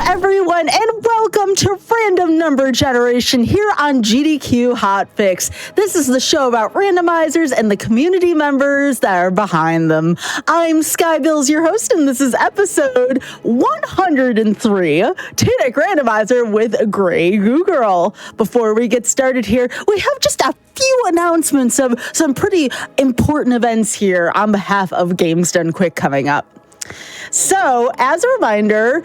everyone, and welcome to Random Number Generation here on GDQ Hotfix. This is the show about randomizers and the community members that are behind them. I'm Skybills, your host, and this is episode 103, Tunic Randomizer with Grey Goo Girl. Before we get started here, we have just a few announcements of some pretty important events here on behalf of Games Done Quick coming up. So, as a reminder,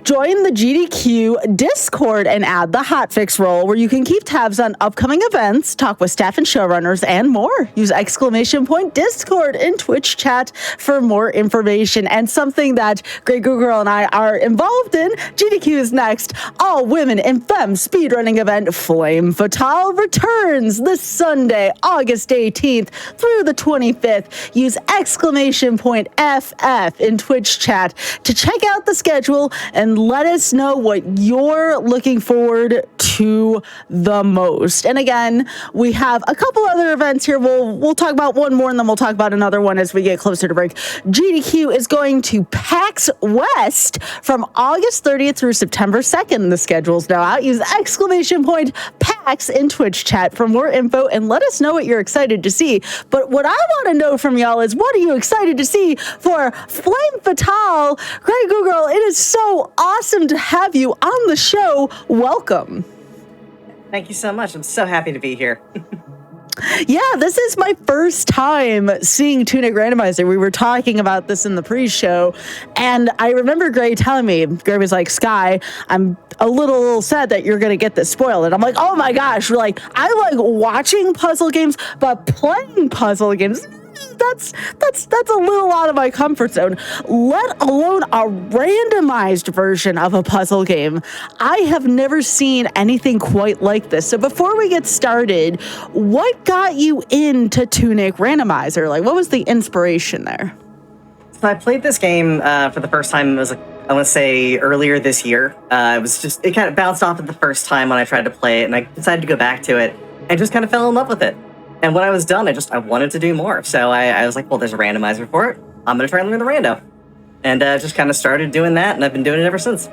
join the GDQ Discord and add the Hotfix role where you can keep tabs on upcoming events, talk with staff and showrunners, and more. Use !Discord in Twitch chat for more information. And something that Grey Goo Girl and I are involved in, GDQ is next. All women in femme speedrunning event Flame Fatale returns this Sunday, August 18th through the 25th. Use !FF in Twitch chat to check out the schedule and let us know what you're looking forward to the most. And again, we have a couple other events here. We'll talk about one more and then we'll talk about another one as we get closer to break. GDQ is going to PAX West from August 30th through September 2nd. The schedule's now out. Use !PAX in Twitch chat for more info and let us know what you're excited to see. But what I want to know from y'all is, what are you excited to see for Flame Fatale? Grey Goo Girl, it is so awesome to have you on the show. Welcome. Thank you so much. I'm so happy to be here. Yeah, this is my first time seeing Tunic Randomizer. We were talking about this in the pre-show, and I remember Grey telling me, Grey was like, Sky, I'm a little sad that you're going to get this spoiled. And I'm like, oh my gosh, like, I like watching puzzle games, but playing puzzle games, that's a little out of my comfort zone, let alone a randomized version of a puzzle game. I have never seen anything quite like this. So before we get started, what got you into Tunic Randomizer? Like, what was the inspiration there? So I played this game for the first time, it was, I want to say, earlier this year. It kind of bounced off it the first time when I tried to play it, and I decided to go back to it and just kind of fell in love with it. And when I was done, I wanted to do more. So I was like, well, there's a randomizer for it. I'm going to try and learn the rando. And just kind of started doing that, and I've been doing it ever since.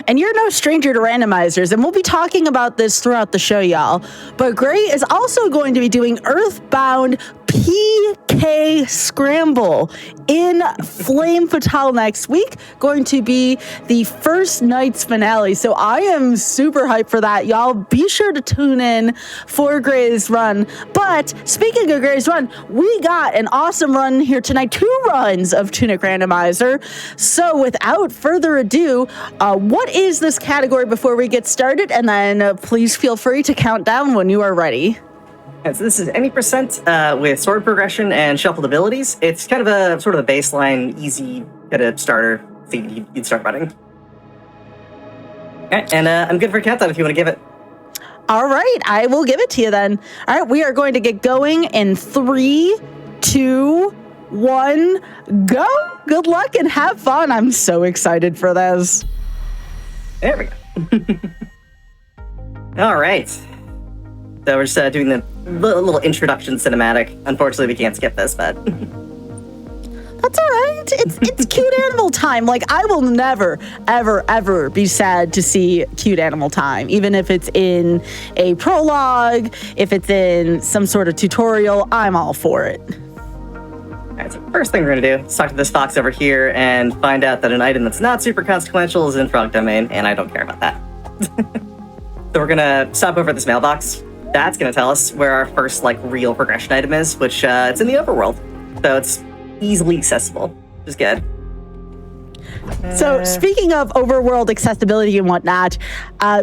And you're no stranger to randomizers, and we'll be talking about this throughout the show, y'all. But Grey is also going to be doing Earthbound PK Scramble in Flame Fatale next week, going to be the first night's finale. So I am super hyped for that. Y'all be sure to tune in for Grey's run. But speaking of Grey's run, we got an awesome run here tonight, 2 runs of Tunic Randomizer. So without further ado, what is this category before we get started? And then please feel free to count down when you are ready. And so this is any percent with sword progression and shuffled abilities. It's kind of a sort of a baseline, easy kind of starter thing you'd start running. Okay, and I'm good for a countdown if you want to give it. All right, I will give it to you then. All right, we are going to get going in 3, 2, 1, go. Good luck and have fun. I'm so excited for this. There we go. All right. So we're just doing the little introduction cinematic. Unfortunately, we can't skip this, but... That's all right. It's cute animal time. Like, I will never, ever, ever be sad to see cute animal time, even if it's in a prologue, if it's in some sort of tutorial, I'm all for it. All right, so first thing we're going to do is talk to this fox over here and find out that an item that's not super consequential is in frog domain, and I don't care about that. So we're going to stop over at this mailbox. That's going to tell us where our first, real progression item is, which it's in the overworld. So it's easily accessible, which is good. So speaking of overworld accessibility and whatnot,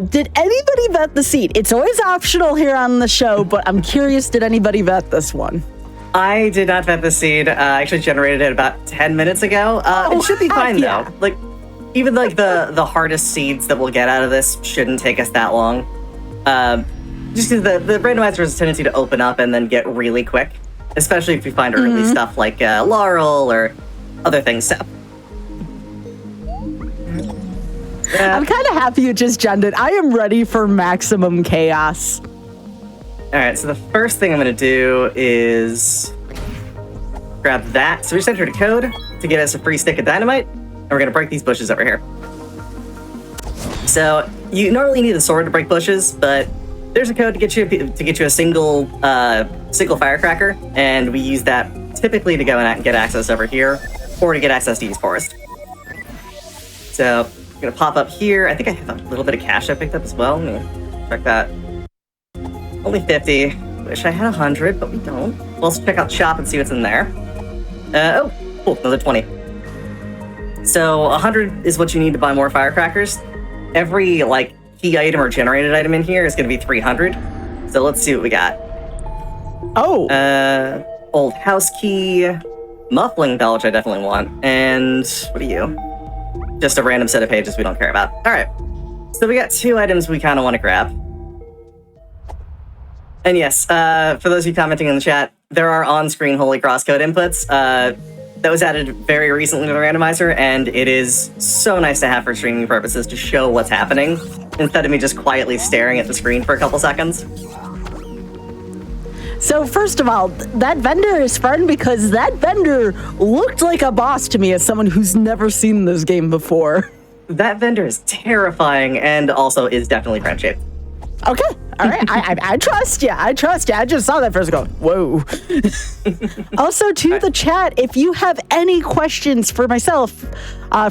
did anybody vet the seed? It's always optional here on the show, but I'm curious, did anybody vet this one? I did not vet the seed. I actually generated it about 10 minminutes ago. It should be fine, though. Even the hardest seeds that we'll get out of this shouldn't take us that long. Just because the randomizer has a tendency to open up and then get really quick, especially if we find early stuff like Laurel or other things. So. I'm kind of happy you just gemmed it. I am ready for maximum chaos. All right, so the first thing I'm going to do is grab that. So we just entered a code to get us a free stick of dynamite, and we're going to break these bushes over here. So you normally need a sword to break bushes, but there's a code to get you a single firecracker, and we use that typically to go and get access over here, or to get access to East Forest. So I'm gonna pop up here. I think I have a little bit of cash I picked up as well. Let me check that. Only 50. Wish I had 100, but we don't. We'll also check out the shop and see what's in there. Oh, cool, another 20. So 100 is what you need to buy more firecrackers. Every key item or generated item in here is going to be 300. So let's see what we got. Oh. Old house key, muffling bell, which I definitely want, and what are you? Just a random set of pages we don't care about. All right. So we got 2 items we kind of want to grab. And yes, for those of you commenting in the chat, there are on-screen Holy Cross code inputs. That was added very recently to the randomizer, and it is so nice to have for streaming purposes to show what's happening, instead of me just quietly staring at the screen for a couple seconds. So first of all, that vendor is fun because that vendor looked like a boss to me as someone who's never seen this game before. That vendor is terrifying and also is definitely friend-shaped. Okay, all right, I trust you. I trust you. I just saw that first and go, whoa. Also, to the chat, if you have any questions for myself,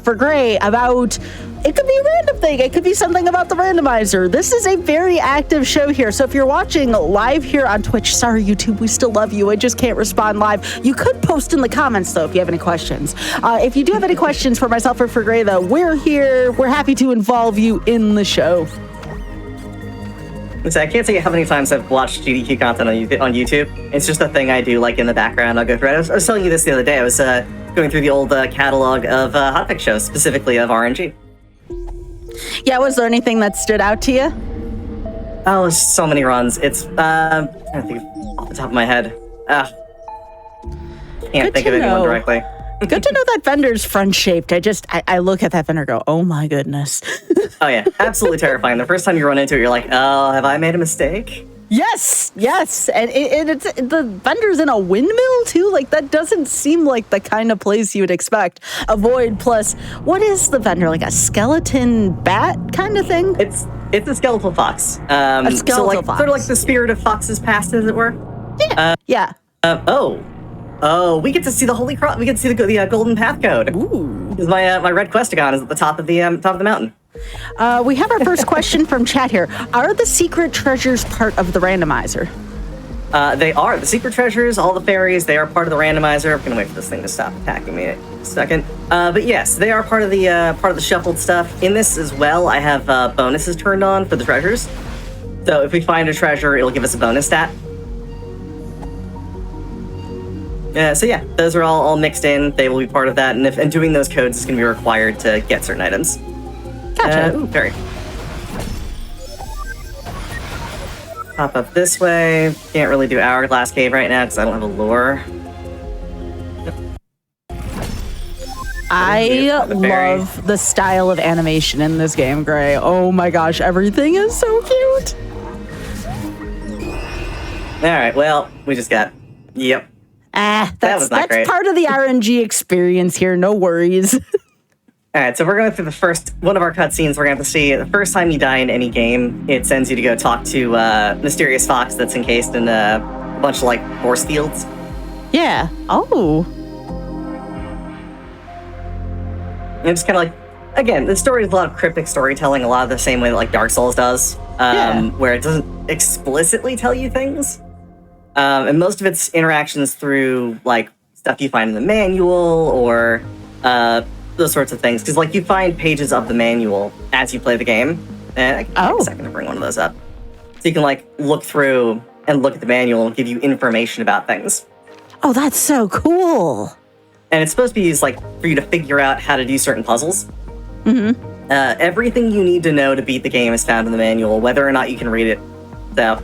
for Gray, about, it could be a random thing, it could be something about the randomizer. This is a very active show here, so if you're watching live here on Twitch, sorry YouTube, we still love you, I just can't respond live. You could post in the comments, though, if you have any questions. If you do have any questions for myself or for Gray, though, we're here. We're happy to involve you in the show. So I can't say how many times I've watched GDQ content on YouTube. It's just a thing I do, in the background. I'll go through it. I was telling you this the other day. I was going through the old catalog of Hotfix shows, specifically of RNG. Yeah, was there anything that stood out to you? Oh, there's so many runs. It's, I'm trying to think off the top of my head. Can't think of anyone directly. Good to know that vendor's friend-shaped. I look at that vendor and go, oh my goodness. Oh yeah, absolutely terrifying. The first time you run into it, you're like, oh, have I made a mistake? Yes, and it's the vendor's in a windmill too. That doesn't seem like the kind of place you would expect. Avoid plus, what is the vendor? Like a skeleton bat kind of thing? It's a skeletal fox. A skeletal fox. Sort of like the spirit of Fox's past, as it were. Yeah. Yeah. Oh, we get to see the Holy Cross. We get to see the Golden Path Code. Ooh. Because my red questagon is at the top of the mountain. We have our first question from chat here. Are the secret treasures part of the randomizer? They are. The secret treasures, all the fairies, they are part of the randomizer. I'm gonna wait for this thing to stop attacking me in a second. But yes, they are part of the shuffled stuff. In this as well, I have bonuses turned on for the treasures. So if we find a treasure, it'll give us a bonus stat. So yeah, those are all mixed in. They will be part of that, and doing those codes is going to be required to get certain items. Gotcha. Very. Pop up this way. Can't really do Hourglass Cave right now because I don't have a lure. I love the style of animation in this game, Gray. Oh my gosh, everything is so cute. All right, well, we just got... Yep. That's part of the RNG experience here, no worries. All right, so we're going through the first one of our cutscenes. We're going to have to see the first time you die in any game, it sends you to go talk to Mysterious Fox that's encased in a bunch of force fields. Yeah. Oh. And it's kind of again, the story is a lot of cryptic storytelling, a lot of the same way that Dark Souls does, where it doesn't explicitly tell you things. And most of its interactions through stuff you find in the manual or those sorts of things. Because you find pages of the manual as you play the game. And I can take a second to bring one of those up. So you can look through and look at the manual and give you information about things. Oh, that's so cool. And it's supposed to be used for you to figure out how to do certain puzzles. Mm-hmm. Everything you need to know to beat the game is found in the manual, whether or not you can read it. So...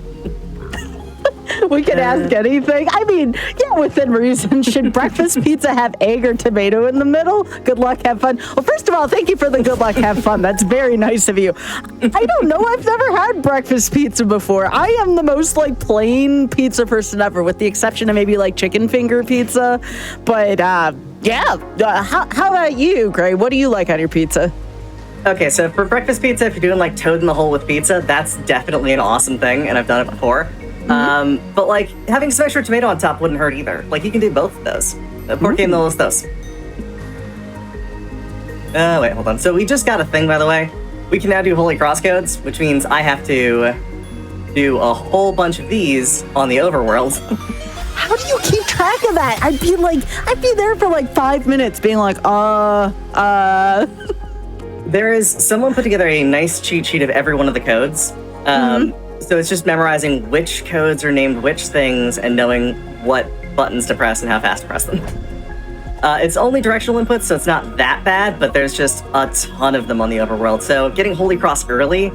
We can ask anything. I mean, yeah, within reason. Should breakfast pizza have egg or tomato in the middle? Good luck, have fun. Well, first of all, thank you for the good luck, have fun. That's very nice of you. I don't know. I've never had breakfast pizza before. I am the most plain pizza person ever, with the exception of maybe chicken finger pizza. But yeah, how about you, Gray? What do you like on your pizza? Okay, so for breakfast pizza, if you're doing like toad in the hole with pizza, that's definitely an awesome thing, and I've done it before. But like having some extra tomato on top wouldn't hurt either. Like you can do both of those. ¿Por qué no los dos? Wait, hold on. So we just got a thing, by the way. We can now do Holy Cross codes, which means I have to do a whole bunch of these on the overworld. How do you keep track of that? I'd be there for like 5 minutes being like, There is someone put together a nice cheat sheet of every one of the codes. So it's just memorizing which codes are named which things and knowing what buttons to press and how fast to press them. It's only directional inputs, so it's not that bad, but there's just a ton of them on the overworld. So getting Holy Cross early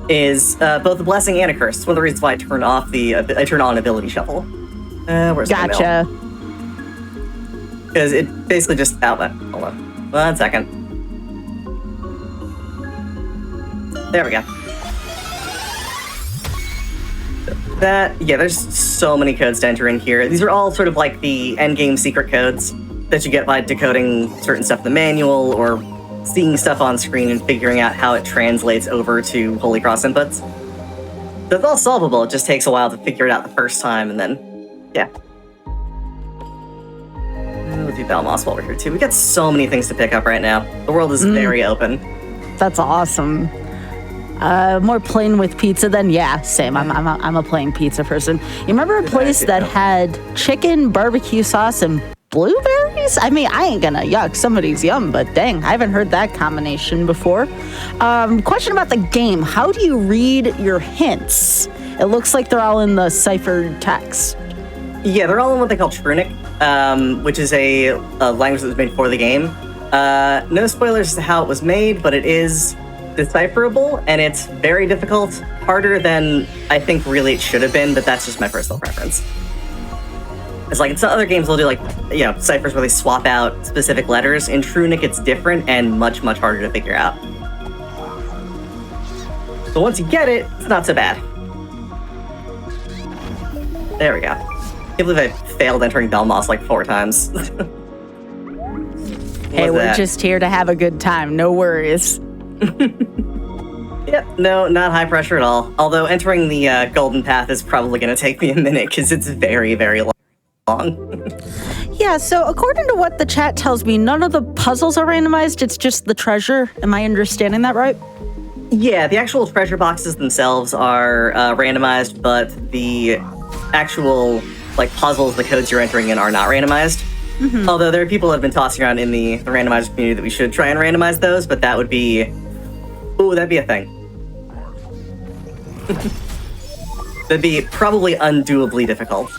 is both a blessing and a curse. It's one of the reasons why I turn on ability shuffle. Where's my mail? gotcha. Because it basically just outlet. Hold on. 1 second. There we go. There's so many codes to enter in here. These are all sort of like the endgame secret codes that you get by decoding certain stuff in the manual or seeing stuff on screen and figuring out how it translates over to Holy Cross inputs. So it's all solvable, it just takes a while to figure it out the first time, and then, yeah. We'll do Belmoss while we're here too. We got so many things to pick up right now. The world is very open. That's awesome. More plain with pizza than same. I'm a plain pizza person. You remember a place that had chicken, barbecue sauce, and blueberries? I mean, I ain't gonna yuck somebody's yum, but dang, I haven't heard that combination before. Question about the game. How do you read your hints? It looks like they're all in the ciphered text. Yeah, they're all in what they call Tunic, which is a language that was made for the game. No spoilers as to how it was made, but it is decipherable, and it's very difficult, harder than I think really it should have been, but that's just my personal preference. It's like in some other games they'll do like, ciphers where they swap out specific letters. In Tunic it's different and much, much harder to figure out. So once you get it, it's not so bad. There we go. I can't believe I failed entering Belmoss like 4 times. Hey, we're just here to have a good time, no worries. Yep, no, not high pressure at all. Although entering the golden path is probably going to take me a minute because it's very, very long. Yeah, so according to what the chat tells me, none of the puzzles are randomized, it's just the treasure. Am I understanding that right? Yeah, the actual treasure boxes themselves are randomized, but the actual puzzles, the codes you're entering in are not randomized. Although there are people that have been tossing around in the randomizer community that we should try and randomize those, but that would be... Ooh, that'd be a thing. That'd be probably undoably difficult.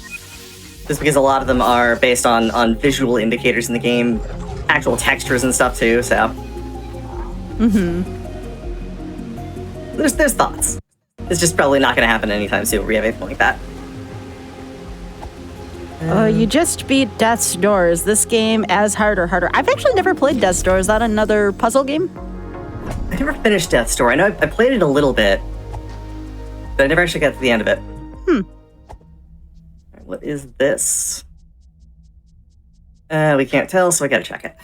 Just because a lot of them are based on visual indicators in the game, actual textures and stuff too, so... There's thoughts. It's just probably not going to happen anytime soon where we have anything like that. You just beat Death's Door. Is this game as hard or harder? I've actually never played Death's Door. Is that another puzzle game? I never finished Death's Door. I know I played it a little bit, but I never actually got to the end of it. What is this? We can't tell, so I gotta check it.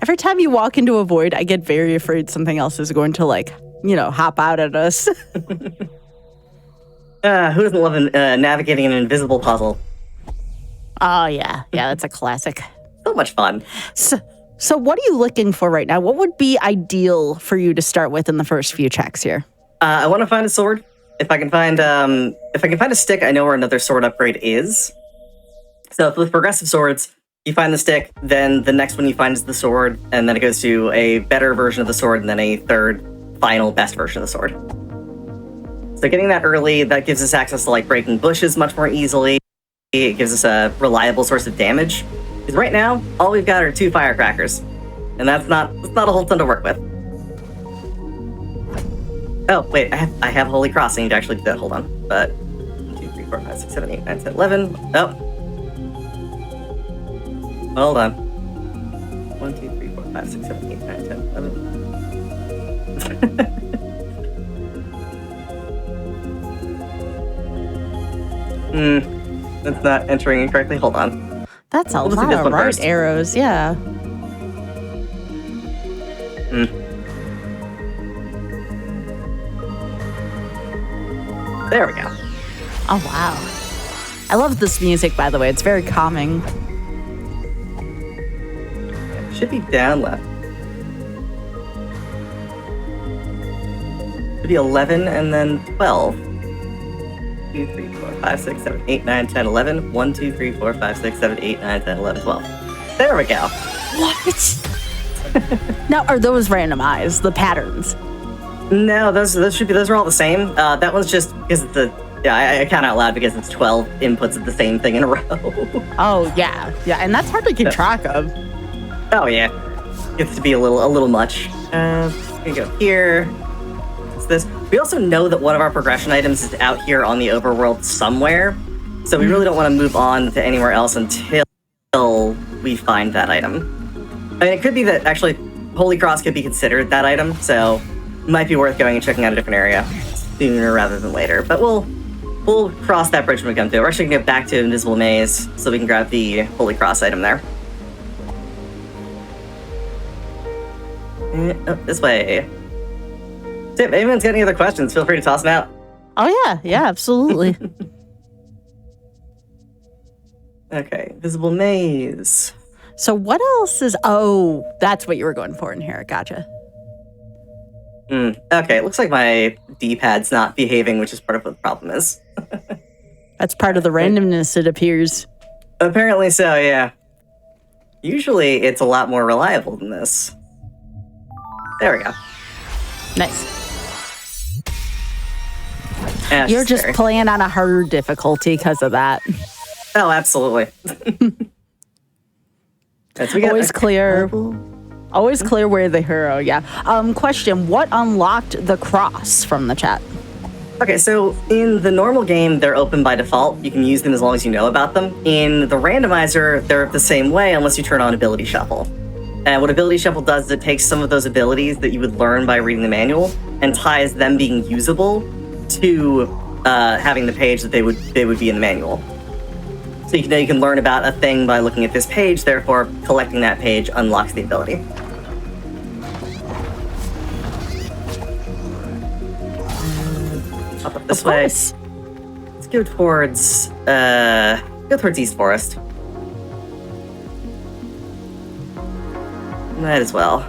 Every time you walk into a void, I get very afraid something else is going to, hop out at us. Who doesn't love navigating an invisible puzzle? Oh, yeah. Yeah, that's a classic. So much fun. So what are you looking for right now? What would be ideal for you to start with in the first few checks here? I want to find a sword. If I can find a stick, I know where another sword upgrade is. So with progressive swords, you find the stick, then the next one you find is the sword, and then it goes to a better version of the sword, and then a third, final, best version of the sword. So getting that early, that gives us access to breaking bushes much more easily. It gives us a reliable source of damage. Because right now, all we've got are 2 firecrackers. And that's not a whole ton to work with. Oh, wait, I have Holy Cross. I need to actually do that. Hold on. But 1, 2, 3, 4, 5, 6, 7, 8, 9, 10, 11. Oh. Hold on. 1, 2, 3, 4, 5, 6, 7, 8, 9, 10, 11. That's not entering incorrectly. Hold on. That's a lot of right arrows, yeah. There we go. Oh, wow. I love this music, by the way. It's very calming. It should be down left. Should be 11 and then 12. 2, 3, 4, 5, 6, 7, 8, 9, 10, 11. 1, 2, 3, 4, 5, 6, 7, 8, 9, 10, 11, 12. There we go. What? Now, are those randomized, the patterns? No, those are all the same. That one's just because it's I count out loud because it's 12 inputs of the same thing in a row. Oh, yeah. Yeah, and that's hard to keep track of. Oh, yeah. Gets to be a little much. We go here. What's this? We also know that one of our progression items is out here on the overworld somewhere, so we really don't want to move on to anywhere else until we find that item. I mean, it could be that actually Holy Cross could be considered that item, so it might be worth going and checking out a different area sooner rather than later. But we'll cross that bridge when we come to it. We're actually going to get back to Invisible Maze so we can grab the Holy Cross item there. This way. So if anyone's got any other questions, feel free to toss them out. Oh, yeah. Yeah, absolutely. Okay, Invisible Maze. So what else is... Oh, that's what you were going for in here. Gotcha. Okay, it looks like my D-pad's not behaving, which is part of what the problem is. That's part of the randomness, it appears. Apparently so, yeah. Usually it's a lot more reliable than this. There we go. Nice. Yeah, You're just scary. playing on a harder difficulty because of that. Oh, absolutely. Yes, we got Always clear. Always clear where the hero, yeah. Question, what unlocked the cross from the chat? Okay, so in the normal game, they're open by default. You can use them as long as you know about them. In the randomizer, they're the same way unless you turn on Ability Shuffle. And what Ability Shuffle does is it takes some of those abilities that you would learn by reading the manual and ties them being usable to having the page that they would be in the manual. So you can learn about a thing by looking at this page, therefore collecting that page unlocks the ability. Up this way. Let's go towards East Forest. Might as well.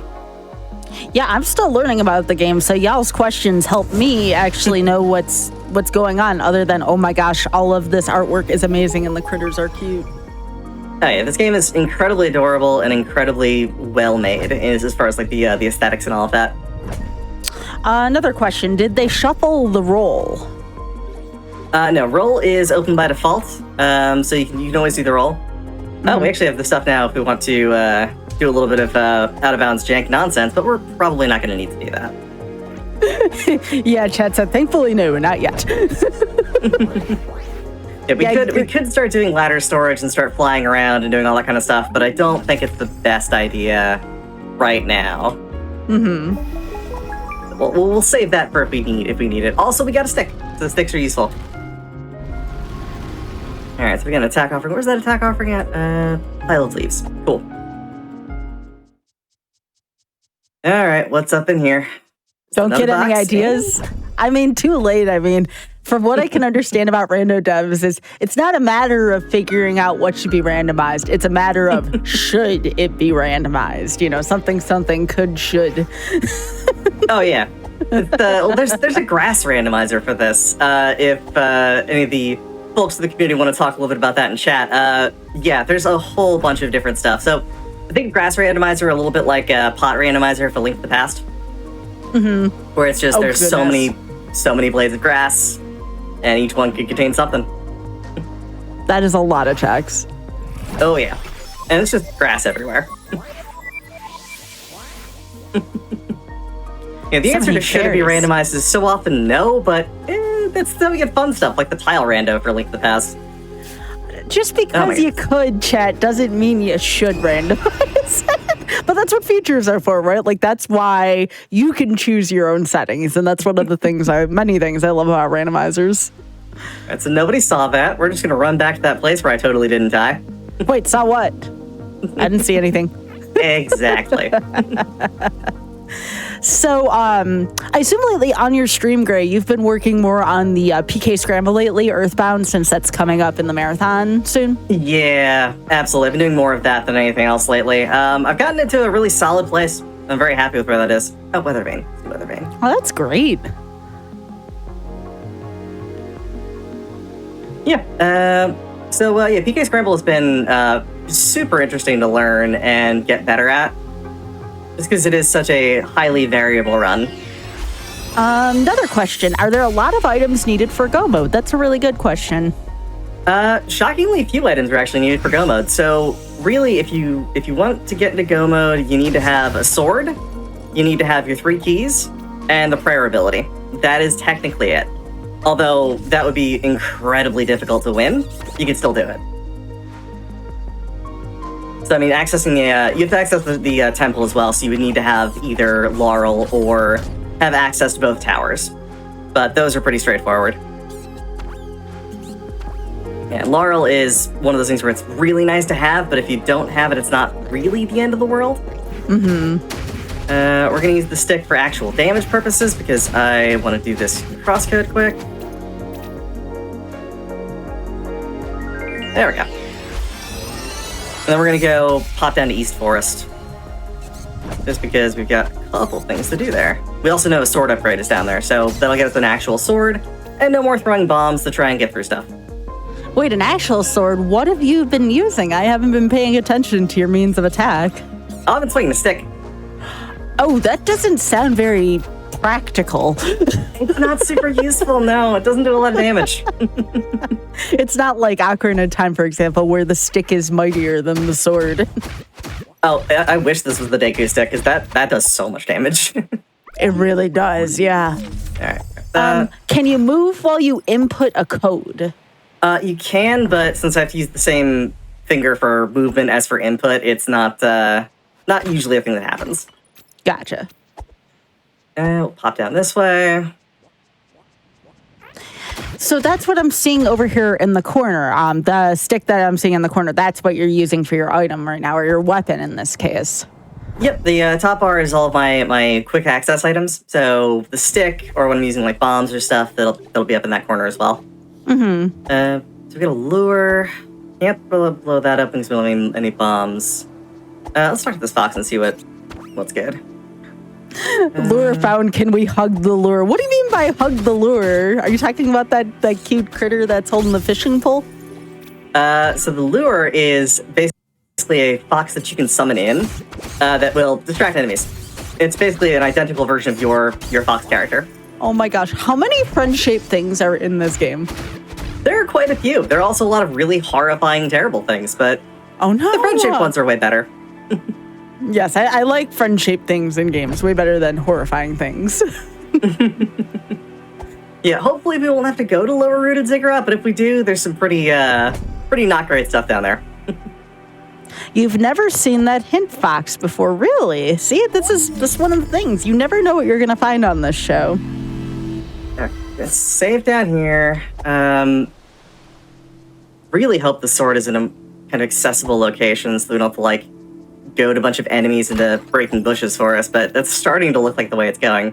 Yeah, I'm still learning about the game, so y'all's questions help me actually know what's going on, other than, oh my gosh, all of this artwork is amazing and the critters are cute. Oh yeah, this game is incredibly adorable and incredibly well made as far as like the aesthetics and all of that. Another question, did they shuffle the roll? No, roll is open by default, so you can always do the roll. Oh, we actually have the stuff now if we want to do a little bit of out-of-bounds jank nonsense, but we're probably not going to need to do that. Yeah, chat said, thankfully, no, not yet. Yeah, we could start doing ladder storage and start flying around and doing all that kind of stuff, but I don't think it's the best idea right now. Mm-hmm. We'll save that for if we need it. Also, we got a stick, so the sticks are useful. All right, so we got an attack offering. Where's that attack offering at? Pile of leaves. Cool. All right, what's up in here? Don't Another get any box? ideas. I mean, too late. I mean, from what I can understand about rando devs is it's not a matter of figuring out what should be randomized. It's a matter of should it be randomized? You know, something should. Oh yeah. There's a grass randomizer for this. If any of the folks in the community want to talk a little bit about that in chat, yeah, there's a whole bunch of different stuff. So I think grass randomizer a little bit like a pot randomizer for Link to the Past, where it's just there's so many blades of grass, and each one could contain something. That is a lot of checks. Oh yeah, and it's just grass everywhere. Yeah, the answer to should it be randomized is so often no, but that's then we get fun stuff like the tile rando for Link to the Past. Just because you could, chat, doesn't mean you should randomize. But that's what features are for, right? Like, that's why you can choose your own settings. And that's one of the many things I love about randomizers. All right, so nobody saw that. We're just going to run back to that place where I totally didn't die. Wait, saw what? I didn't see anything. Exactly. So, I assume lately on your stream, Gray, you've been working more on the PK Scramble lately, Earthbound, since that's coming up in the marathon soon. Yeah, absolutely. I've been doing more of that than anything else lately. I've gotten into a really solid place. I'm very happy with where that is. Oh, Weather Vane. Weather Vane. Oh, that's great. Yeah. So PK Scramble has been super interesting to learn and get better at. Just because it is such a highly variable run. Another question. Are there a lot of items needed for Go mode? That's a really good question. Shockingly few items are actually needed for Go mode. So really, if you want to get into Go mode, you need to have a sword, you need to have your 3 keys, and the prayer ability. That is technically it. Although that would be incredibly difficult to win, you can still do it. So I mean, accessing you have to access the temple as well. So you would need to have either Laurel or have access to both towers. But those are pretty straightforward. Yeah, Laurel is one of those things where it's really nice to have, but if you don't have it, it's not really the end of the world. Mm-hmm. We're gonna use the stick for actual damage purposes because I want to do this crosscode quick. There we go. And then we're gonna go pop down to East Forest. Just because we've got a couple things to do there. We also know a sword upgrade is down there, so that'll get us an actual sword, and no more throwing bombs to try and get through stuff. Wait, an actual sword? What have you been using? I haven't been paying attention to your means of attack. Oh, I've been swinging a stick. Oh, that doesn't sound very practical. It's not super useful, no. It doesn't do a lot of damage. It's not like Ocarina of Time, for example, where the stick is mightier than the sword. Oh, I wish this was the Deku stick, because that does so much damage. It really does, yeah. All right. Can you move while you input a code? You can, but since I have to use the same finger for movement as for input, it's not usually a thing that happens. Gotcha. We'll pop down this way. So that's what I'm seeing over here in the corner. The stick that I'm seeing in the corner, that's what you're using for your item right now, or your weapon in this case. Yep, the top bar is all of my quick access items. So the stick, or when I'm using like bombs or stuff, that'll be up in that corner as well. Mm-hmm. So we got a lure. Can't blow that up because we don't have any bombs. Let's talk to this fox and see what's good. Lure found. Can we hug the lure? What do you mean by hug the lure? Are you talking about that cute critter that's holding the fishing pole? So the lure is basically a fox that you can summon in that will distract enemies. It's basically an identical version of your fox character. Oh my gosh, how many friend-shaped things are in this game? There are quite a few. There are also a lot of really horrifying, terrible things, but oh no, the friend-shaped ones are way better. Yes, I like friend-shaped things in games way better than horrifying things. Yeah, hopefully we won't have to go to Lower Rooted Ziggurat, but if we do, there's some pretty not great stuff down there. You've never seen that hint fox before, really? See, this is one of the things. You never know what you're going to find on this show. Let's save down here. Really hope the sword is in a kind of accessible location so we don't have to, like, goad a bunch of enemies into breaking bushes for us, but that's starting to look like the way it's going.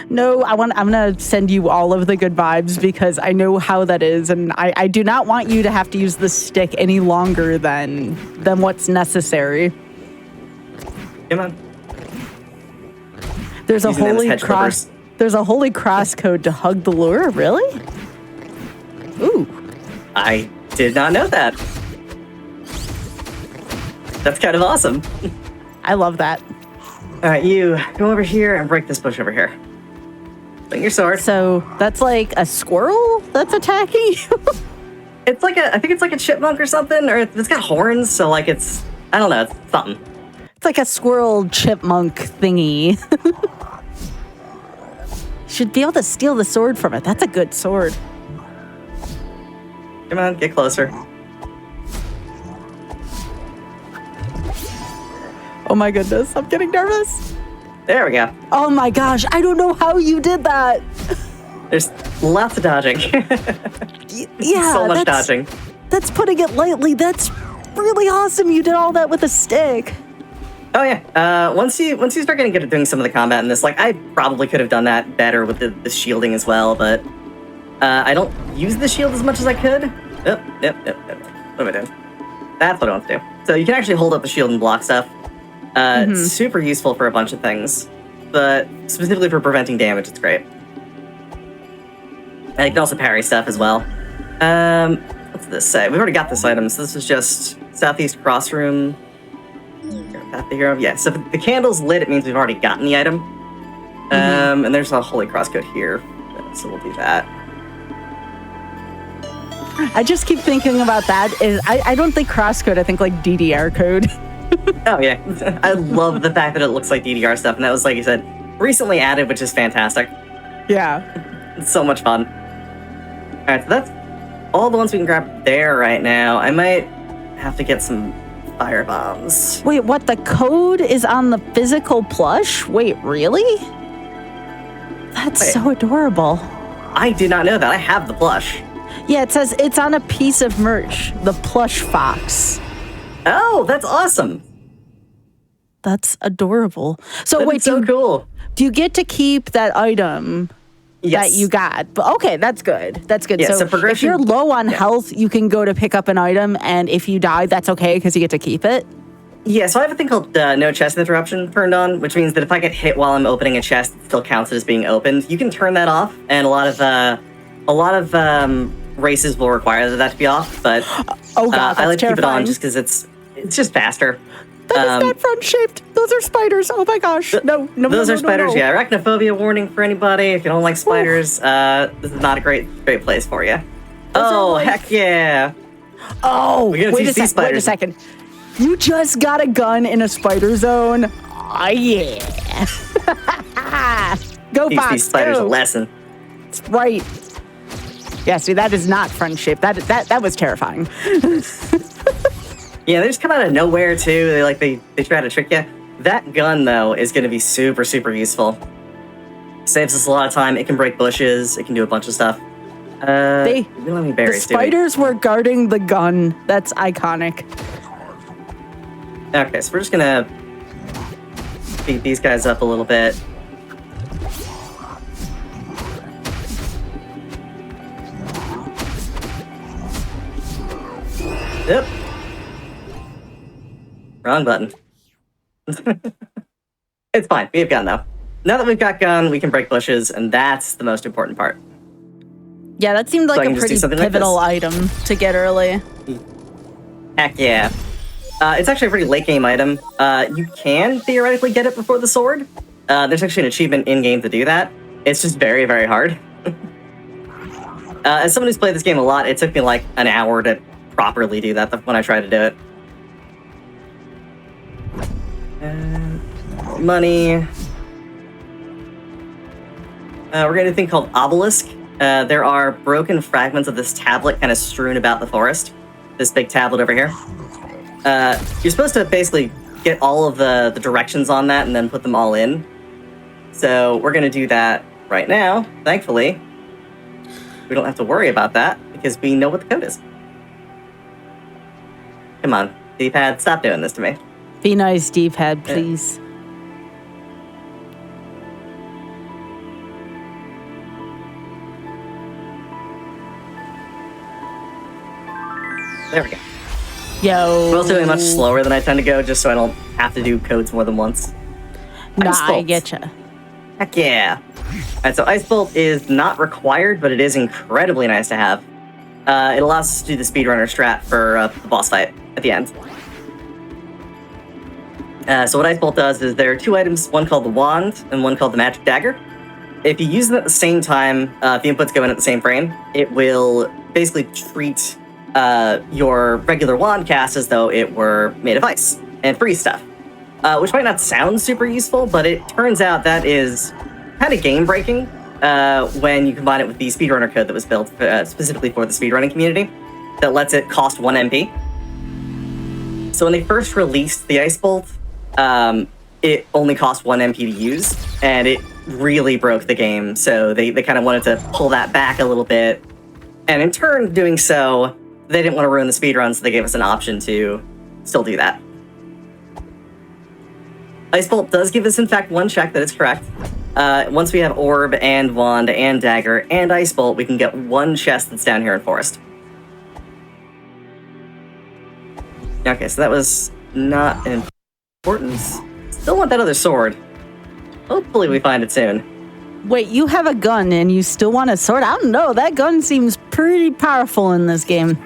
No, I'm gonna send you all of the good vibes because I know how that is, and I do not want you to have to use the stick any longer than what's necessary. Come on. There's a holy cross. There's a holy cross code to hug the lure. Really? Ooh. I did not know that. That's kind of awesome. I love that. All right, you go over here and break this bush over here. Bring your sword. So that's like a squirrel that's attacking you? It's like I think it's like a chipmunk or something, or it's got horns, so like I don't know, it's something. It's like a squirrel chipmunk thingy. Should be able to steal the sword from it. That's a good sword. Come on, get closer. Oh my goodness, I'm getting nervous. There we go. Oh my gosh, I don't know how you did that. There's lots of dodging. Yeah, so much dodging. That's putting it lightly. That's really awesome. You did all that with a stick. Oh yeah. Once you start getting good at doing some of the combat in this, like I probably could have done that better with the shielding as well, but I don't use the shield as much as I could. Yep. What am I doing? That's what I want to do. So you can actually hold up the shield and block stuff. It's super useful for a bunch of things, but specifically for preventing damage, it's great. And you can also parry stuff as well. What's this say? We've already got this item, so this is just Southeast Cross Room. Yeah, so if the candle's lit, it means we've already gotten the item. And there's a Holy Cross code here, so we'll do that. I just keep thinking about that. I don't think crosscode, I think like DDR code. Oh yeah, I love the fact that it looks like DDR stuff, and that was, like you said, recently added, which is fantastic. Yeah. It's so much fun. Alright, so that's all the ones we can grab there right now. I might have to get some fire bombs. Wait, what? The code is on the physical plush? Wait, really? That's so adorable. I did not know that. I have the plush. Yeah, it says it's on a piece of merch, the plush fox. Oh, that's awesome. That's adorable. So That wait, is so cool. do you get to keep that item that you got? But okay, that's good. That's good. Yeah, so if you're low on health, you can go to pick up an item, and if you die, that's okay because you get to keep it. Yeah, so I have a thing called no chest interruption turned on, which means that if I get hit while I'm opening a chest, it still counts as being opened. You can turn that off, and a lot of races will require that to be off. But oh god, that's I like to keep it on terrifying. just because it's just faster. That is not front shaped. Those are spiders. Oh my gosh. No. Those are spiders. Yeah, arachnophobia warning for anybody. If you don't like spiders, this is not a great place for you. Heck yeah. Oh, wait a second. You just got a gun in a spider zone. Oh yeah. Go Teach Fox. these spiders a lesson. That's right. Yeah, see, that is not front shaped. That was terrifying. Yeah, they just come out of nowhere too. They try to trick you. That gun though is going to be super useful. Saves us a lot of time. It can break bushes. It can do a bunch of stuff. We don't have any berries, the spiders were guarding the gun. That's iconic. Okay, so we're just gonna beat these guys up a little bit. Yep. Wrong button. It's fine. We have gun, though. Now that we've got gun, we can break bushes, and that's the most important part. Yeah, that seemed like a pretty pivotal item to get early. Heck yeah. It's actually a pretty late-game item. You can theoretically get it before the sword. There's actually an achievement in-game to do that. It's just very hard. As someone who's played this game a lot, it took me like an hour to properly do that when I tried to do it. Money. We're going to do a thing called Obelisk. There are broken fragments of this tablet kind of strewn about the forest. This big tablet over here. You're supposed to basically get all of the directions on that and then put them all in. So we're going to do that right now, thankfully. We don't have to worry about that because we know what the code is. Come on, D-pad, stop doing this to me. Be nice, D-pad, please. There we go. Yo. We're also doing much slower than I tend to go, just so I don't have to do codes more than once. Nah, I getcha. Heck yeah. Alright, so Ice Bolt is not required, but it is incredibly nice to have. It allows us to do the speedrunner strat for the boss fight at the end. So what Ice Bolt does is there are two items, one called the Wand and one called the Magic Dagger. If you use them at the same time, if the inputs go in at the same frame, it will basically treat your regular wand cast as though it were made of ice and freeze stuff. Which might not sound super useful, but it turns out that is kind of game-breaking when you combine it with the speedrunner code that was built specifically for the speedrunning community that lets it cost 1 MP. So when they first released the Ice Bolt, it only cost 1 MP to use, and it really broke the game, so they kind of wanted to pull that back a little bit. And in turn, doing so, they didn't want to ruin the speedrun, so they gave us an option to still do that. Ice Bolt does give us, in fact, one check. That is correct. Once we have Orb and Wand and Dagger and Ice Bolt, we can get one chest that's down here in Forest. Okay, so that was not important. Still want that other sword. Hopefully we find it soon. Wait, you have a gun and you still want a sword? I don't know. That gun seems pretty powerful in this game.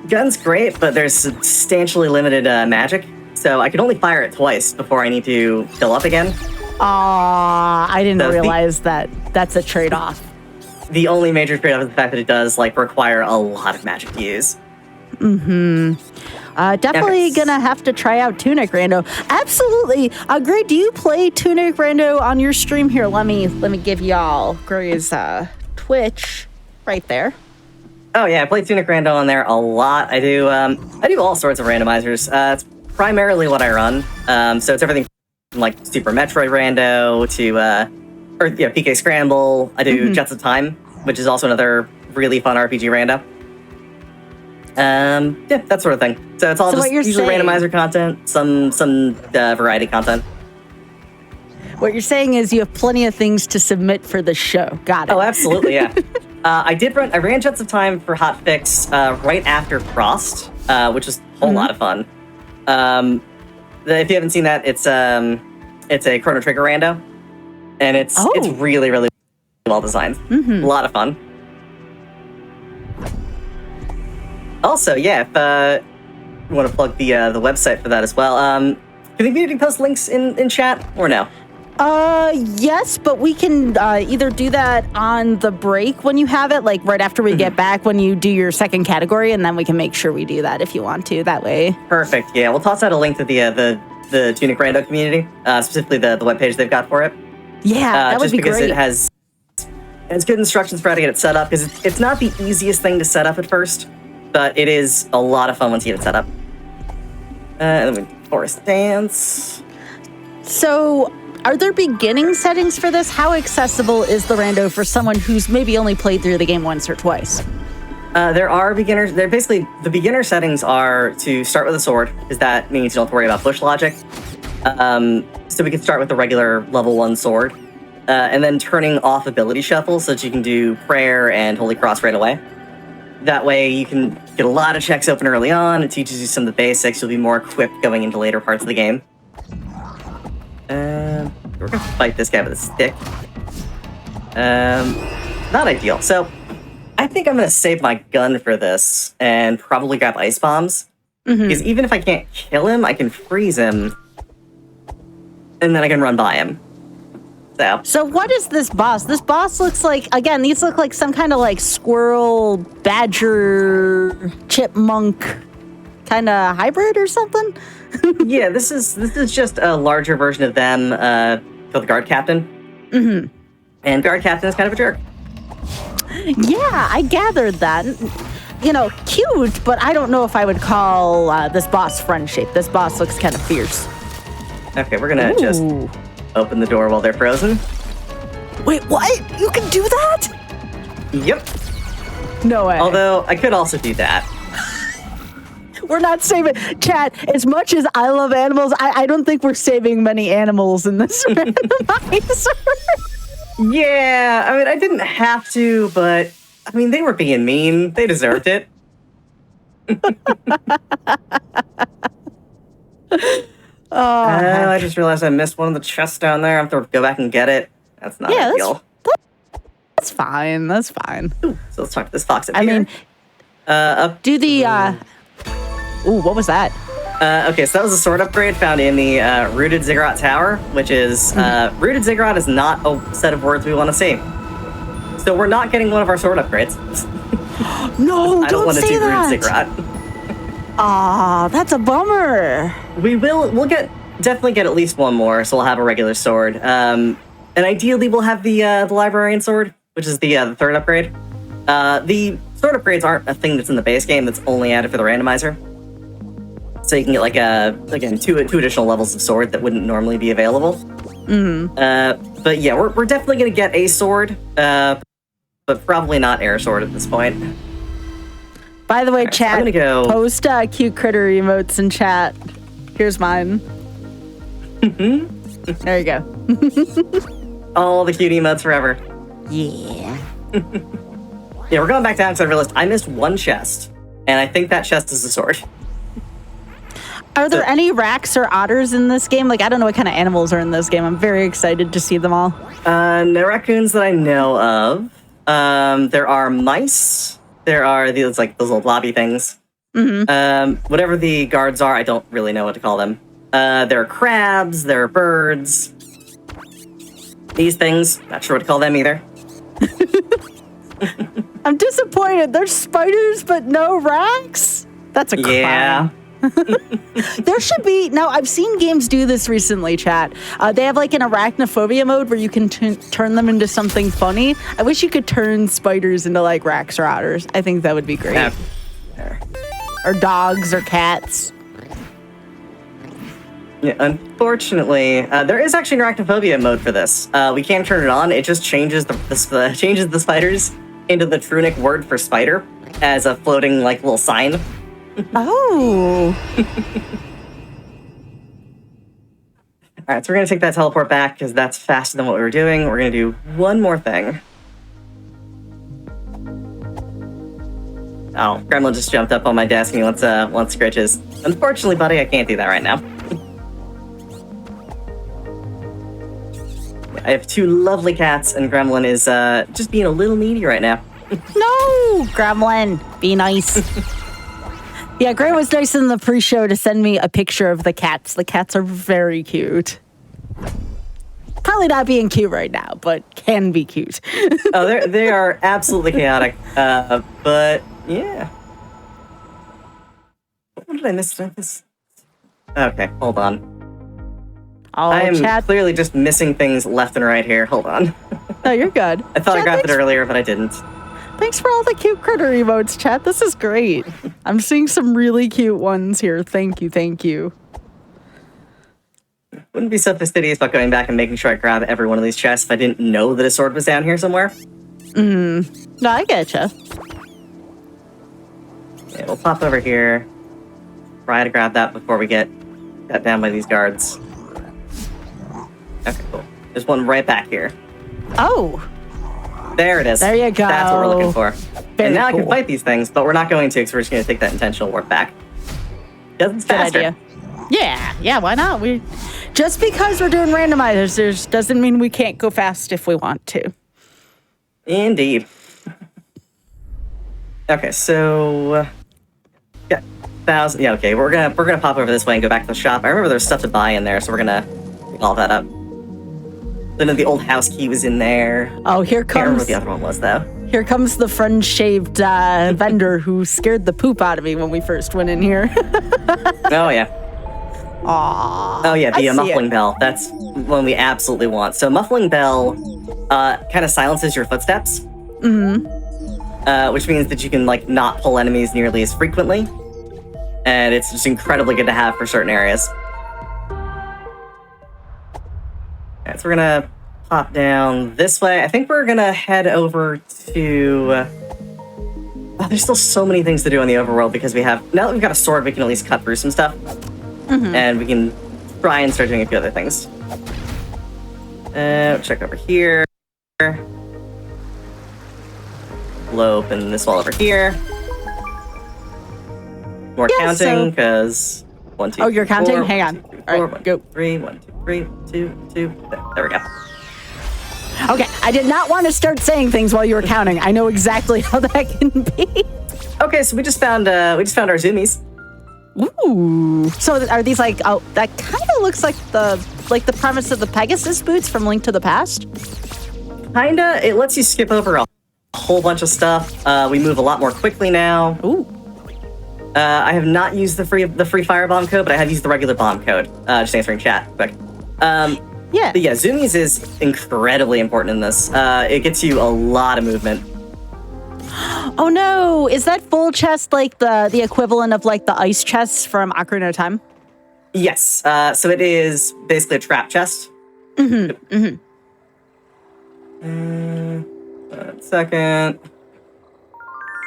Gun's great, but there's substantially limited magic, so I can only fire it twice before I need to fill up again. I didn't realize that that's a trade-off. The only major trade-off is the fact that it does require a lot of magic to use. Definitely gonna have to try out Tunic Rando. Absolutely. Gray, do you play Tunic Rando on your stream? Here, let me give y'all Gray's Twitch right there. Oh yeah, I play Tunic Rando on there a lot. I do all sorts of randomizers. It's primarily what I run. So it's everything from Super Metroid Rando to PK Scramble. I do Jets of Time, which is also another really fun RPG rando. Yeah, that sort of thing. So it's all just usually randomizer content, some variety content. What you're saying is you have plenty of things to submit for the show. Got it. Oh, absolutely, yeah. I ran Jets of Time for Hotfix right after Frost, which was a whole lot of fun. If you haven't seen that, it's a Chrono Trigger rando, and it's really, really well designed. A lot of fun. Also, yeah, if you want to plug the website for that as well, can the community post links in chat or no? Yes, but we can either do that on the break when you have it, right after we get back when you do your second category, and then we can make sure we do that if you want to, that way. Perfect, yeah, we'll toss out a link to the Tunic Rando community, specifically the webpage they've got for it. Yeah, that would be great. Just because it's good instructions for how to get it set up, because it's not the easiest thing to set up at first, but it is a lot of fun once you get it set up. Forest Dance. So, are there beginning settings for this? How accessible is the rando for someone who's maybe only played through the game once or twice? There are beginners. They're basically, the beginner settings are to start with a sword, because that means you don't have to worry about push logic. So we can start with the regular level 1 sword, and then turning off ability shuffle so that you can do prayer and Holy Cross right away. That way you can get a lot of checks open early on. It teaches you some of the basics. You'll be more equipped going into later parts of the game. We're gonna fight this guy with a stick. Not ideal. So I think I'm gonna save my gun for this and probably grab ice bombs. Because even if I can't kill him, I can freeze him. And then I can run by him. So what is this boss? This boss looks like, again, these look like some kind of squirrel, badger, chipmunk kind of hybrid or something. Yeah, this is just a larger version of them called the Guard Captain. And Guard Captain is kind of a jerk. Yeah, I gathered that. Cute, but I don't know if I would call this boss friend-shaped. This boss looks kind of fierce. Okay, we're gonna just open the door while they're frozen. Wait, what? You can do that? Yep. No way. Although, I could also do that. We're not saving... Chat, as much as I love animals, I don't think we're saving many animals in this randomizer. Yeah, I didn't have to, but... they were being mean. They deserved it. I just realized I missed one of the chests down there. I have to go back and get it. That's not ideal. That's fine. That's fine. Ooh, so let's talk to this fox up here. Do the... Ooh, what was that? Okay, so that was a sword upgrade found in the Rooted Ziggurat Tower, which is... Rooted Ziggurat is not a set of words we want to see. So we're not getting one of our sword upgrades. No, I don't want to do that. Rooted Ziggurat. That's a bummer. We'll definitely get at least one more, so we'll have a regular sword. And ideally we'll have the Librarian Sword, which is the third upgrade. The sword upgrades aren't a thing that's in the base game, that's only added for the randomizer. So you can get two additional levels of sword that wouldn't normally be available. But yeah, we're definitely gonna get a sword, but probably not air sword at this point. By the way, chat, I'm gonna go... post cute critter emotes in chat. Here's mine. There you go. All the cute emotes forever. Yeah. Yeah, we're going back down because I realized I missed one chest. And I think that chest is a sword. Are there any racks or otters in this game? Like, I don't know what kind of animals are in this game. I'm very excited to see them all. No raccoons that I know of. There are mice. There are those little blobby things. Whatever the guards are, I don't really know what to call them. There are crabs. There are birds. These things, not sure what to call them either. I'm disappointed. There's spiders, but no racks? That's a crime. Yeah. There should be, now I've seen games do this recently, chat. They have like an arachnophobia mode where you can turn them into something funny. I wish you could turn spiders into like racks or otters. I think that would be great. Yeah. Or dogs or cats. Yeah, unfortunately, there is actually an arachnophobia mode for this. We can turn it on. It just changes changes the spiders into the Tunic word for spider as a floating little sign. Oh. All right, so we're gonna take that teleport back because that's faster than what we were doing. We're gonna do one more thing. Oh, Gremlin just jumped up on my desk and he wants scritches. Unfortunately, buddy, I can't do that right now. I have two lovely cats, and Gremlin is just being a little needy right now. No, Gremlin, be nice. Yeah, Grant was nice in the pre-show to send me a picture of the cats. The cats are very cute. Probably not being cute right now, but can be cute. Oh, they are absolutely chaotic. But yeah. What did I miss? Okay, hold on. Oh, I am chat. clearly just missing things left and right here. Hold on. No, you're good. I thought I grabbed it earlier, but I didn't. Thanks for all the cute critter emotes, chat. This is great. I'm seeing some really cute ones here. Thank you, thank you. Wouldn't be so fastidious about going back and making sure I grab every one of these chests if I didn't know that a sword was down here somewhere. No, I getcha. Yeah, we'll pop over here. Try to grab that before we get cut down by these guards. Okay, cool. There's one right back here. Oh. There it is. There you go. That's what we're looking for. Very and now cool. I can fight these things, but we're not going to because we're just going to take that intentional warp back. Because it's Good faster. idea. Yeah, why not? Just because we're doing randomizers doesn't mean we can't go fast if we want to. Indeed. Okay, so yeah, 1,000. Yeah, okay, we're gonna pop over this way and go back to the shop. I remember there's stuff to buy in there, so we're gonna pick all that up. Then the old house key was in there. Oh, here Can't remember comes what the other one was though. here comes the friend-shaved vendor who scared the poop out of me when we first went in here. Oh yeah. Aww. Oh yeah, the I see muffling it. bell. That's one we absolutely want. So muffling bell kind of silences your footsteps. Which means that you can not pull enemies nearly as frequently. And it's just incredibly good to have for certain areas. Alright, so we're gonna pop down this way. I think we're gonna head over to... there's still so many things to do in the overworld because now that we've got a sword, we can at least cut through some stuff. And we can try and start doing a few other things. Check over here. We'll open this wall over here. More Yeah, counting, because 1, 2, Oh, you're counting? 4, Hang 1, on. 2, 3, All 4, right, 1, go. 3, 1, 2, 3, 2, 2. There we go. Okay, I did not want to start saying things while you were counting. I know exactly how that can be. Okay, so we just found our zoomies. Ooh. So are these that kind of looks like the premise of the Pegasus boots from Link to the Past? Kinda. It lets you skip over a whole bunch of stuff. We move a lot more quickly now. Ooh. I have not used the free firebomb code, but I have used the regular bomb code. Just answering chat quick. Yeah. But yeah, zoomies is incredibly important in this. It gets you a lot of movement. Oh no, is that full chest like the equivalent of the ice chests from Ocarina of Time? Yes. So it is basically a trap chest. One second.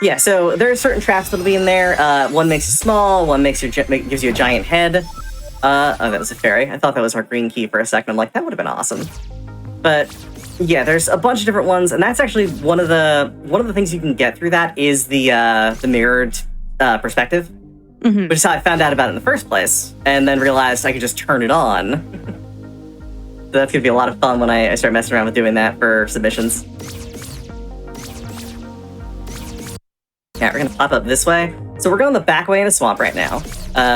Yeah, so there are certain traps that'll be in there. One makes you small, one gives you a giant head. Oh, that was a fairy. I thought that was our green key for a second. I'm like, that would have been awesome. But yeah, there's a bunch of different ones, and that's actually one of the things you can get through that is the mirrored perspective, which is how I found out about it in the first place, and then realized I could just turn it on. So that's gonna be a lot of fun when I start messing around with doing that for submissions. Yeah, we're gonna pop up this way. So we're going the back way in a swamp right now,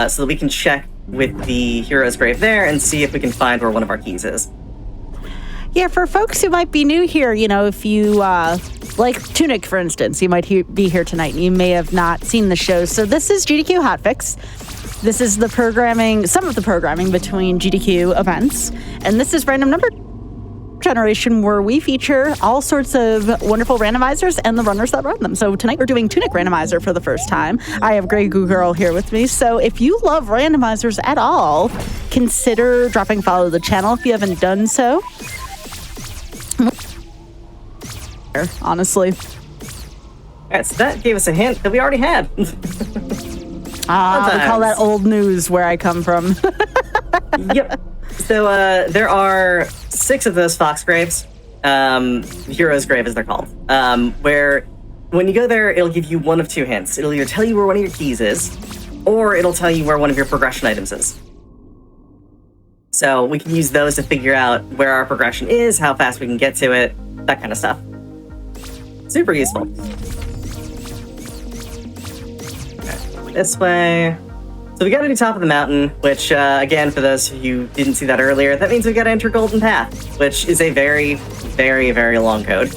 so that we can check with the hero's grave there and see if we can find where one of our keys is. Yeah, for folks who might be new here, you know, if you, like Tunic, for instance, you might be here tonight and you may have not seen the show. So this is GDQ Hotfix. This is the programming, some of the programming between GDQ events. And this is Random Number Generation, where we feature all sorts of wonderful randomizers and the runners that run them. So tonight we're doing Tunic Randomizer for the first time. I have Grey Goo Girl here with me. So if you love randomizers at all, consider dropping follow the channel if you haven't done so. Honestly. All right, so that gave us a hint that we already had. We call that old news where I come from. Yep. So there are 6 of those fox graves, hero's grave as they're called, where when you go there, it'll give you one of 2 hints. It'll either tell you where one of your keys is, or it'll tell you where one of your progression items is. So we can use those to figure out where our progression is, how fast we can get to it, that kind of stuff. Super useful. Okay, this way. So we got to do top of the mountain, which, again, for those of you who didn't see that earlier, that means we got to enter Golden Path, which is a very, very, very long code.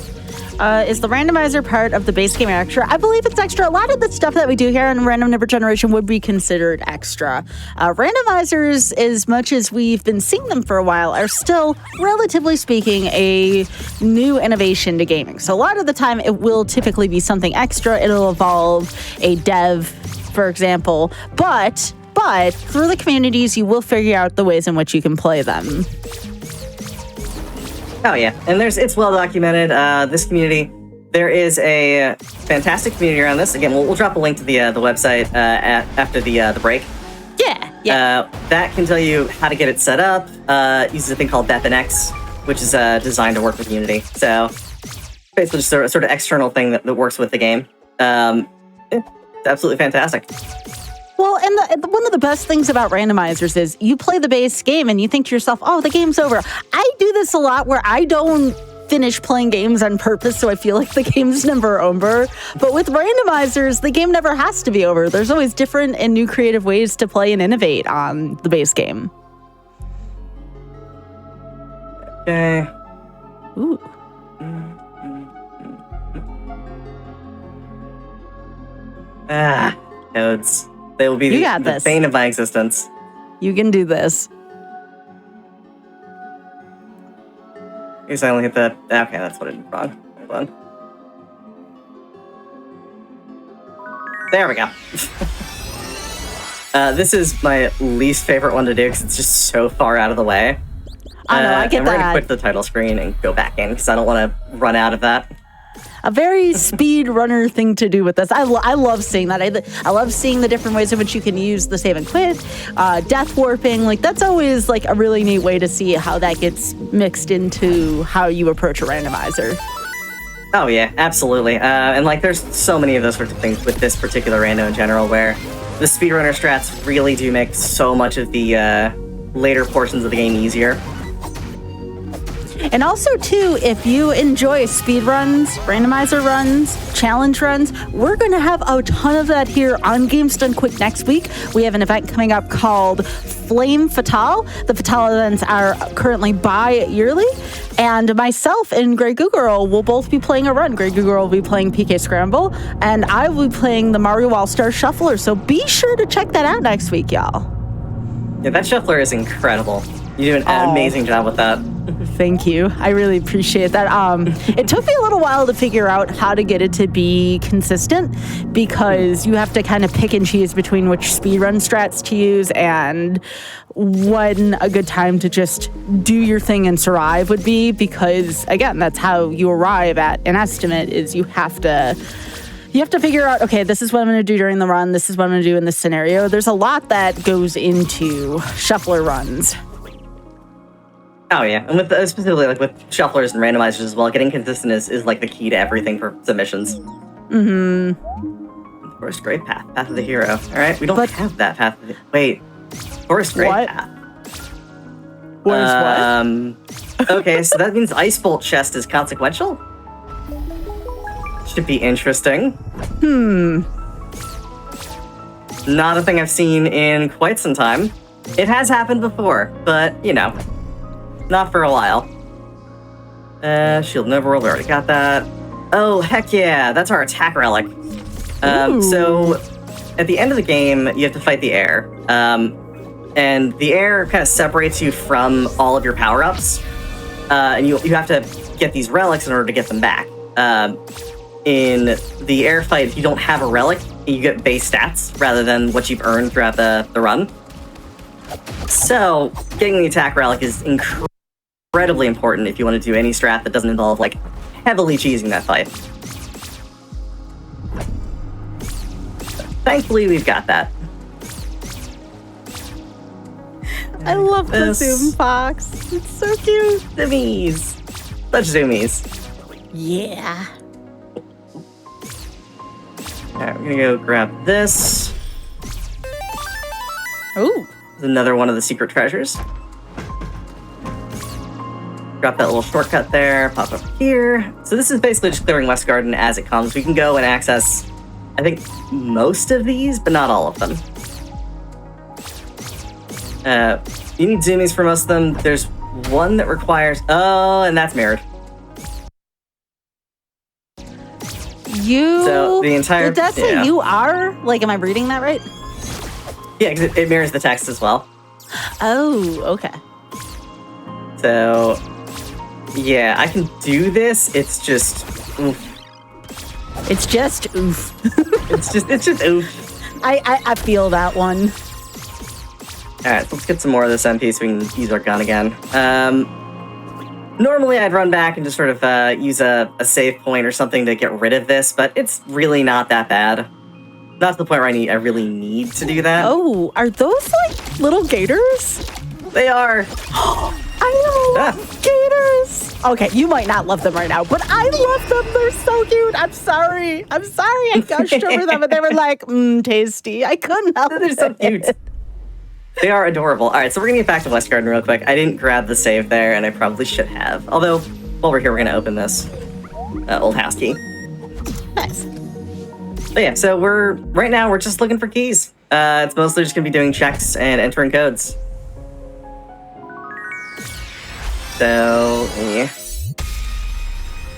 Is the randomizer part of the base game extra? I believe it's extra. A lot of the stuff that we do here in Random Number Generation would be considered extra. Randomizers, as much as we've been seeing them for a while, are still, relatively speaking, a new innovation to gaming. So a lot of the time, it will typically be something extra. It'll involve a dev, for example. But through the communities, you will figure out the ways in which you can play them. Oh yeah, and it's well documented. This community, there is a fantastic community around this. Again, we'll drop a link to the website after the break. Yeah. That can tell you how to get it set up. Uses a thing called DepNX, which is designed to work with Unity. So basically, just a sort of external thing that works with the game. It's absolutely fantastic. Well, and one of the best things about randomizers is you play the base game and you think to yourself, oh, the game's over. I do this a lot where I don't finish playing games on purpose, so I feel like the game's never over. But with randomizers, the game never has to be over. There's always different and new creative ways to play and innovate on the base game. Okay. Ooh. Codes. They will be the bane of my existence. You can do this. I guess I only hit the... Okay, that's what I did wrong. Hold on. There we go. This is my least favorite one to do because it's just so far out of the way. I know, I get that. We're going to quit the title screen and go back in because I don't want to run out of that. A very speedrunner thing to do with this. I love seeing that. I love seeing the different ways in which you can use the save and quit, death warping. Like, that's always like a really neat way to see how that gets mixed into how you approach a randomizer. Oh yeah, absolutely. And like, there's so many of those sorts of things with this particular rando in general, where the speedrunner strats really do make so much of the later portions of the game easier. And also, too, if you enjoy speedruns, randomizer runs, challenge runs, we're going to have a ton of that here on Games Done Quick next week. We have an event coming up called Flame Fatale. The Fatale events are currently bi-yearly. And myself and Grey Goo Girl will both be playing a run. Grey Goo Girl will be playing PK Scramble, and I will be playing the Mario All-Star Shuffler. So be sure to check that out next week, y'all. Yeah, that shuffler is incredible. You do an amazing job with that. Thank you. I really appreciate that. It took me a little while to figure out how to get it to be consistent, because you have to kind of pick and choose between which speedrun strats to use and when a good time to just do your thing and survive would be, because, again, that's how you arrive at an estimate, is you have to You have to figure out, okay, this is what I'm going to do during the run. This is what I'm going to do in this scenario. There's a lot that goes into shuffler runs. Oh yeah, and with specifically like with shufflers and randomizers as well, getting consistent is like the key to everything for submissions. Forest Grave Path, Path of the Hero. All right, we don't have that path. Wait, Forest Grave Path. What is what? Okay, so that means Ice Bolt Chest is consequential. Should be interesting. Not a thing I've seen in quite some time. It has happened before, but you know. Not for a while. Shield and Overworld, we already got that. Oh, heck yeah, that's our attack relic. So, at the end of the game, you have to fight the air. And the air kind of separates you from all of your power-ups. And you have to get these relics in order to get them back. In the air fight, if you don't have a relic, you get base stats rather than what you've earned throughout the run. So, getting the attack relic is incredibly important if you want to do any strat that doesn't involve, like, heavily cheesing that fight. Thankfully, we've got that. I love the zoom fox. It's so cute. Zoomies. Such zoomies. Yeah. Alright, we're gonna go grab this. Ooh. There's another one of the secret treasures. Drop that little shortcut there, pop up here. So this is basically just clearing West Garden as it comes. We can go and access, I think, most of these, but not all of them. You need zoomies for most of them. There's one that requires... Oh, and that's mirrored. So the entire... Did that say you are? Like, am I reading that right? Yeah, because it mirrors the text as well. Oh, okay. So... Yeah, I can do this. It's just... Oof. It's just oof. It's just oof. I feel that one. Alright, let's get some more of this MP so we can use our gun again. Normally I'd run back and just sort of use a save point or something to get rid of this, but it's really not that bad. Not to the point where I really need to do that. Oh, are those like little gators? They are. I love gators. Okay, you might not love them right now, but I love them. They're so cute. I'm sorry. I gushed over them, and they were like, tasty. I couldn't help it. They're so cute. They are adorable. All right, so we're gonna get back to West Garden real quick. I didn't grab the save there, and I probably should have. Although, while we're here, we're gonna open this old house key. Nice. But yeah, so right now we're just looking for keys. It's mostly just gonna be doing checks and entering codes. So, yeah.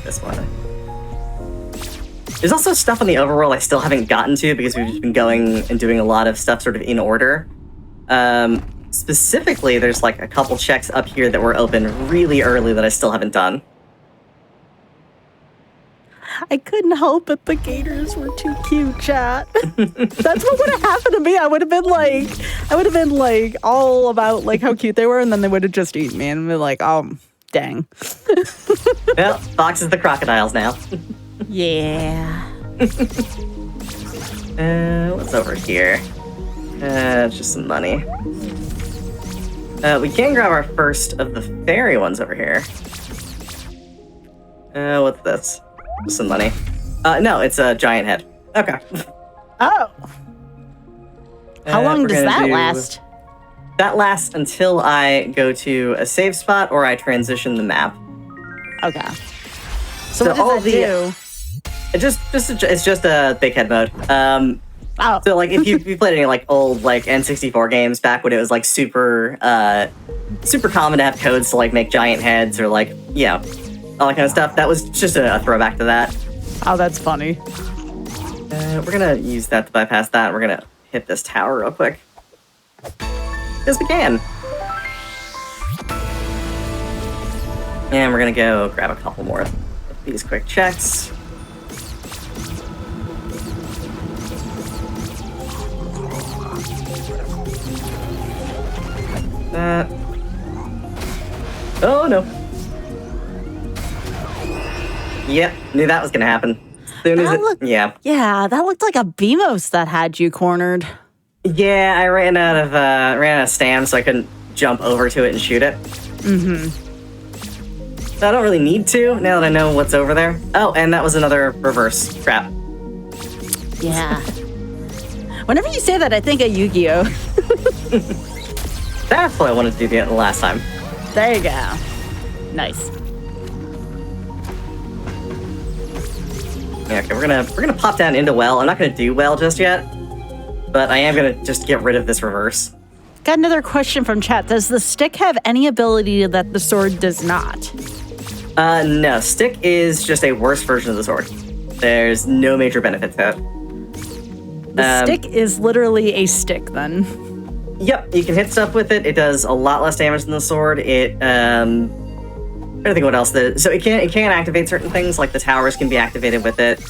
This one. There's also stuff on the overworld I still haven't gotten to because we've just been going and doing a lot of stuff sort of in order. Specifically, there's like a couple checks up here that were open really early that I still haven't done. I couldn't help it. The gators were too cute, chat. That's what would have happened to me. I would have been like all about like how cute they were, and then they would have just eaten me and been like, oh, dang. Well, Fox is the crocodiles now. Yeah. What's over here? It's just some money. We can grab our first of the fairy ones over here. What's this? Just some money. No, it's a giant head. Okay. Oh. How long does that last? That lasts until I go to a save spot or I transition the map. Okay. So what does that do? It's just a big head mode. Oh. So like if you played any like old like N64 games back when it was like super common to have codes to like make giant heads or like all that kind of stuff, that was just a throwback to that. Oh, that's funny. We're gonna use that to bypass that. We're gonna hit this tower real quick. Yes, we can. And we're gonna go grab a couple more of these quick checks. That. Oh no. Yep, knew that was gonna happen. soon as That it, looked, yeah. yeah, that looked like a Beamos that had you cornered. Yeah, I ran out of stam, so I couldn't jump over to it and shoot it. So I don't really need to, now that I know what's over there. Oh, and that was another reverse trap. Yeah. Whenever you say that, I think of Yu-Gi-Oh! That's what I wanted to do the last time. There you go. Nice. Yeah, okay, we're gonna pop down into well. I'm not gonna do well just yet, but I am gonna just get rid of this reverse. Got another question from chat. Does the stick have any ability that the sword does not? No. Stick is just a worse version of the sword. There's no major benefit to it. The stick is literally a stick, then. Yep, you can hit stuff with it. It does a lot less damage than the sword. I don't think what else. So it can activate certain things, like the towers can be activated with it,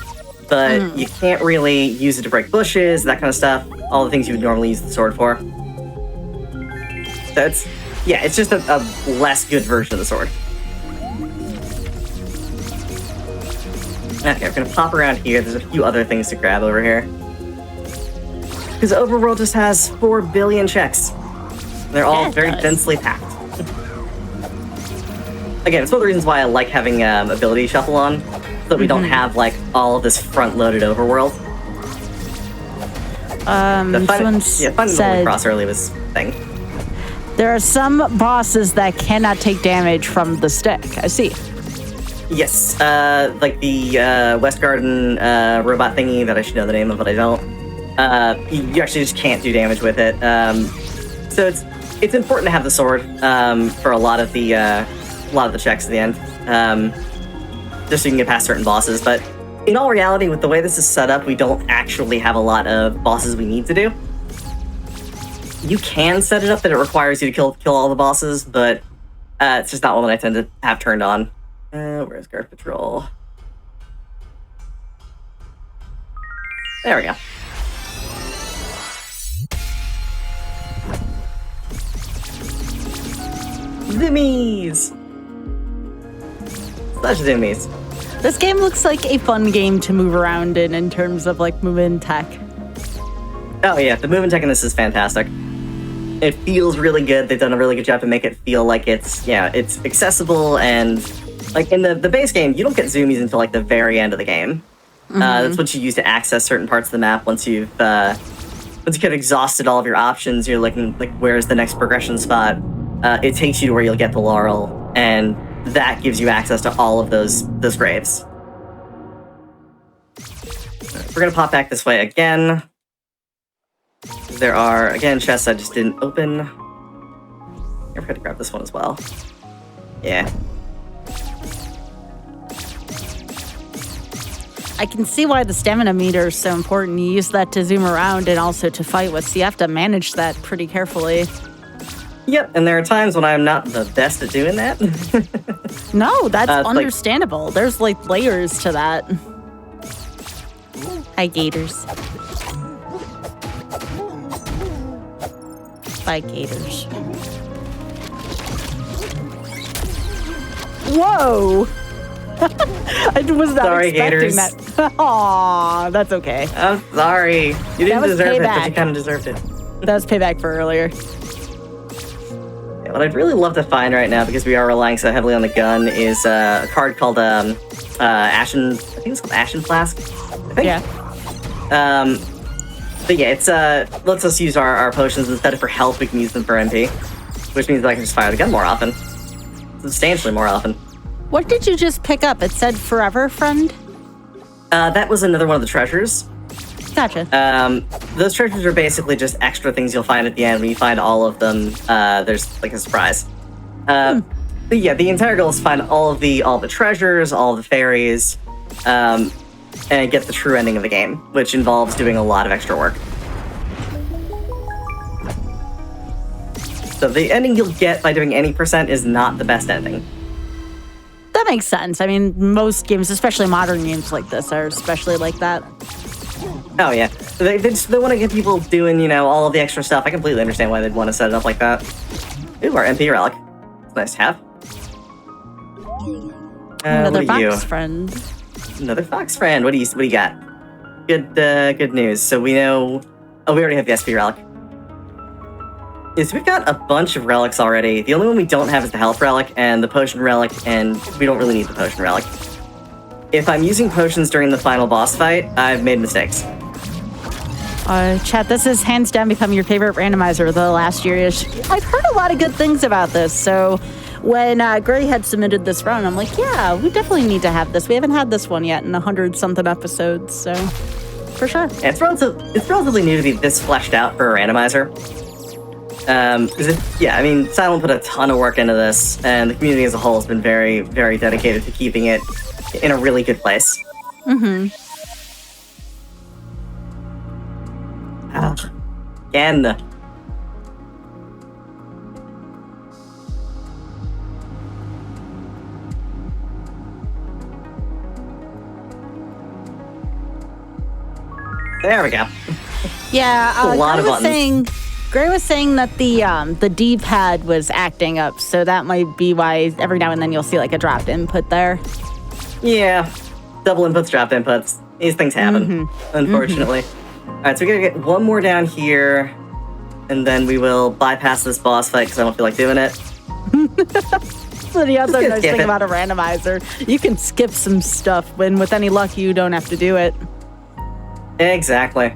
but you can't really use it to break bushes, that kind of stuff. All the things you would normally use the sword for. So it's just a less good version of the sword. Okay, we're gonna pop around here. There's a few other things to grab over here. Because Overworld just has 4 billion checks. They're all very densely packed. Again, it's one of the reasons why I like having ability shuffle on, so that we don't have like all of this front-loaded Overworld. Someone finding said the Holy Cross early was a thing. there are some bosses that cannot take damage from the stick. I see. Yes, like the West Garden robot thingy that I should know the name of, but I don't. You actually just can't do damage with it. So it's important to have the sword for a lot of the checks at the end, just so you can get past certain bosses. But in all reality, with the way this is set up, we don't actually have a lot of bosses we need to do. You can set it up that it requires you to kill all the bosses, but it's just not one that I tend to have turned on. Where's Guard Patrol? There we go. Zimmies! Such zimmies. This game looks like a fun game to move around in terms of like movement tech. Oh yeah, the movement tech in this is fantastic. It feels really good. They've done a really good job to make it feel like it's accessible, and like in the base game, you don't get zoomies until like the very end of the game. That's what you use to access certain parts of the map. Once you get exhausted all of your options, you're looking like where's the next progression spot. It takes you to where you'll get the laurel, and that gives you access to all of those graves. We're gonna pop back this way again. There are, again, chests I just didn't open. I forgot to grab this one as well. Yeah. I can see why the stamina meter is so important. You use that to zoom around and also to fight with, so you have to manage that pretty carefully. Yep, and there are times when I'm not the best at doing that. No, that's understandable. Like, there's like layers to that. Hi, gators. Bye, gators. Whoa! I was not expecting gators. that. Aw, that's okay. I'm sorry. You didn't deserve it, but you kind of deserved it. That was payback for earlier. Yeah, what I'd really love to find right now, because we are relying so heavily on the gun, is a card called Ashen. I think it's called Ashen Flask. I think. Yeah. But yeah, it's lets us use our potions instead of for health. We can use them for MP, which means that I can just fire the gun more often, substantially more often. What did you just pick up? It said Forever Friend? That was another one of the treasures. Gotcha. Those treasures are basically just extra things you'll find at the end. When you find all of them, there's like a surprise. But yeah, the entire goal is to find all the treasures, all the fairies, and get the true ending of the game, which involves doing a lot of extra work. So the ending you'll get by doing any percent is not the best ending. That makes sense. I mean, most games, especially modern games like this, are especially like that. Oh yeah, they want to get people doing, all of the extra stuff. I completely understand why they'd want to set it up like that. Ooh, our MP relic. It's nice to have. Another what are you? box friend. another fox friend. What do you got? Good news. So we know. Oh, we already have the SP relic. Yes, we've got a bunch of relics already. The only one we don't have is the health relic and the potion relic, and we don't really need the potion relic. If I'm using potions during the final boss fight, I've made mistakes. Chat, this is hands down become your favorite randomizer of the last year-ish. I've heard a lot of good things about this, so when Gray had submitted this run, I'm like, yeah, we definitely need to have this. We haven't had this one yet in 100-something episodes, so for sure. Yeah, it's relatively new to be this fleshed out for a randomizer. I mean, Silent put a ton of work into this, and the community as a whole has been very, very dedicated to keeping it in a really good place. Mm-hmm. Again. There we go. Yeah, a lot of buttons. Gray was saying that the D-pad was acting up, so that might be why every now and then you'll see like a dropped input there. Yeah, double inputs, dropped inputs. These things happen, unfortunately. All right, so we're gonna get one more down here, and then we will bypass this boss fight because I don't feel like doing it. So the other nice thing about a randomizer, you can skip some stuff when with any luck you don't have to do it. Exactly.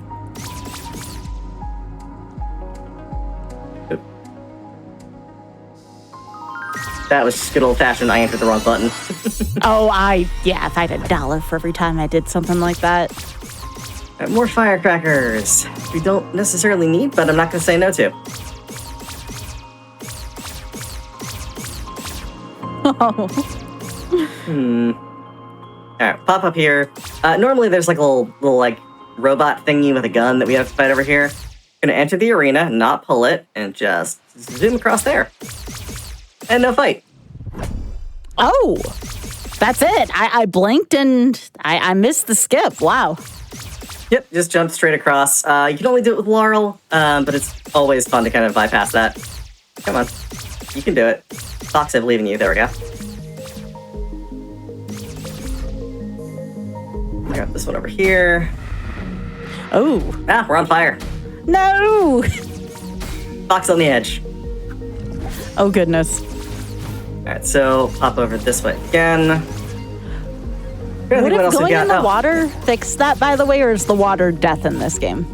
That was just good old-fashioned, I entered the wrong button. If I had $1 for every time I did something like that. More firecrackers. We don't necessarily need, but I'm not going to say no to. Alright, pop up here. Normally there's like a little like robot thingy with a gun that we have to fight over here. Gonna enter the arena, not pull it, and just zoom across there. And no fight. Oh, that's it. I blinked and I missed the skip. Wow. Yep, just jump straight across. You can only do it with Laurel, but it's always fun to kind of bypass that. Come on. You can do it. Fox, I believe in you. There we go. I got this one over here. Oh. We're on fire. No. Fox on the edge. Oh, goodness. Alright, so pop over this way again. Would it going in the water fix that, by the way, or is the water death in this game?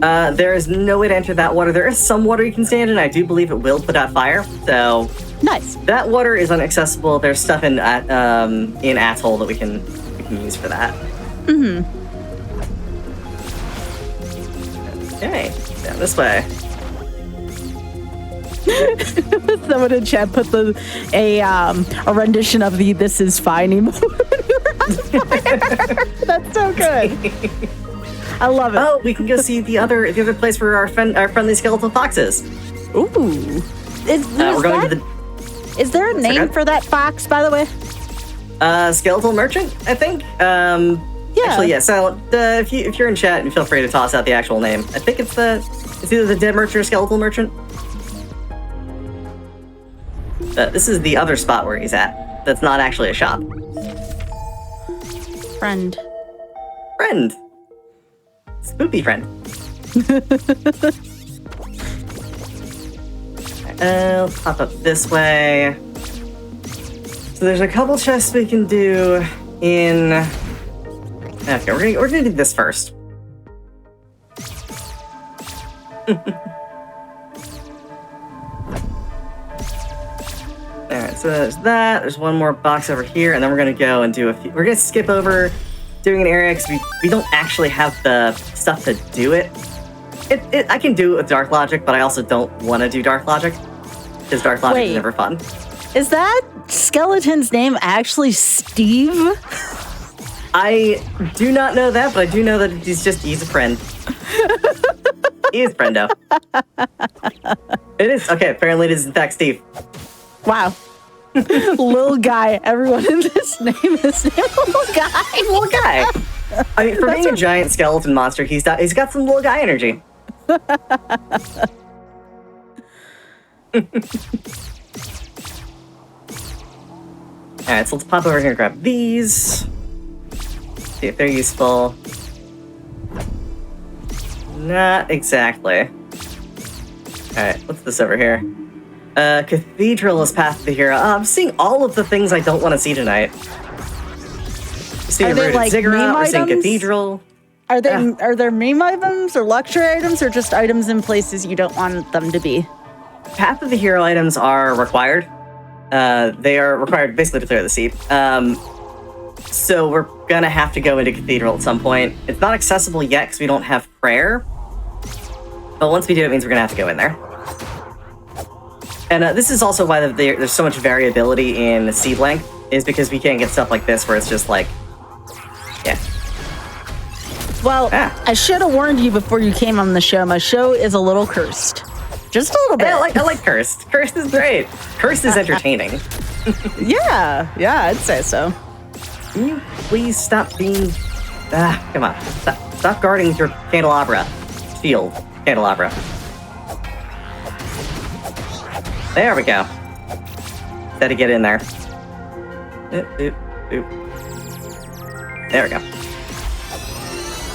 There is no way to enter that water. There is some water you can stand in. I do believe it will put out fire, so... Nice. That water is inaccessible. There's stuff in Atoll that we can use for that. Mm-hmm. Okay, down this way. Someone in chat put a rendition of the "This is fine" emote. That's so good. I love it. Oh, we can go see the other place where our friendly skeletal fox is. Ooh. We're going to the... Is there a name for that fox, by the way? Skeletal merchant, I think. Yeah. Actually, yeah. So if you're in chat, and feel free to toss out the actual name. I think it's either the dead merchant or skeletal merchant. This is the other spot where he's at. That's not actually a shop. Friend. Spoopy friend. Pop up this way. So there's a couple chests we can do in... Okay, we're gonna do this first. Alright, so there's that. There's one more box over here, and then we're gonna go and do a few... We're gonna skip over doing an area because we don't actually have the stuff to do it. I can do it with Dark Logic, but I also don't want to do Dark Logic because Dark Logic is never fun. Is that skeleton's name actually Steve? I do not know that, but I do know that he's a friend. He is friendo. It is. Okay, apparently it is in fact Steve. Wow. Little guy. Everyone in this name is little guy. Little guy. I mean, for being a giant skeleton monster, he's got some little guy energy. Alright, so let's pop over here and grab these. See if they're useful. Not exactly. Alright, what's this over here? Cathedral is path to the hero. I'm seeing all of the things I don't want to see tonight. Seeing Are they like meme we're seeing items? Cathedral. Are there meme items or luxury items or just items in places you don't want them to be? Path of the hero items are required. They are required basically to clear the seat. So we're gonna have to go into Cathedral at some point. It's not accessible yet because we don't have prayer. But once we do, it means we're gonna have to go in there. And this is also why there's so much variability in seed length, is because we can't get stuff like this where it's just like, yeah. Well, I should have warned you before you came on the show. My show is a little cursed. Just a little bit. Yeah, I like Cursed. Cursed is great. Cursed is entertaining. Yeah, I'd say so. Can you please stop being... come on. Stop guarding your candelabra. Shield. Candelabra. There we go. Gotta get in there. Oop. There we go.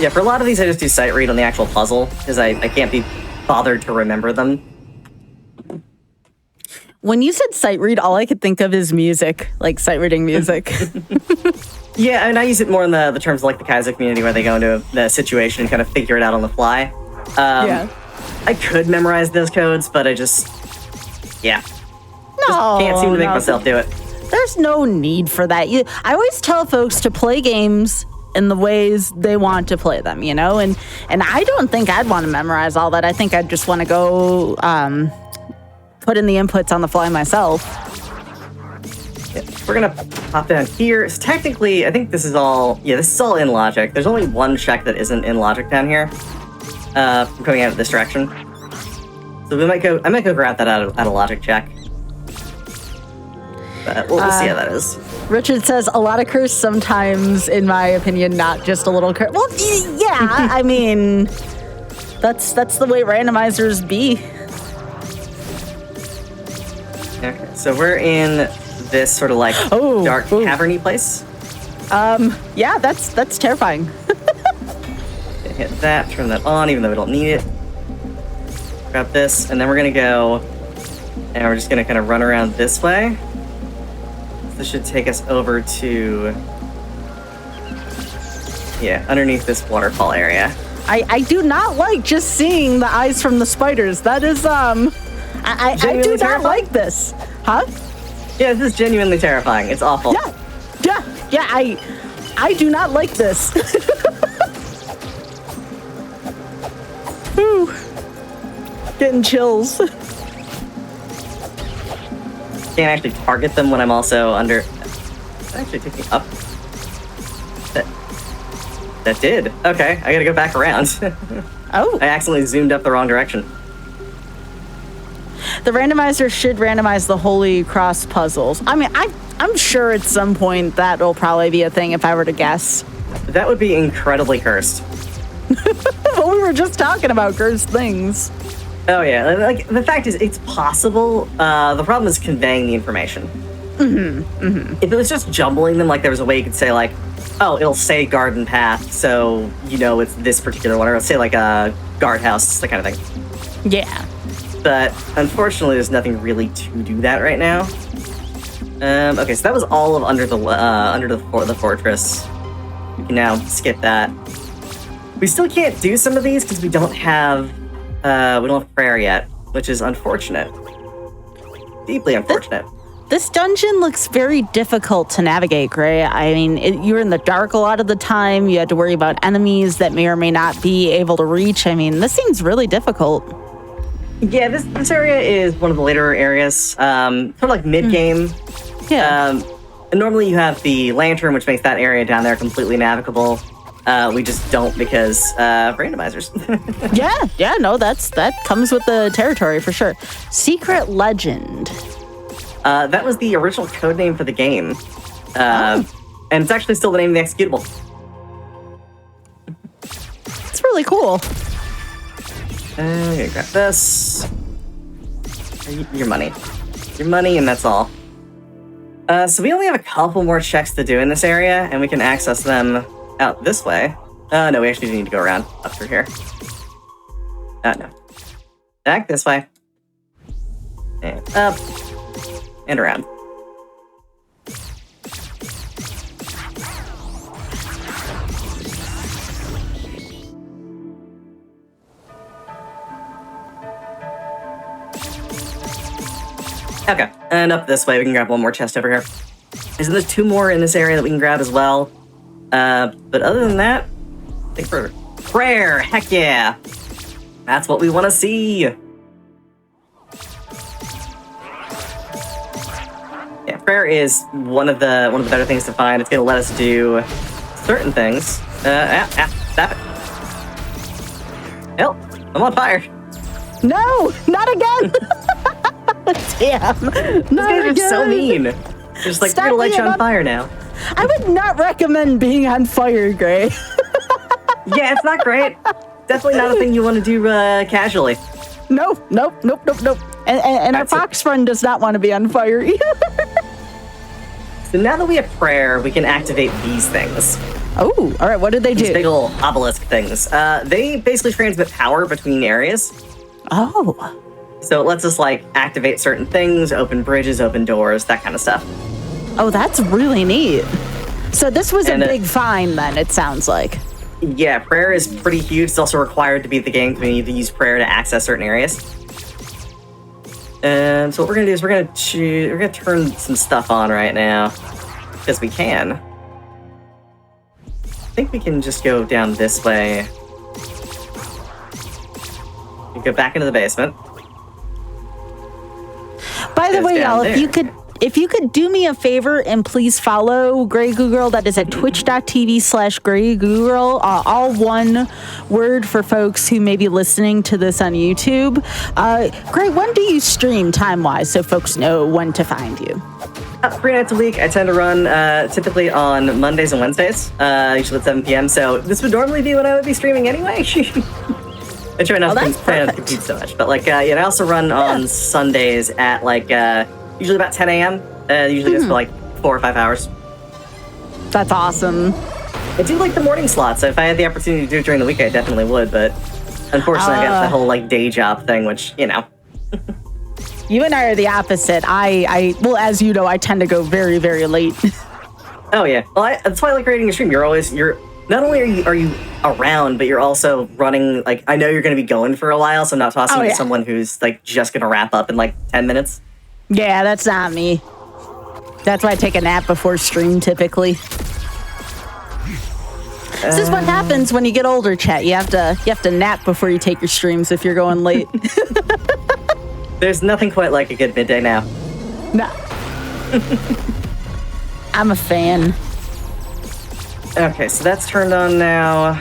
Yeah, for a lot of these, I just do sight read on the actual puzzle, because I can't be bothered to remember them. When you said sight read, all I could think of is music, like sight reading music. Yeah, and I use it more in the terms of like the Kaiser community, where they go into the situation and kind of figure it out on the fly. Yeah. I could memorize those codes, but I just... Yeah. No, Can't seem to make myself do it. There's no need for that. I always tell folks to play games in the ways they want to play them, and I don't think I'd want to memorize all that. I think I'd just want to go put in the inputs on the fly myself. Yeah, we're gonna pop down here. So technically, I think this is all... Yeah, this is all in logic. There's only one check that isn't in logic down here. From coming out of this direction. So I might go grab that out of logic check. But we'll see how that is. Richard says a lot of curse sometimes, in my opinion, not just a little curse. Well, yeah, I mean, that's the way randomizers be. Okay, so we're in this sort of like dark caverny place. Yeah, that's terrifying. Hit that, turn that on, even though we don't need it. Grab this, and then we're gonna go, and we're just gonna kind of run around this way. This should take us over to, yeah, underneath this waterfall area. I do not like just seeing the eyes from the spiders. That is, I do not like this. Huh? Yeah, this is genuinely terrifying. It's awful. Yeah, I do not like this. Whew. Getting chills. Can't actually target them when I'm also under... Actually taking up. That did. Okay, I gotta go back around. Oh. I accidentally zoomed up the wrong direction. The randomizer should randomize the Holy Cross puzzles. I mean, I'm sure at some point that'll probably be a thing if I were to guess. That would be incredibly cursed. Well, we were just talking about cursed things. Oh yeah, like the fact is, it's possible. The problem is conveying the information. If it was just jumbling them, like there was a way you could say like, oh, it'll say garden path, so you know it's this particular one, or it'll say like a guardhouse, that kind of thing. Yeah. But unfortunately, there's nothing really to do that right now. Okay, so that was all of under the fortress. We can now skip that. We still can't do some of these because we don't have prayer yet, which is unfortunate. Deeply unfortunate. This dungeon looks very difficult to navigate, Gray. I mean, you're in the dark a lot of the time. You had to worry about enemies that may or may not be able to reach. I mean, this seems really difficult. Yeah, this area is one of the later areas, sort of like mid-game. Yeah. And normally you have the lantern, which makes that area down there completely navigable. We just don't because randomizers. Yeah, no, that comes with the territory for sure. Secret Legend. That was the original code name for the game. And it's actually still the name of the executable. It's really cool. I'm gonna grab this. Your money. Your money, and that's all. So we only have a couple more checks to do in this area, and we can access them out this way. No, we actually need to go around up through here. No. Back this way. And up. And around. Okay, and up this way, we can grab one more chest over here. There's 2 more in this area that we can grab as well. But other than that, I think for prayer, heck yeah. That's what we want to see. Yeah, prayer is one of the better things to find. It's going to let us do certain things. Stop it. Help, I'm on fire. No, not again. Damn. These guys are so mean. Just like, we're gonna light you on fire now. I would not recommend being on fire, Gray. Yeah, it's not great. Definitely not a thing you want to do casually. Nope. And our fox friend does not want to be on fire either. So now that we have prayer, we can activate these things. Oh, all right. What did they do? These big old obelisk things. They basically transmit power between areas. Oh. So it lets us, like, activate certain things, open bridges, open doors, that kind of stuff. Oh, that's really neat. So this was a big find, then, it sounds like. Yeah, prayer is pretty huge. It's also required to beat the game because we need to use prayer to access certain areas. And so what we're gonna do is we're gonna turn some stuff on right now because we can. I think we can just go down this way. We go back into the basement. By the way, y'all, if you could do me a favor and please follow Grey Goo Girl, that is at twitch.tv/Grey Goo Girl, all one word for folks who may be listening to this on YouTube. Grey, when do you stream time-wise so folks know when to find you? 3 nights a week. I tend to run typically on Mondays and Wednesdays, usually at 7 p.m. So this would normally be when I would be streaming anyway. I try not to compete so much, but like, I also run on Sundays at like usually about 10 a.m. Usually just for like 4 or 5 hours. That's awesome. I do like the morning slot, so if I had the opportunity to do it during the week, I definitely would. But unfortunately, I got the whole like day job thing, which you know. You and I are the opposite. Well, as you know, I tend to go very, very late. Oh yeah, well, that's why I like creating a stream. You're not only are you around, but you're also running. Like, I know you're going to be going for a while, so I'm not tossing to someone who's like just going to wrap up in like 10 minutes. Yeah, that's not me. That's why I take a nap before stream typically. This is what happens when you get older, chat. You have to nap before you take your streams if you're going late. There's nothing quite like a good midday nap. No. I'm a fan. Okay, so that's turned on now.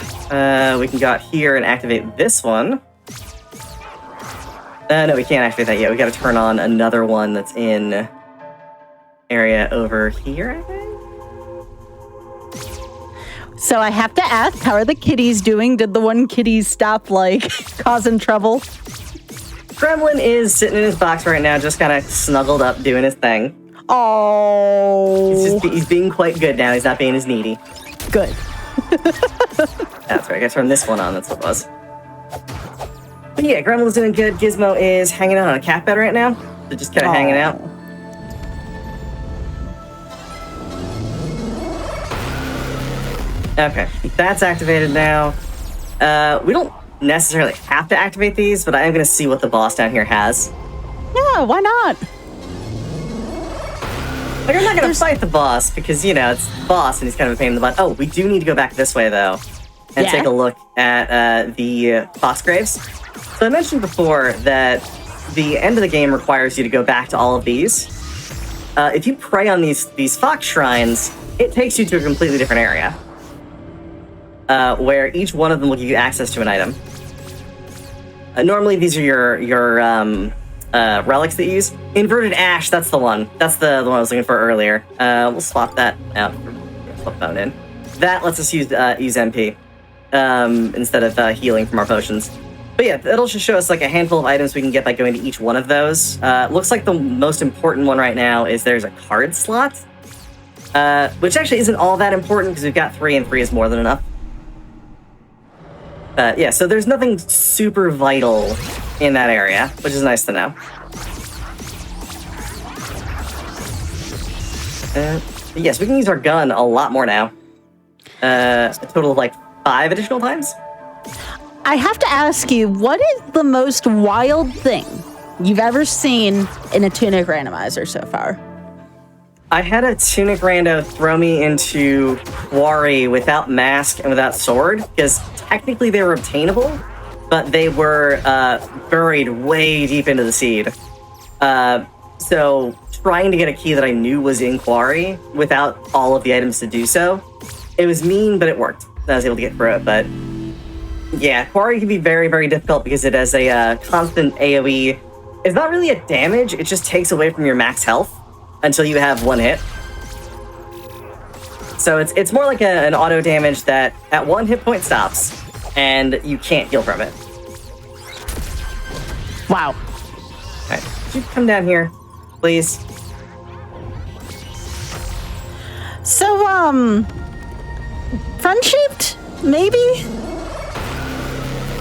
We can go out here and activate this one. No, we can't activate that yet. We got to turn on another one that's in area over here, I think. So I have to ask, how are the kitties doing? Did the one kitty stop, like, causing trouble? Gremlin is sitting in his box right now, just kind of snuggled up, doing his thing. Oh. He's being quite good now. He's not being as needy. Good. That's right. I gotta turn this one on. That's what it was. But yeah, Gremlin's doing good. Gizmo is hanging out on a cat bed right now. So just kind of hanging out. Okay, that's activated now. We don't necessarily have to activate these, but I am going to see what the boss down here has. Yeah, why not? Like, I'm not going to fight the boss because, you know, it's the boss and he's kind of a pain in the butt. Oh, we do need to go back this way, though, and take a look at the fox graves. So I mentioned before that the end of the game requires you to go back to all of these. If you pray on these fox shrines, it takes you to a completely different area, where each one of them will give you access to an item. Normally, these are your relics that you use. Inverted ash, that's the one. That's the one I was looking for earlier. We'll swap that out. Swap that in. That lets us use MP instead of healing from our potions. But yeah, it'll just show us like a handful of items we can get by going to each one of those. Looks like the most important one right now is there's a card slot. which actually isn't all that important because we've got 3 and 3 is more than enough. Yeah, so there's nothing super vital in that area, which is nice to know. Yes, we can use our gun a lot more now. A total of like 5 additional times. I have to ask you, what is the most wild thing you've ever seen in a Tunic randomizer so far? I had a Tunic rando throw me into Quarry without mask and without sword, because technically they were obtainable, but they were buried way deep into the seed. So trying to get a key that I knew was in Quarry without all of the items to do so, it was mean, but it worked. I was able to get through it, but yeah, Quarry can be very, very difficult because it has a constant AoE. It's not really a damage, it just takes away from your max health until you have 1 hit. So it's more like an auto damage that at 1 hit point stops, and you can't heal from it. Wow. Alright, could you come down here, please? So, friend-shaped, maybe?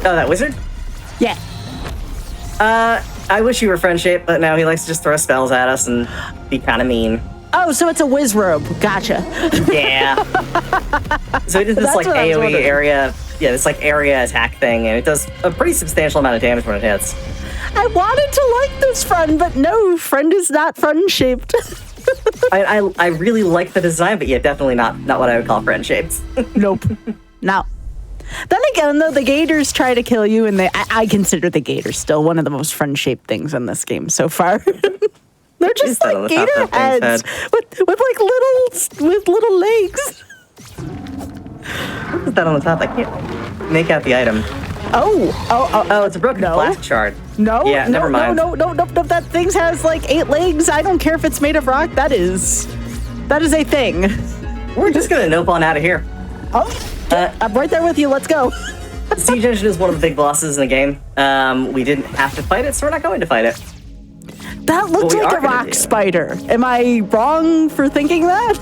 Oh, that wizard? Yeah. I wish you were friend-shaped, but no, he likes to just throw spells at us and be kind of mean. Oh, so it's a whiz robe. Gotcha. Yeah. So it does this like AoE area, this like area attack thing, and it does a pretty substantial amount of damage when it hits. I wanted to like this friend, but no, friend is not friend-shaped. I really like the design, but yeah, definitely not what I would call friend-shaped. Nope. No. Then again, though, the gators try to kill you, and I consider the gators still one of the most friend-shaped things in this game so far. They're just like gator heads with little legs. What is that on the top? I can't make out the item. Oh, it's a broken flask shard. No, yeah, never mind. No, that thing has like 8 legs. I don't care if it's made of rock. That is a thing. We're just gonna nope on out of here. Oh, I'm right there with you. Let's go. Siege Engine is one of the big bosses in the game. We didn't have to fight it, so we're not going to fight it. That looks like a rock spider. Am I wrong for thinking that?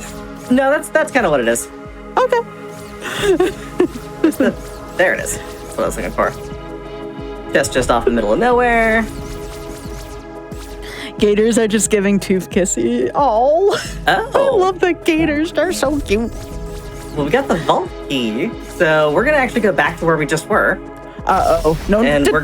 No, that's kind of what it is. Okay. There it is. That's what I was looking for. Just off the middle of nowhere. Gators are just giving Tooth Kissy. Oh. I love the gators. They're so cute. Well, we got the vault key, so we're gonna actually go back to where we just were. No. And we're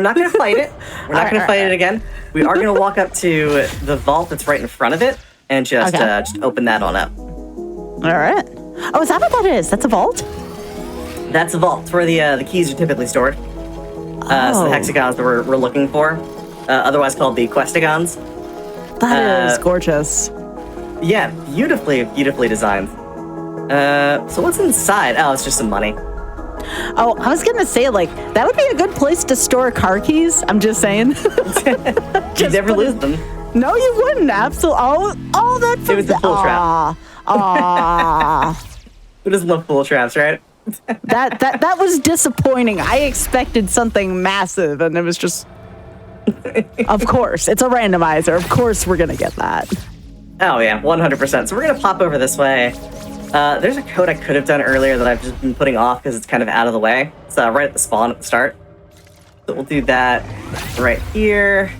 not gonna fight it. We're not gonna fight it again. We are gonna walk up to the vault that's right in front of it and just open that on up. All right. Oh, is that what that is? That's a vault? That's a vault. It's where the keys are typically stored. So the hexagons that we're looking for, otherwise called the questigons. That is gorgeous. Yeah, beautifully designed. So what's inside? Oh, it's just some money. Oh, I was gonna say, like, that would be a good place to store car keys. I'm just saying. You'd never lose them. No, you wouldn't. Absolutely. Oh, that. It was a full trap. Who doesn't love full traps, right? that was disappointing. I expected something massive, and it was just. Of course, it's a randomizer. Of course, we're gonna get that. Oh yeah, 100%. So we're gonna pop over this way. There's a code I could have done earlier that I've just been putting off because it's kind of out of the way. It's right at the spawn at the start. So we'll do that right here.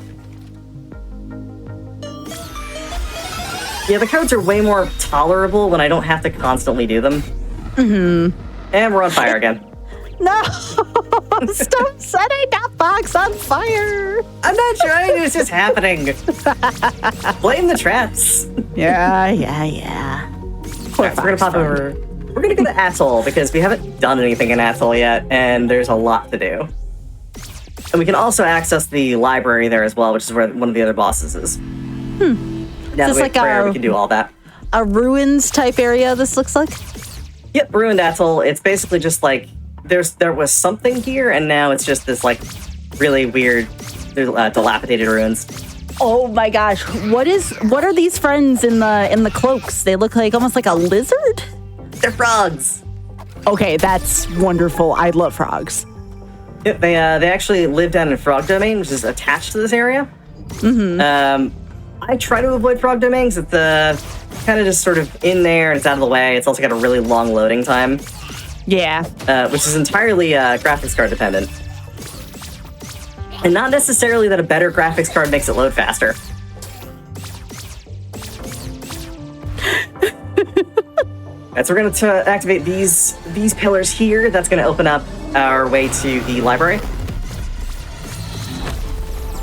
Yeah, the codes are way more tolerable when I don't have to constantly do them. Mm-hmm. And we're on fire again. No! Stop setting that box on fire! I'm not trying, it's just happening. Blame the traps. Yeah. Right, so we're gonna pop over. We're gonna go to Atoll because we haven't done anything in Atoll yet, and there's a lot to do. And we can also access the library there as well, which is where one of the other bosses is. Now that we have prayer, we can do all that. A ruins type area, this looks like? Yep, ruined Atoll. It's basically just like there was something here, and now it's just this like really weird, dilapidated ruins. Oh my gosh! What are these friends in the cloaks? They look like almost like a lizard. They're frogs. Okay, that's wonderful. I love frogs. Yep, they actually live down in Frog Domain, which is attached to this area. Mm-hmm. I try to avoid Frog Domains. It's kind of just sort of in there and it's out of the way. It's also got a really long loading time. Yeah. Which is entirely graphics card dependent. And not necessarily that a better graphics card makes it load faster. Right, so we're going to activate these pillars here. That's going to open up our way to the library.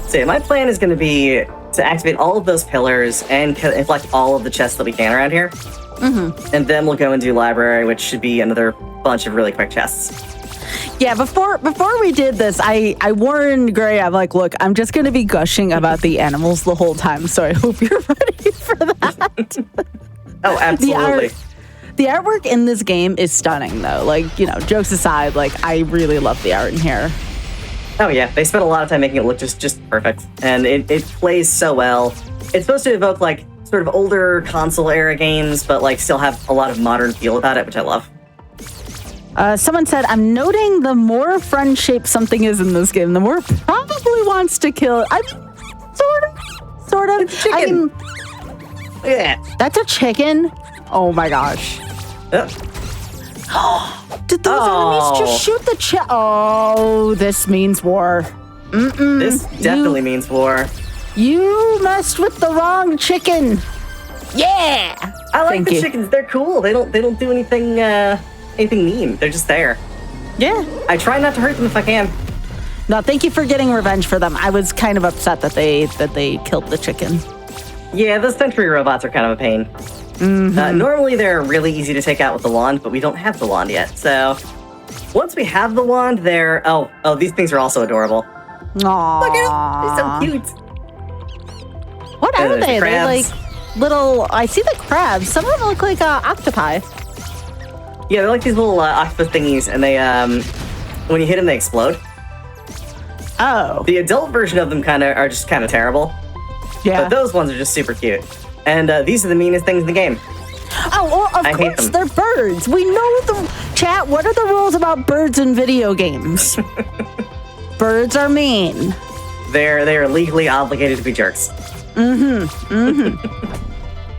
So yeah, my plan is going to be to activate all of those pillars and collect all of the chests that we can around here. Mm-hmm. And then we'll go and do library, which should be another bunch of really quick chests. Yeah, before we did this, I warned Gray, I'm like, look, I'm just going to be gushing about the animals the whole time, so I hope you're ready for that. Oh, absolutely. The artwork in this game is stunning, though. Like, you know, jokes aside, like, I really love the art in here. Oh, yeah. They spent a lot of time making it look just perfect. And it plays so well. It's supposed to evoke, like, sort of older console-era games, but, like, still have a lot of modern feel about it, which I love. Someone said, I'm noting the more friend-shaped something is in this game, the more it probably wants to kill. I mean, sort of. It's chicken. I mean, Yeah. that's a chicken? Oh, my gosh. Did those enemies just shoot the Oh, this means war. This definitely means war. You messed with the wrong chicken. Yeah. I like Thank the you. chickens. They're cool. They don't do anything anything mean. They're just there. Yeah. I try not to hurt them if I can. No, thank you for getting revenge for them. I was kind of upset that they killed the chicken. Yeah, the sentry robots are kind of a pain. Normally they're really easy to take out with the wand, but we don't have the wand yet. So once we have the wand, they're oh, these things are also adorable. Aww. Look at them. They're so cute. What are there's the they? They're like crabs. little. I see the crabs. Some of them look like octopi. Yeah, they're like these little octopus thingies, and they when you hit them, they explode. Oh. The adult version of them are just kind of terrible. Yeah. But those ones are just super cute. And these are the meanest things in the game. Oh, well, of I hate course, them. they're birds. We know the chat. What are the rules about birds in video games? Birds are mean. They're legally obligated to be jerks.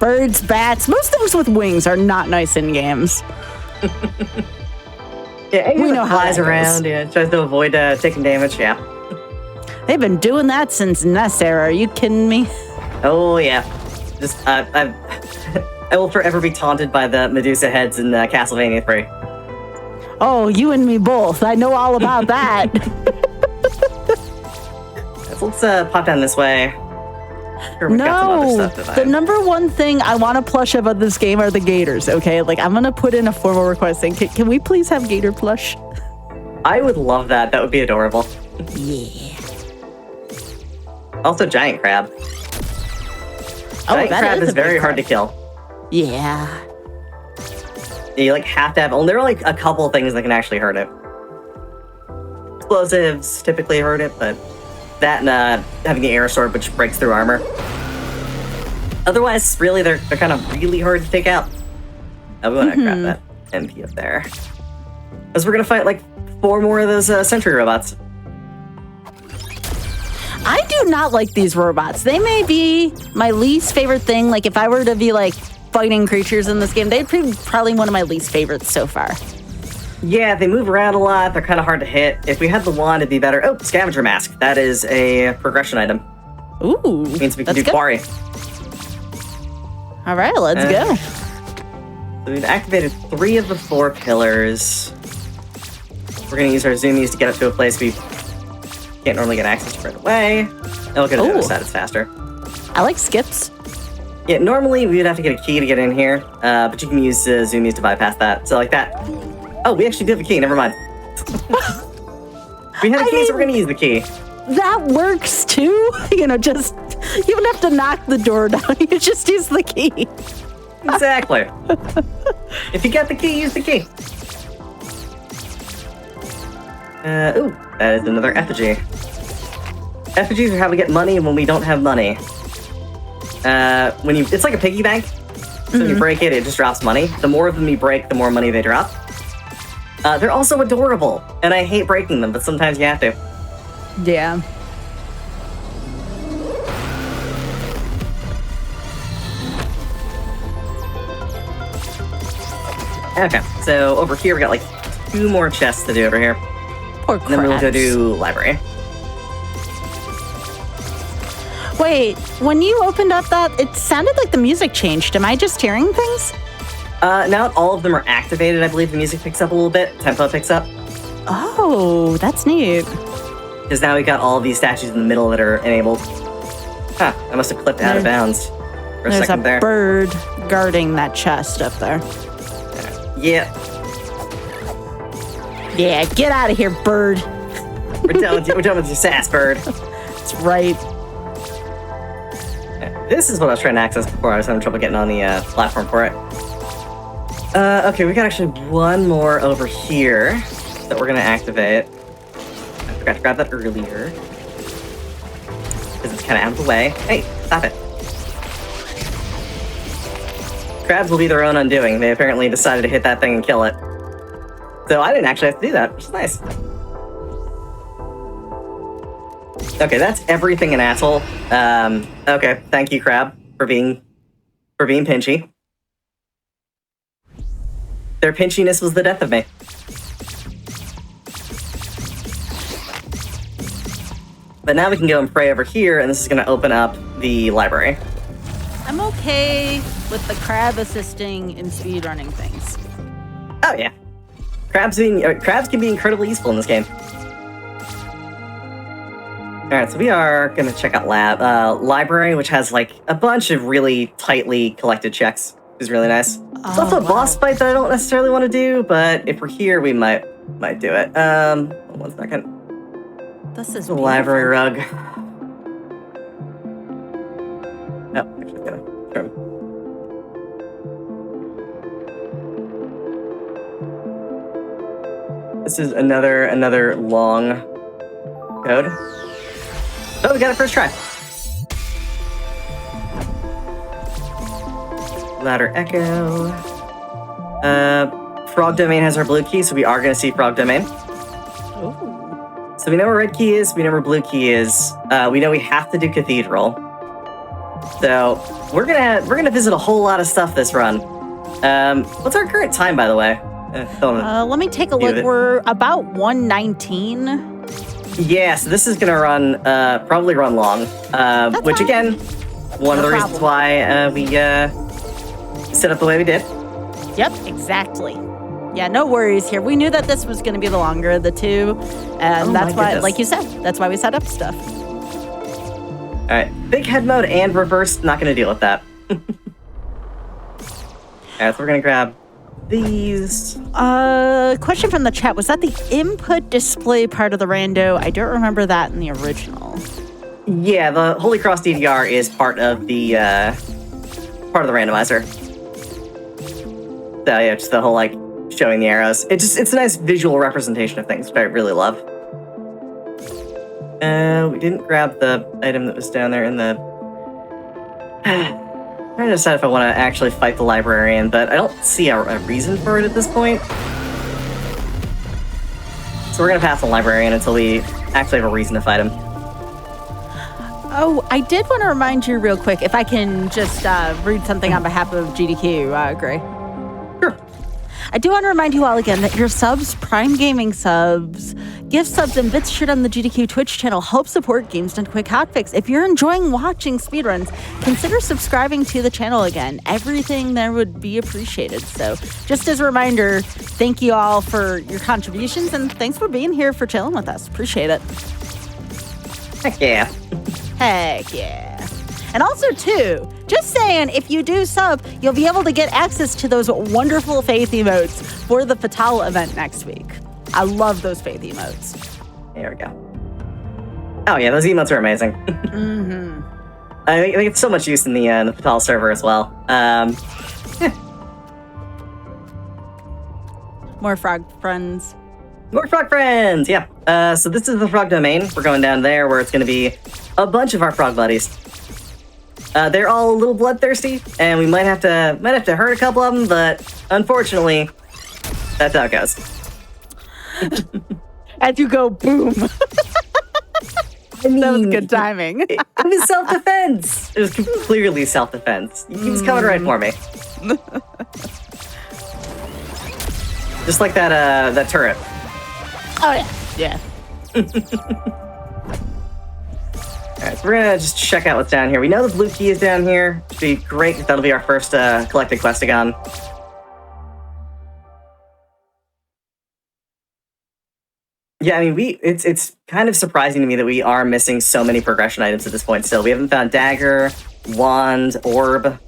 Birds, bats, most things with wings are not nice in games. Yeah, anything We know that how flies that goes. around, yeah, tries to avoid taking damage, yeah. They've been doing that since NES era. Are you kidding me? Oh, yeah. Just, I will forever be taunted by the Medusa heads in Castlevania 3. Oh, you and me both. I know all about that. So let's pop down this way. Sure, we've got some other No, stuff to the find. number one thing I want to plush about this game are the gators, okay? Like, I'm going to put in a formal request saying, can we please have gator plush? I would love that. That would be adorable. Yeah. Also, giant crab. Oh, Giant that crab is is a big very hard crab. to kill. Yeah. You like have to have. Well, there are like a couple of things that can actually hurt it. Explosives typically hurt it, but that and having the air sword, which breaks through armor. Otherwise, really, they're kind of really hard to take out. We want to grab that MP up there, because we're gonna fight like 4 more of those sentry robots. I do not like these robots. They may be my least favorite thing. Like, if I were to be, like, fighting creatures in this game, they'd be probably one of my least favorites so far. Yeah, they move around a lot. They're kind of hard to hit. If we had the wand, it'd be better. Oh, scavenger mask. That is a progression item. Ooh. Means we can that's do good. quarry. All right, let's go. So we've activated 3 of the 4 pillars. We're going to use our zoomies to get up to a place we can't normally get access to right away. And we'll go to the other Ooh. side, it's faster. I like skips. Yeah, normally we would have to get a key to get in here, but you can use zoomies to bypass that. So like that. Oh, we actually do have a key, never mind. We had a key, so we're going to use the key. That works too. You know, just, you don't have to knock the door down. You just use the key. Exactly. If you got the key, use the key. Ooh, that is another effigy. Effigies are how we get money when we don't have money. It's like a piggy bank. So when you break it, it just drops money. The more of them you break, the more money they drop. They're also adorable, and I hate breaking them, but sometimes you have to. Yeah. Okay, so over here we got like 2 more chests to do over here. Poor And then we'll go crabs. do library. Wait, when you opened up that, it sounded like the music changed. Am I just hearing things? Now all of them are activated, I believe the music picks up a little bit, tempo picks up. Oh, that's neat. Because now we got all of these statues in the middle that are enabled. Huh, I must have clipped out of bounds for a There's second a there. bird guarding that chest up there. Yeah, Yeah, get out of here, bird. we're done with you. We're done with your sass, bird. That's right. This is what I was trying to access before. I was having trouble getting on the platform for it. Okay, we got actually one more over here that we're gonna activate. I forgot to grab that earlier. Because it's kind of out of the way. Hey, stop it. Crabs will be their own undoing. They apparently decided to hit that thing and kill it. So I didn't actually have to do that, which is nice. Okay, that's everything an asshole. Okay, thank you, Crab, for being pinchy. Their pinchiness was the death of me. But now we can go and pray over here, and this is going to open up the library. I'm okay with the crab assisting in speedrunning things. Oh yeah, crabs can be incredibly useful in this game. All right, so we are going to check out library, which has like a bunch of really tightly collected checks, which is really nice. It's also a boss fight that I don't necessarily want to do, but if we're here, we might do it. Hold on 1 second. This is The library rug. Oh, actually, gonna turn. This is another long code. Oh, we got it first try. Louder echo. Frog domain has our blue key, so we are going to see frog domain. Ooh. So we know where red key is, we know where blue key is. We know we have to do cathedral. So we're gonna visit a whole lot of stuff this run. What's our current time, by the way? Let me take a look. We're about 119. Yeah, so this is gonna run probably run long. Which fine. again, one of the reasons why we set up the way we did. Yep, exactly. Yeah, no worries here. We knew that this was going to be the longer of the two, and that's why, like you said, that's why we set up stuff. All right, big head mode and reverse. Not going to deal with that. All right, so we're going to grab these. Question from the chat: was that the input display part of the rando? I don't remember that in the original. Yeah, the Holy Cross DDR is part of the randomizer. So yeah, just the whole like showing the arrows. It's a nice visual representation of things, which I really love. We didn't grab the item that was down there in the. I'm trying to decide if I want to actually fight the librarian, but I don't see a reason for it at this point. So we're gonna pass the librarian until we actually have a reason to fight him. Oh, I did want to remind you real quick, if I can just read something on behalf of GDQ, Gray. Sure. I do want to remind you all again that your subs, Prime Gaming subs, gift subs, and bits shared on the GDQ Twitch channel help support Games Done Quick Hotfix. If you're enjoying watching speedruns, consider subscribing to the channel again. Everything there would be appreciated. So just as a reminder, thank you all for your contributions, and thanks for being here for chilling with us. Appreciate it. Heck yeah. Heck yeah. And also, too, just saying, if you do sub, you'll be able to get access to those wonderful faith emotes for the Fatal event next week. I love those faith emotes. There we go. Oh yeah, those emotes are amazing. Mm-hmm. I think it's so much use in the Fatal server as well. More frog friends. More frog friends, yeah. So this is the frog domain. We're going down there where it's going to be a bunch of our frog buddies. They're all a little bloodthirsty, and we might have to hurt a couple of them, but unfortunately, that's how it goes. As you go, boom. I mean, That was good timing. It was self-defense. It was clearly self-defense. He was coming right for me. Just like that turret. Oh, yeah. Alright, so we're gonna just check out what's down here. We know the blue key is down here. Should be great, 'cause that'll be our first collected questagon. Yeah, I mean, it's kind of surprising to me that we are missing so many progression items at this point still. We haven't found dagger, wand, orb.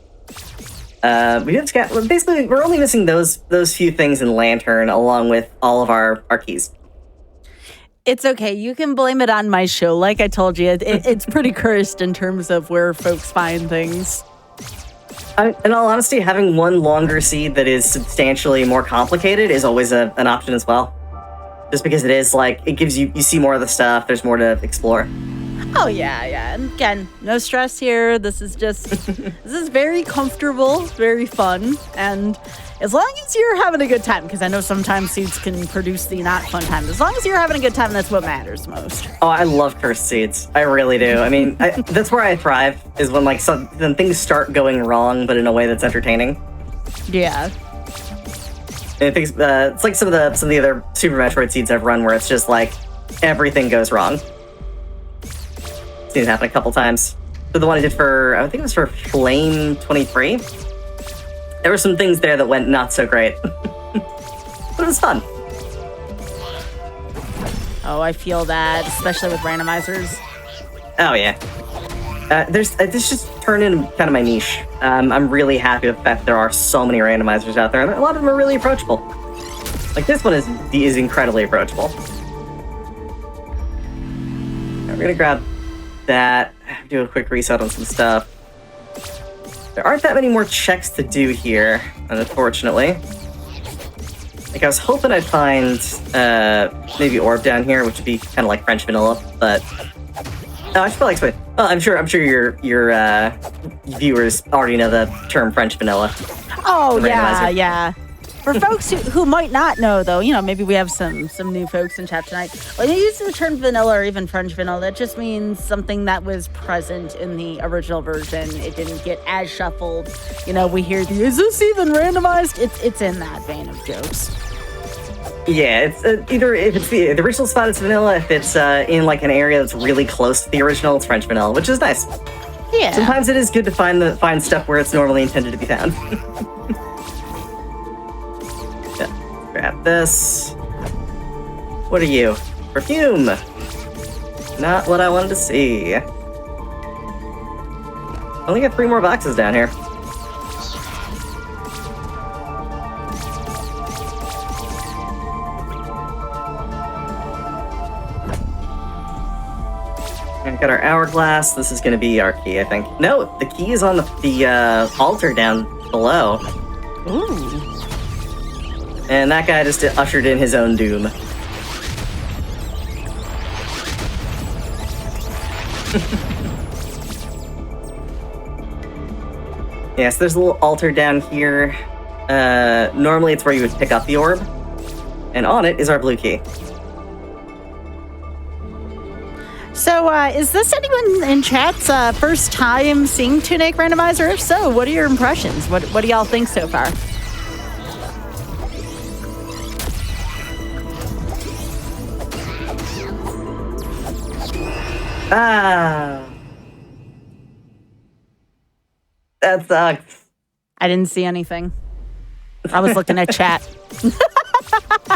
We just got, basically, we're only missing those few things in lantern, along with all of our keys. It's okay. You can blame it on my show. Like I told you, it's pretty cursed in terms of where folks find things. In all honesty, having one longer seed that is substantially more complicated is always an option as well. Just because it is, like, it gives you see more of the stuff, there's more to explore. Oh, yeah. And again, no stress here. This is just, this is very comfortable, very fun. And as long as you're having a good time, because I know sometimes seeds can produce the not fun times. As long as you're having a good time, that's what matters most. Oh, I love cursed seeds. I really do. I mean, that's where I thrive, is when, like, when things start going wrong, but in a way that's entertaining. Yeah. And it's like some of the other Super Metroid seeds I've run, where it's just like everything goes wrong. Seen it happen a couple times. So the one I did for, I think it was for Flame 23. There were some things there that went not so great, but it was fun. Oh, I feel that, especially with randomizers. Oh yeah. This just turned into kind of my niche. I'm really happy with the fact that there are so many randomizers out there, and a lot of them are really approachable. Like, this one is incredibly approachable. We're gonna grab that, do a quick reset on some stuff. There aren't that many more checks to do here, unfortunately. Like, I was hoping I'd find maybe orb down here, which would be kind of like French vanilla, but I should probably explain. Well, I'm sure your viewers already know the term French vanilla. Oh yeah. For folks who might not know, though, you know, maybe we have some new folks in chat tonight. When you use the term vanilla or even French vanilla, that just means something that was present in the original version. It didn't get as shuffled. You know, we hear is this even randomized? It's in that vein of jokes. Yeah, it's either if it's the original spot, it's vanilla. If it's in like an area that's really close to the original, it's French vanilla, which is nice. Yeah. Sometimes it is good to find stuff where it's normally intended to be found. Yeah, grab this. What are you? Perfume. Not what I wanted to see. Only got 3 more boxes down here. And got our hourglass. This is going to be our key, I think. No, the key is on the altar down below. Ooh. And that guy just ushered in his own doom. Yes, there's a little altar down here. Normally it's where you would pick up the orb. And on it is our blue key. So, is this anyone in chat's first time seeing Tunic Randomizer? If so, what are your impressions? What do y'all think so far? That sucks. I didn't see anything. I was looking at chat.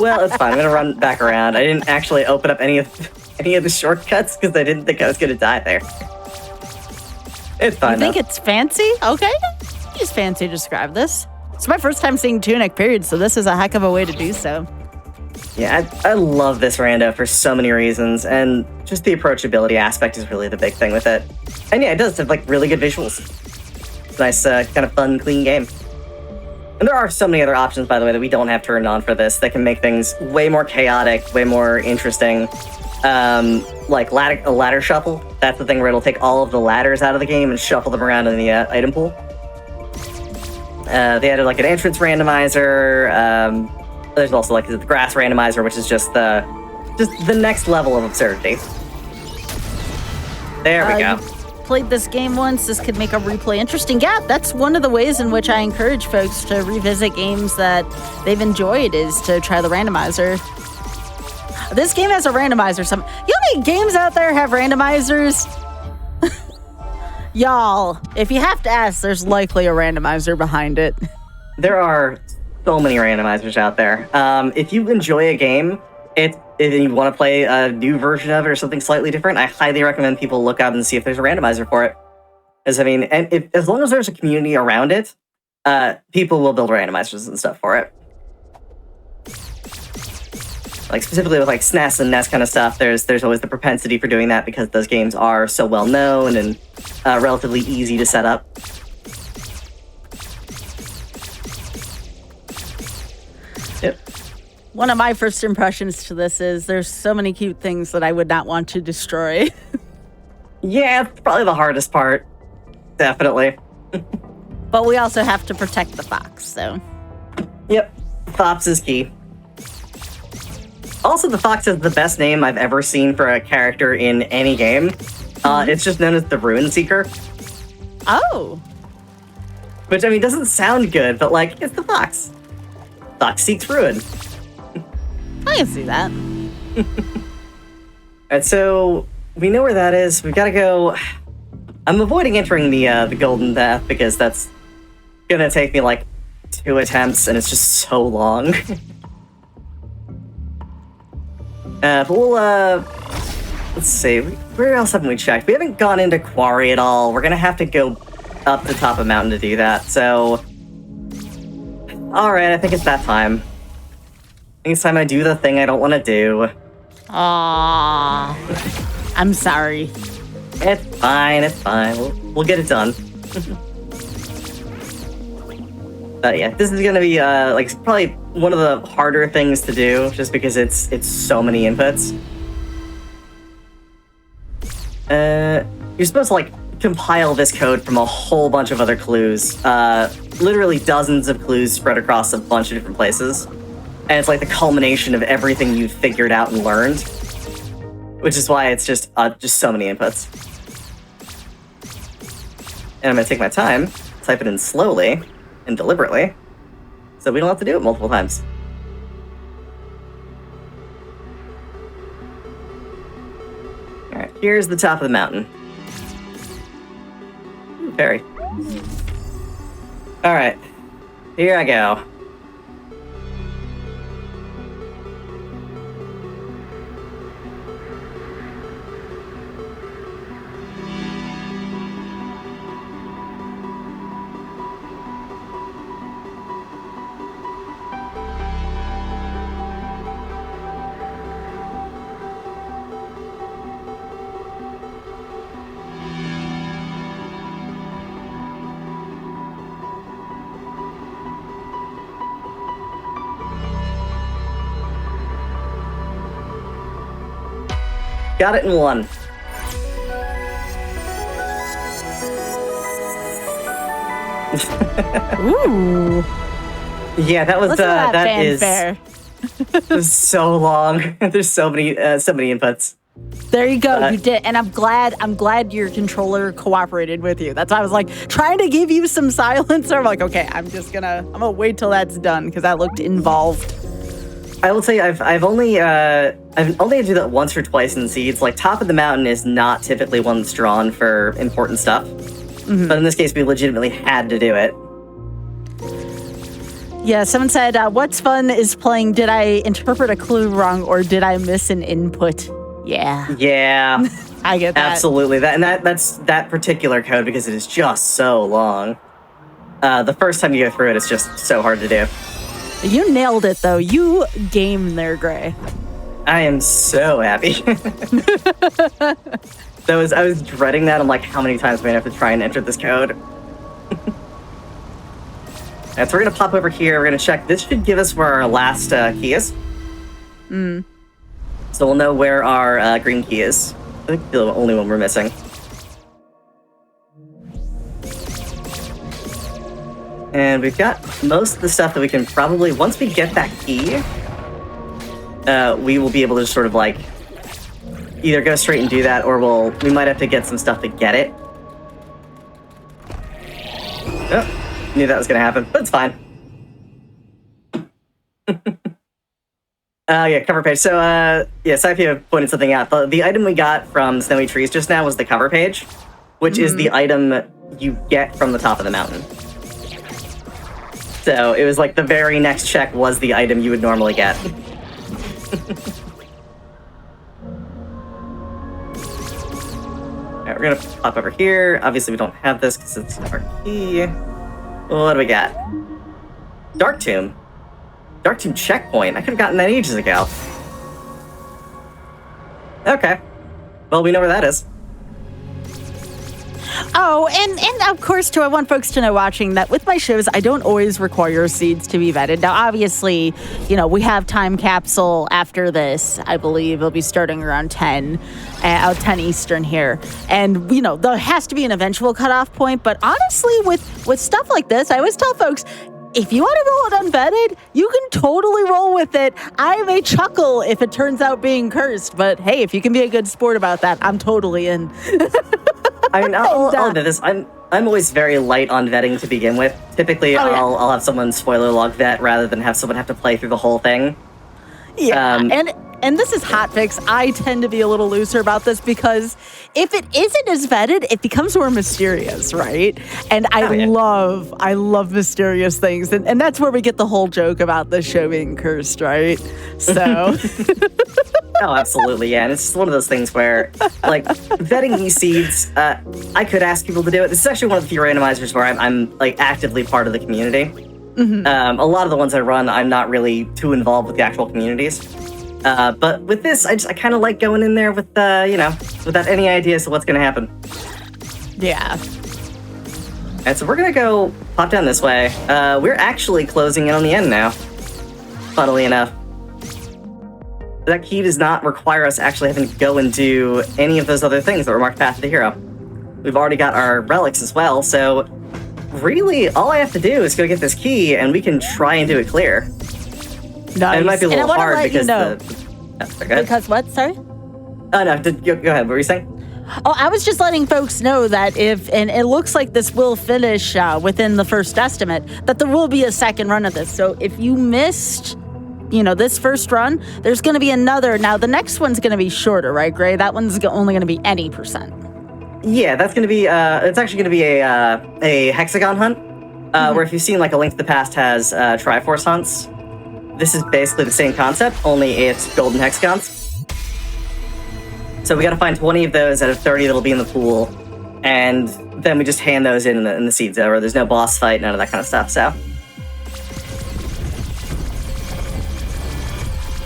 Well, it's fine. I'm gonna run back around. I didn't actually open up any of the shortcuts because I didn't think I was gonna die there. It's fine. You think it's fancy? Okay. Use fancy to describe this. It's my first time seeing Tunic, period, so this is a heck of a way to do so. Yeah, I love this rando for so many reasons, and just the approachability aspect is really the big thing with it. And yeah, it does have like really good visuals. It's a nice, kind of fun, clean game. And there are so many other options, by the way, that we don't have turned on for this that can make things way more chaotic, way more interesting. Like a ladder shuffle. That's the thing where it'll take all of the ladders out of the game and shuffle them around in the item pool. They added like an entrance randomizer. There's also like the grass randomizer, which is just the next level of absurdity. There we go. played this game once, this could make a replay interesting. Yeah, that's one of the ways in which I encourage folks to revisit games that they've enjoyed is to try the randomizer. This game has a randomizer. You know how many games out there have randomizers? Y'all, if you have to ask, there's likely a randomizer behind it. There are so many randomizers out there. If you enjoy a game, if you want to play a new version of it or something slightly different, I highly recommend people look up and see if there's a randomizer for it. As long as there's a community around it, people will build randomizers and stuff for it. Like specifically with like SNES and NES kind of stuff, there's always the propensity for doing that because those games are so well known and relatively easy to set up. Yep. One of my first impressions to this is there's so many cute things that I would not want to destroy. Yeah, it's probably the hardest part. Definitely. But we also have to protect the fox, so. Yep, Fox is key. Also, the Fox is the best name I've ever seen for a character in any game. It's just known as the Ruin Seeker. Oh. Which, I mean, doesn't sound good, but, like, it's the Fox. Fox seeks ruin. I can see that. Alright, so we know where that is. We've got to go... I'm avoiding entering the Golden Death because that's gonna take me, like, 2 attempts, and it's just so long. But we'll, let's see, where else haven't we checked? We haven't gone into Quarry at all. We're gonna have to go up the top of the mountain to do that, so... Alright, I think it's that time. I think it's time I do the thing I don't want to do. Aww. I'm sorry. It's fine, it's fine. We'll get it done. But yeah, this is gonna be, like, probably one of the harder things to do, just because it's so many inputs. You're supposed to, like, compile this code from a whole bunch of other clues. Literally dozens of clues spread across a bunch of different places. And it's like the culmination of everything you've figured out and learned. Which is why it's just so many inputs. And I'm gonna take my time, type it in slowly and deliberately, so we don't have to do it multiple times. Alright, here's the top of the mountain. Fairy. Alright, here I go. Got it in one. Ooh. Yeah, that was Listen to that that fanfare. It was so long. There's so many inputs. There you go, you did, and I'm glad your controller cooperated with you. That's why I was like trying to give you some silence. I'm like, okay, I'm gonna wait till that's done because that looked involved. I will say I've only had to do that once or twice in Seeds. Like, top of the mountain is not typically one that's drawn for important stuff. Mm-hmm. But in this case, we legitimately had to do it. Yeah, someone said, what's fun is playing Did I Interpret a Clue Wrong or Did I Miss an Input? Yeah. Yeah. I get that. Absolutely. That's that particular code because it is just so long. The first time you go through it, it's just so hard to do. You nailed it, though. You gamed there, Gray. I am so happy. I was dreading that. I'm like, how many times am I going to have to try and enter this code? Alright, so we're going to pop over here. We're going to check. This should give us where our last key is. Mm. So we'll know where our green key is. I think the only one we're missing. And we've got most of the stuff that we can probably... Once we get that key, we will be able to just sort of, like, either go straight and do that, or we might have to get some stuff to get it. Oh, knew that was going to happen, but it's fine. Yeah, cover page. So, yeah, Saipia pointed something out. The item we got from Snowy Trees just now was the cover page, which is the item you get from the top of the mountain. So, it was like the very next check was the item you would normally get. Alright, we're gonna pop over here. Obviously, we don't have this because it's our key. What do we got? Dark Tomb. Dark Tomb checkpoint. I could have gotten that ages ago. Okay. Well, we know where that is. Oh, and of course, too, I want folks to know watching that with my shows, I don't always require seeds to be vetted. Now, obviously, you know, we have time capsule after this. I believe it'll be starting around 10 Eastern here. And, you know, there has to be an eventual cutoff point. But honestly, with stuff like this, I always tell folks, if you want to roll it unvetted, you can totally roll with it. I may chuckle if it turns out being cursed, but hey, if you can be a good sport about that, I'm totally in. I mean, I'll admit this. I'm always very light on vetting to begin with. Typically, I'll have someone spoiler log vet rather than have someone have to play through the whole thing. Yeah, and this is Hotfix. I tend to be a little looser about this because if it isn't as vetted, it becomes more mysterious, right? And I love mysterious things. And that's where we get the whole joke about the show being cursed, right? So... Oh, absolutely, yeah. And it's just one of those things where, like, vetting these seeds, I could ask people to do it. This is actually one of the few randomizers where I'm like, actively part of the community. Mm-hmm. A lot of the ones I run, I'm not really too involved with the actual communities. But with this, I kind of like going in there with, you know, without any ideas of what's going to happen. Yeah. Alright, so we're going to go pop down this way. We're actually closing in on the end now, funnily enough. That key does not require us actually having to go and do any of those other things that were marked Path to the Hero. We've already got our relics as well, so really all I have to do is go get this key and we can try and do it clear. Nice. And it might be a little hard because Because what? Sorry? Oh, no, go ahead. What were you saying? Oh, I was just letting folks know that and it looks like this will finish within the first estimate, that there will be a second run of this. So if you missed... you know, this first run, there's going to be another. Now, the next one's going to be shorter, right, Gray? That one's only going to be any percent. Yeah, that's going to be, it's actually going to be a hexagon hunt, where if you've seen, like, A Link to the Past has Triforce hunts, this is basically the same concept, only it's golden hexagons. So we got to find 20 of those out of 30 that'll be in the pool, and then we just hand those in the seeds over. There's no boss fight, none of that kind of stuff, so...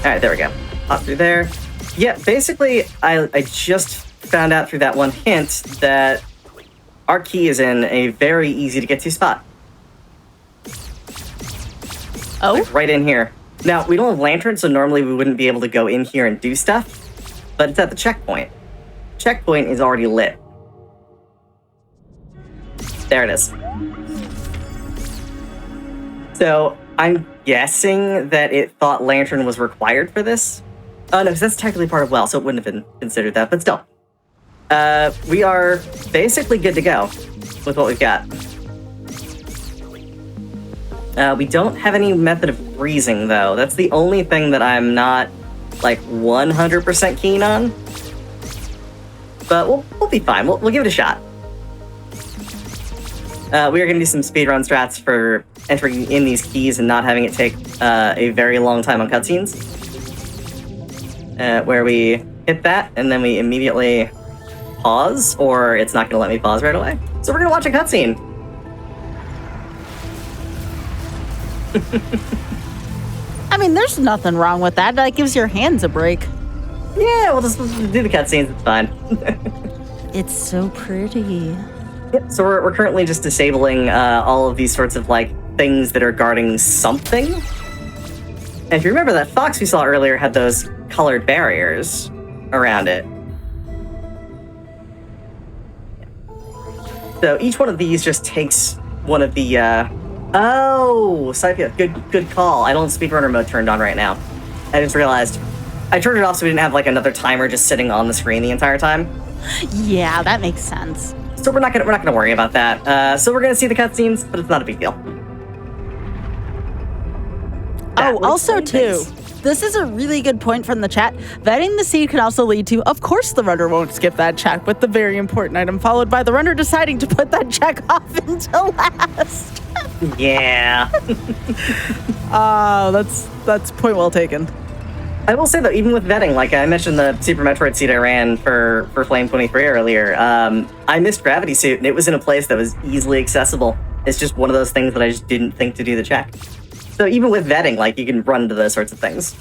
Alright, there we go. Pop through there. Yeah, basically, I just found out through that one hint that our key is in a very easy-to-get-to spot. Oh? Like right in here. Now, we don't have lanterns, so normally we wouldn't be able to go in here and do stuff, but it's at the checkpoint. Checkpoint is already lit. There it is. So, I'm guessing that it thought lantern was required for this. Oh, no, because that's technically part of well, so it wouldn't have been considered that, but still. We are basically good to go with what we've got. We don't have any method of freezing, though. That's the only thing that I'm not, like, 100% keen on. But we'll be fine. We'll give it a shot. We are going to do some speedrun strats for entering in these keys and not having it take a very long time on cutscenes. Where we hit that, and then we immediately pause, or it's not going to let me pause right away. So we're going to watch a cutscene. I mean, there's nothing wrong with that. That gives your hands a break. Yeah, we'll just do the cutscenes. It's fine. It's so pretty. Yep, so we're currently just disabling all of these sorts of, like, things that are guarding something. And if you remember, that fox we saw earlier had those colored barriers around it. So each one of these just takes one of the, Oh, Saipia, good call. I don't have speedrunner mode turned on right now. I just realized I turned it off so we didn't have, like, another timer just sitting on the screen the entire time. Yeah, that makes sense. So we're not gonna worry about that. So we're gonna see the cutscenes, but it's not a big deal. Oh, also too, this is a really good point from the chat. Vetting the seed can also lead to, of course, the runner won't skip that check with the very important item, followed by the runner deciding to put that check off until last. Yeah. That's point well taken. I will say though, even with vetting, like I mentioned the Super Metroid seed I ran for Flame 23 earlier, I missed Gravity Suit, and it was in a place that was easily accessible. It's just one of those things that I just didn't think to do the check. So even with vetting, like, you can run into those sorts of things.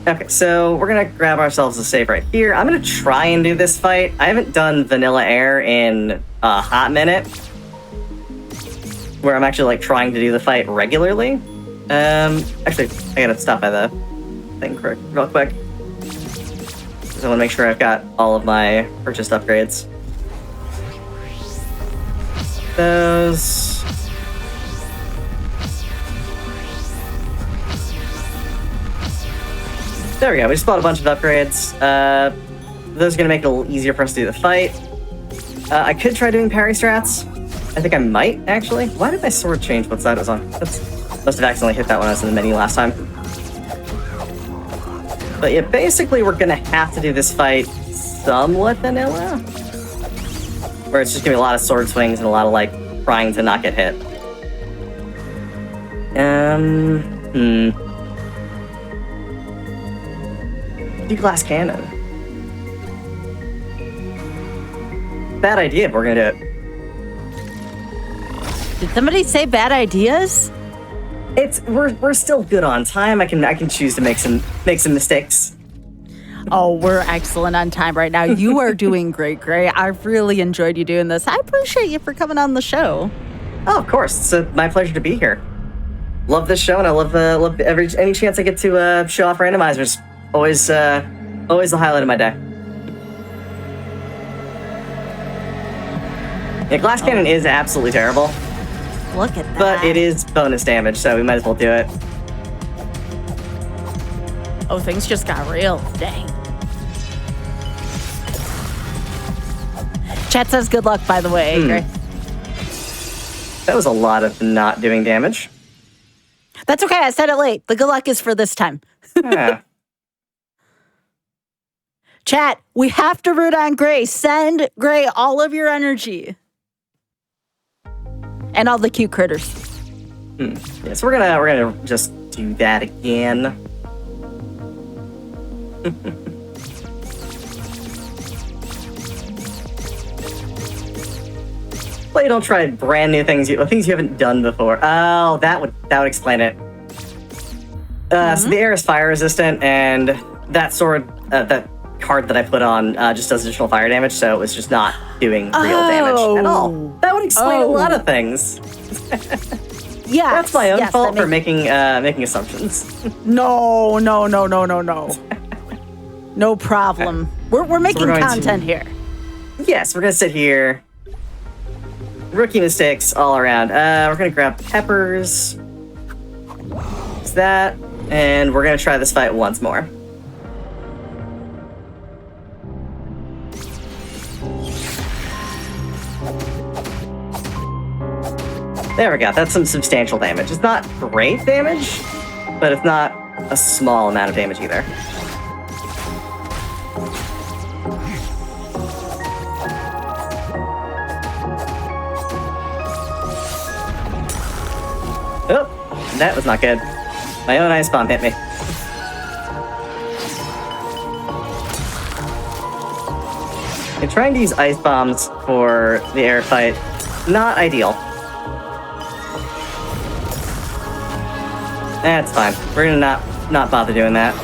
Okay, so we're gonna grab ourselves a save right here. I'm gonna try and do this fight. I haven't done Vanilla Air in a hot minute, where I'm actually, like, trying to do the fight regularly. Actually, I gotta stop by the thing real quick. I wanna make sure I've got all of my purchased upgrades. Those. There we go. We just bought a bunch of upgrades. Those are going to make it a little easier for us to do the fight. I could try doing parry strats. I think I might, actually. Why did my sword change what side it was on? Must have accidentally hit that when I was in the menu last time. But yeah, basically we're going to have to do this fight somewhat vanilla. Where it's just going to be a lot of sword swings and a lot of, like, trying to not get hit. Do glass cannon. Bad idea, but we're going to do it. Did somebody say bad ideas? We're still good on time. I can choose to make some mistakes. Oh, we're excellent on time right now. You are doing great, Gray. I've really enjoyed you doing this. I appreciate you for coming on the show. Oh, of course. It's my pleasure to be here. Love this show, and I love any chance I get to show off randomizers. Always the highlight of my day. Yeah, glass cannon is absolutely terrible. Look at that. But it is bonus damage, so we might as well do it. Oh, things just got real. Dang. Chat says good luck, by the way, Gray. That was a lot of not doing damage. That's okay. I said it late. The good luck is for this time. Yeah. Chat, we have to root on Gray. Send Gray all of your energy. And all the cute critters. Yeah, so we're gonna just do that again. Well, you don't try brand new things, things you haven't done before. Oh, that would explain it. So the air is fire resistant, and that sword, that card that I put on just does additional fire damage, so it's just not doing real damage at all. That would explain a lot of things. Yeah, that's my own fault for making assumptions. No. No problem. We're making content here. Yes, we're gonna sit here. Rookie mistakes all around. We're gonna grab peppers. It's that, and we're gonna try this fight once more. There we go. That's some substantial damage. It's not great damage, but it's not a small amount of damage either. Oh, that was not good. My own ice bomb hit me. And trying to use ice bombs for the air fight, not ideal. That's fine. We're gonna not bother doing that.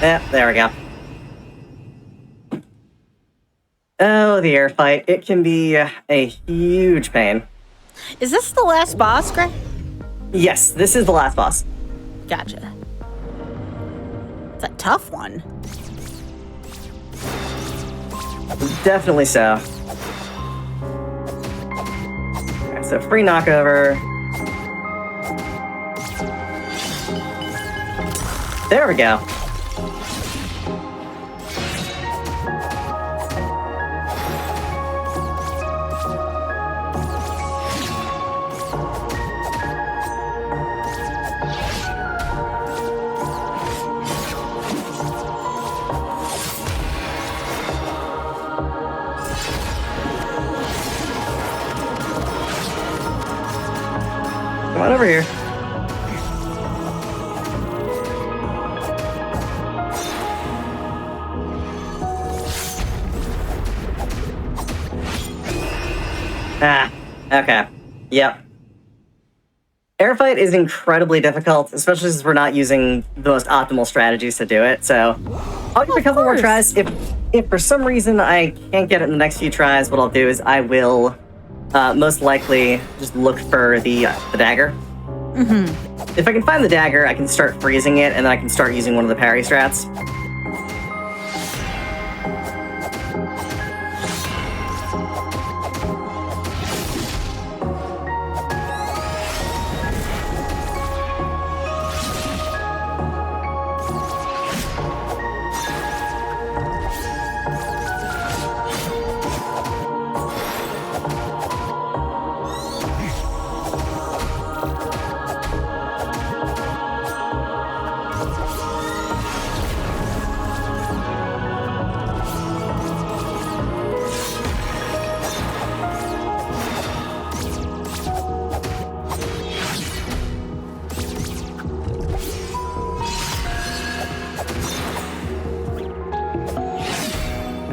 Yeah, there we go. Oh, the air fight. It can be a huge pain. Is this the last boss, Greg? Yes, this is the last boss. Gotcha. It's a tough one. Definitely so. Okay, so free knockover. There we go. Come on over here. Ah, okay. Yep. Air fight is incredibly difficult, especially since we're not using the most optimal strategies to do it, so I'll give it a couple more tries. If for some reason I can't get it in the next few tries, what I'll do is I will most likely just look for the dagger. Mm-hmm. If I can find the dagger, I can start freezing it, and then I can start using one of the parry strats.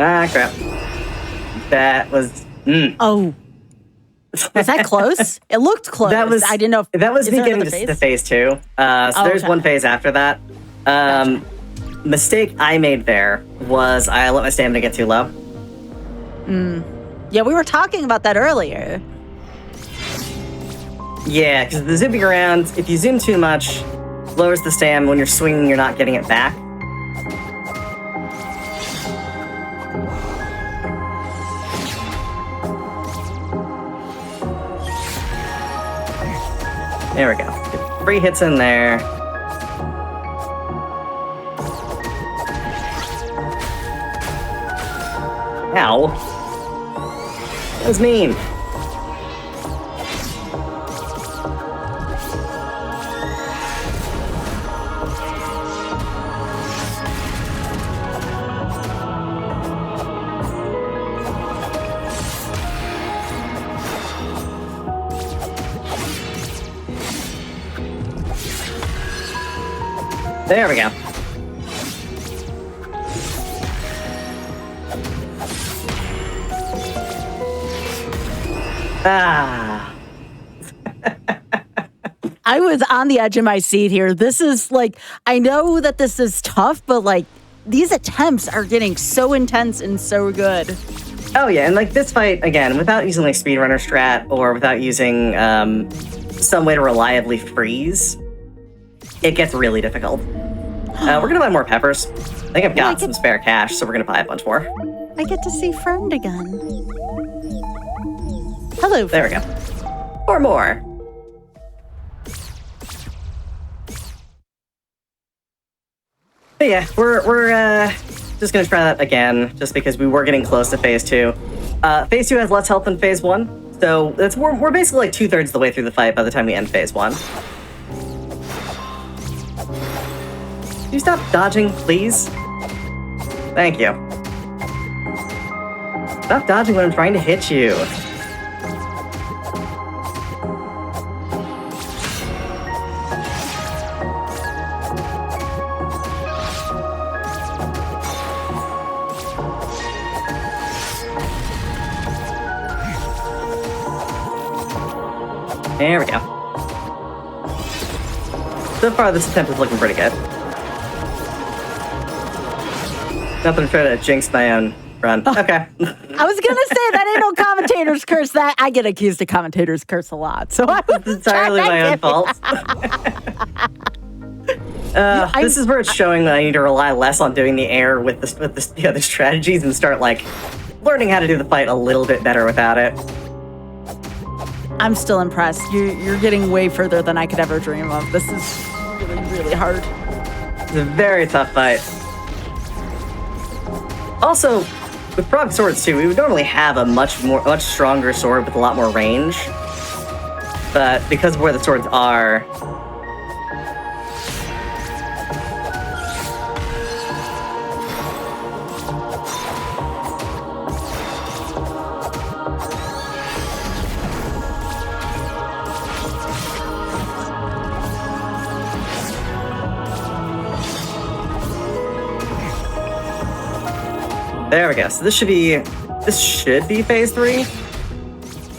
Ah, crap. That was... Oh. Was that close? It looked close. That was, I didn't know if... That was me getting to phase 2. There's one phase after that. Gotcha. Mistake I made there was I let my stamina get too low. Yeah, we were talking about that earlier. Yeah, because the zipping around, if you zoom too much, lowers the stam. When you're swinging, you're not getting it back. There we go. Get 3 hits in there. Ow. That was mean. There we go. Ah. I was on the edge of my seat here. This is like, I know that this is tough, but like, these attempts are getting so intense and so good. Oh yeah, and like this fight, again, without using like speedrunner strat or without using some way to reliably freeze, it gets really difficult. We're gonna buy more peppers. I think I've got some spare cash, so we're gonna buy a bunch more. I get to see Friend again. Hello, Friend. There we go. Or more. But yeah, we're just gonna try that again, just because we were getting close to phase 2. Phase 2 has less health than phase 1, so we're basically like 2/3 of the way through the fight by the time we end phase 1. Can you stop dodging, please? Thank you. Stop dodging when I'm trying to hit you. There we go. So far, this attempt is looking pretty good. Not that I'm trying to jinx my own run. Okay. I was gonna say that ain't no commentator's curse. That I get accused of commentator's curse a lot, so it's entirely my own fault. This is where it's showing that I need to rely less on doing the air with the other strategies and start like learning how to do the fight a little bit better without it. I'm still impressed. You're getting way further than I could ever dream of. This is really, really hard. It's a very tough fight. Also, with prog swords too, we would normally have a much stronger sword with a lot more range. But because of where the swords are, there we go. So this should be phase 3,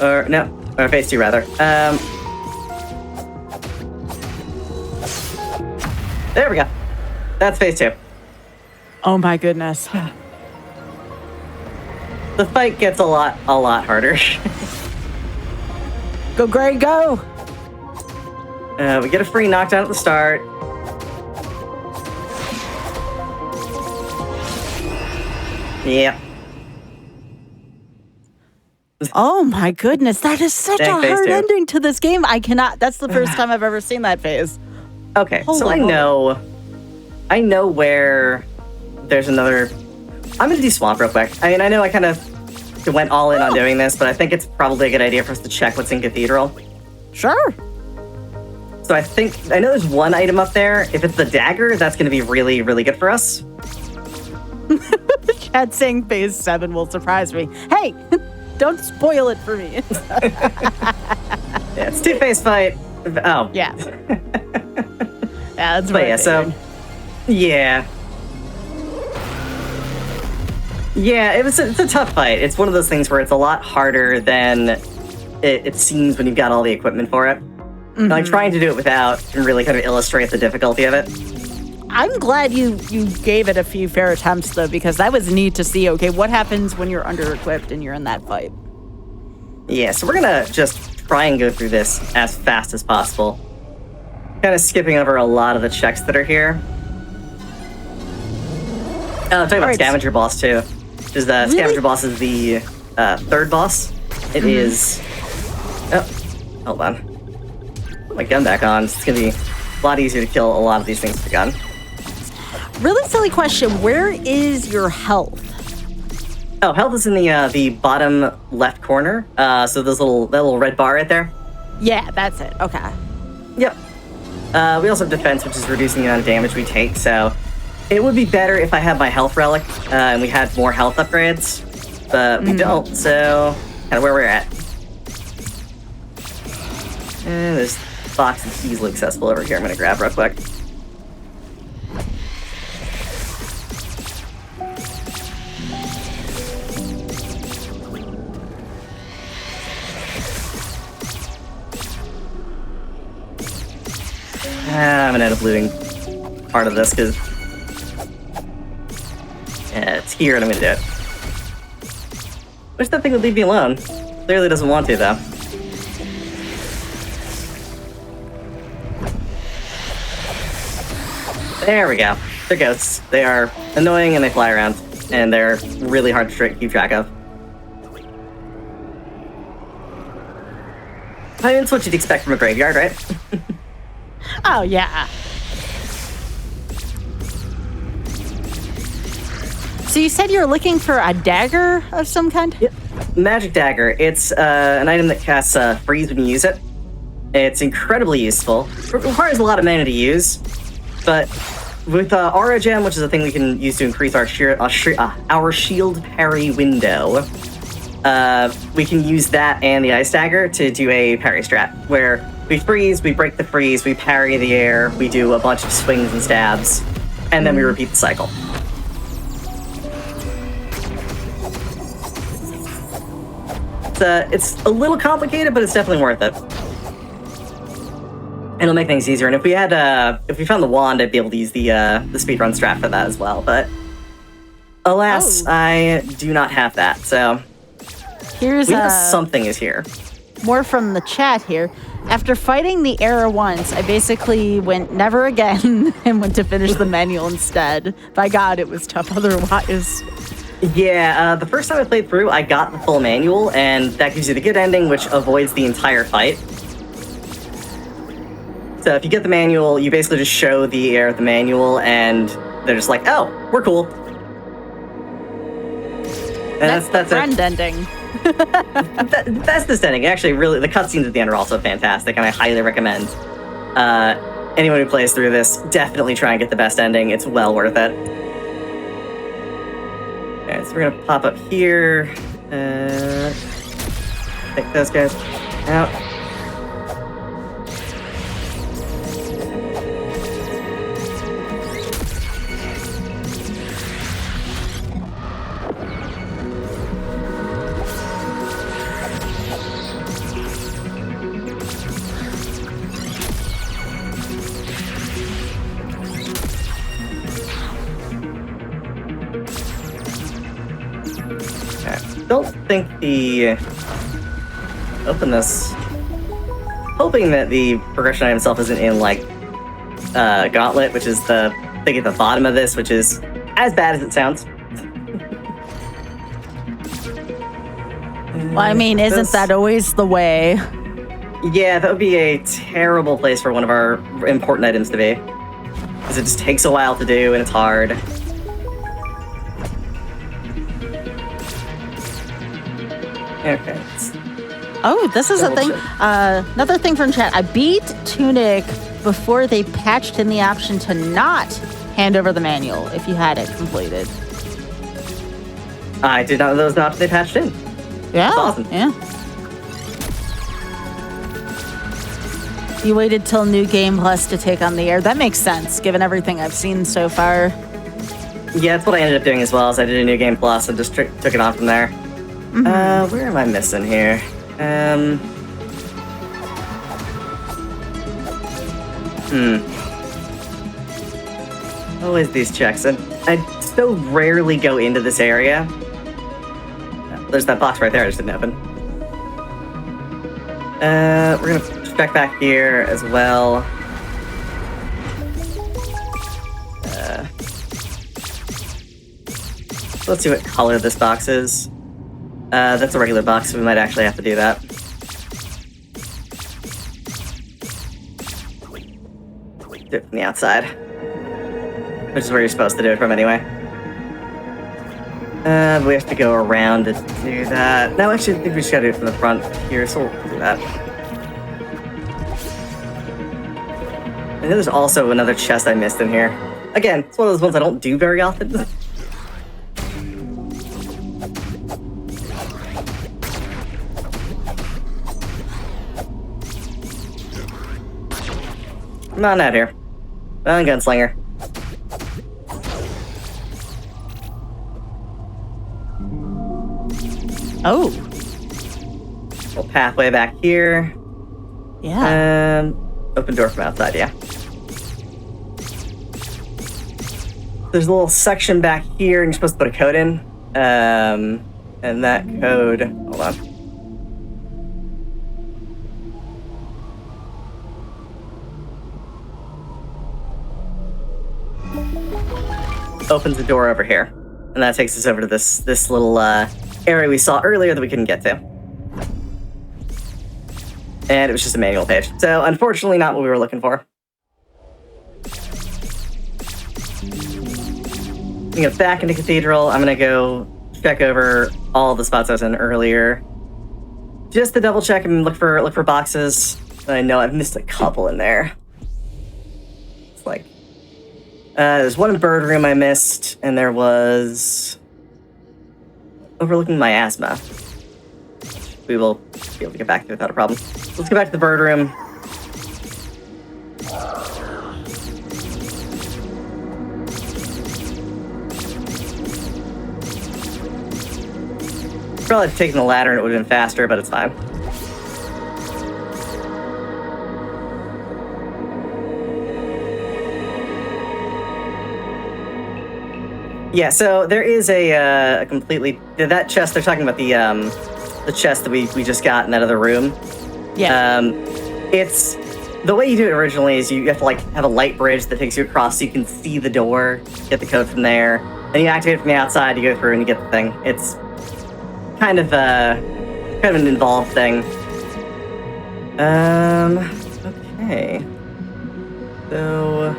or no, or phase 2 rather. There we go. That's phase 2. Oh my goodness. The fight gets a lot harder. Go, Greg, go! We get a free knockdown at the start. Yeah. Oh my goodness, that is such a Phase hard 2. ending to this game. I cannot, that's the first time I've ever seen that phase. Okay, so Holy I know where there's another. I'm gonna do swamp real quick. I mean, I know I kind of went all in on doing this, but I think it's probably a good idea for us to check what's in Cathedral. Sure. So I know there's one item up there. If it's the dagger, that's gonna be really, really good for us. Chat saying phase 7 will surprise me. Hey, don't spoil it for me. Yeah, it's 2-phase fight. Oh. Yeah. Yeah, that's But yeah, so yeah. Yeah, it's a tough fight. It's one of those things where it's a lot harder than it seems when you've got all the equipment for it. Mm-hmm. Like, trying to do it without can really kind of illustrate the difficulty of it. I'm glad you gave it a few fair attempts, though, because that was neat to see, okay, what happens when you're under-equipped and you're in that fight? Yeah, so we're gonna just try and go through this as fast as possible. Kind of skipping over a lot of the checks that are here. I'm talking about Scavenger Boss, too. Which is the Scavenger Boss is the third boss. It is... Oh, hold on. Put my gun back on. It's gonna be a lot easier to kill a lot of these things with the gun. Really silly question. Where is your health? Oh, health is in the bottom left corner. So there's that little red bar right there. Yeah, that's it. Okay. Yep. We also have defense, which is reducing the amount of damage we take. So it would be better if I had my health relic and we had more health upgrades, but we don't. So kind of where we're at. And there's boxes easily accessible over here. I'm gonna grab real quick. I'm gonna end up looting part of this because it's here and I'm gonna do it. Wish that thing would leave me alone. Clearly doesn't want to, though. There we go. They're ghosts. They are annoying and they fly around, and they're really hard to keep track of. I mean, it's what you'd expect from a graveyard, right? Oh, yeah. So you said you're looking for a dagger of some kind? Yep. Magic Dagger. It's an item that casts freeze when you use it. It's incredibly useful. It requires a lot of mana to use, but with Aura Gem, which is a thing we can use to increase our shield parry window, we can use that and the Ice Dagger to do a parry strat, where we freeze, we break the freeze, we parry the air, we do a bunch of swings and stabs, and then we repeat the cycle. It's a little complicated, but it's definitely worth it. And it'll make things easier. And if we found the wand, I'd be able to use the speedrun strat for that as well. But alas, I do not have that. So here's something is here. More from the chat here. After fighting the error once, I basically went never again and went to finish the manual instead. By God, it was tough otherwise. Yeah, the first time I played through, I got the full manual, and that gives you the good ending, which avoids the entire fight. So if you get the manual, you basically just show the air the manual, and they're just like, "Oh, we're cool." And that's the friend ending. That's this ending. Actually, really, the cutscenes at the end are also fantastic, and I highly recommend anyone who plays through this definitely try and get the best ending. It's well worth it. Alright, so we're gonna pop up here. Take those guys out. Don't think open this, hoping that the progression item itself isn't in like Gauntlet, which is the thing at the bottom of this, which is as bad as it sounds. Well, I mean, isn't that always the way? Yeah, that would be a terrible place for one of our important items to be, because it just takes a while to do and it's hard. Okay. Oh, this is a thing. Another thing from chat. I beat Tunic before they patched in the option to not hand over the manual if you had it completed. I did not know those options they patched in. Yeah. That's awesome. Yeah. You waited till New Game Plus to take on the air. That makes sense, given everything I've seen so far. Yeah, that's what I ended up doing as well. Is I did a New Game Plus and just took it on from there. Mm-hmm. Where am I missing here? Always these checks. And I so rarely go into this area. There's that box right there I just didn't open. We're gonna check back here as well. Let's see what color this box is. That's a regular box, so we might actually have to do that. Do it from the outside. Which is where you're supposed to do it from anyway. We have to go around to do that. No, actually, I think we just gotta do it from the front here, so we'll do that. I know there's also another chest I missed in here. Again, it's one of those ones I don't do very often. Come on out here. I'm gunslinger. Oh. Little pathway back here. Yeah. Open door from outside, yeah. There's a little section back here, and you're supposed to put a code in. And that code... Hold on. Opens the door over here, and that takes us over to this little area we saw earlier that we couldn't get to. And it was just a manual page. So unfortunately not what we were looking for. I'm gonna go back into Cathedral. I'm gonna go check over all the spots I was in earlier. Just to double check and look for boxes. I know I've missed a couple in there. It's like there's one bird room I missed, and there was overlooking my asthma. We will be able to get back to it without a problem. Let's go back to the bird room. Probably have taken the ladder and it would have been faster, but it's fine. Yeah, so there is a completely... That chest, they're talking about the chest that we just got in that other room. Yeah. It's... The way you do it originally is you have to, like, have a light bridge that takes you across so you can see the door, get the code from there. Then you activate it from the outside, you go through and you get the thing. It's kind of an involved thing. Okay. So,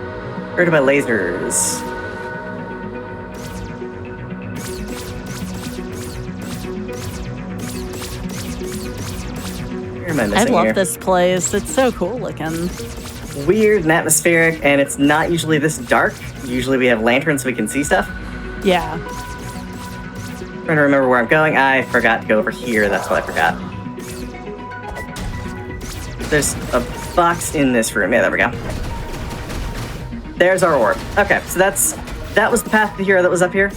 where are my lasers? Where am I missing I love here? this place. It's so cool looking. Weird and atmospheric, and it's not usually this dark. Usually we have lanterns so we can see stuff. Yeah. Trying to remember where I'm going. I forgot to go over here. That's what I forgot. There's a box in this room. Yeah, there we go. There's our orb. Okay, so that was the path to hero that was up here.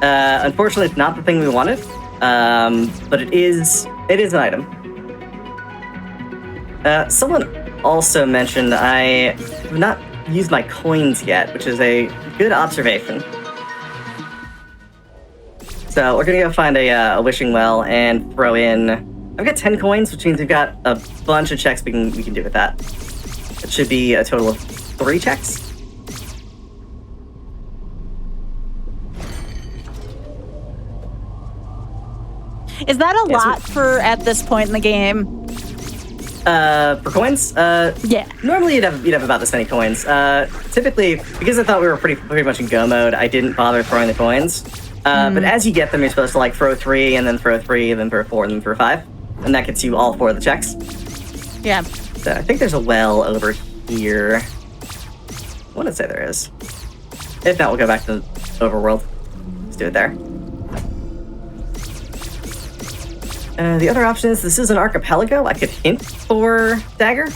Unfortunately, it's not the thing we wanted, but it is an item. Someone also mentioned I have not used my coins yet, which is a good observation. So we're gonna go find a wishing well and throw in. I've got 10 coins, which means we've got a bunch of checks we can do with that. It should be a total of 3 checks. Is that a lot for at this point in the game? For coins? Yeah. Normally you'd have about this many coins. Typically, because I thought we were pretty much in go mode, I didn't bother throwing the coins. But as you get them, you're supposed to like throw 3, and then throw 3, and then throw 4, and then throw 5. And that gets you all 4 of the checks. Yeah. So I think there's a well over here. I want to say there is. If not, we'll go back to the overworld. Let's do it there. The other option is this is an archipelago. I could hint for dagger,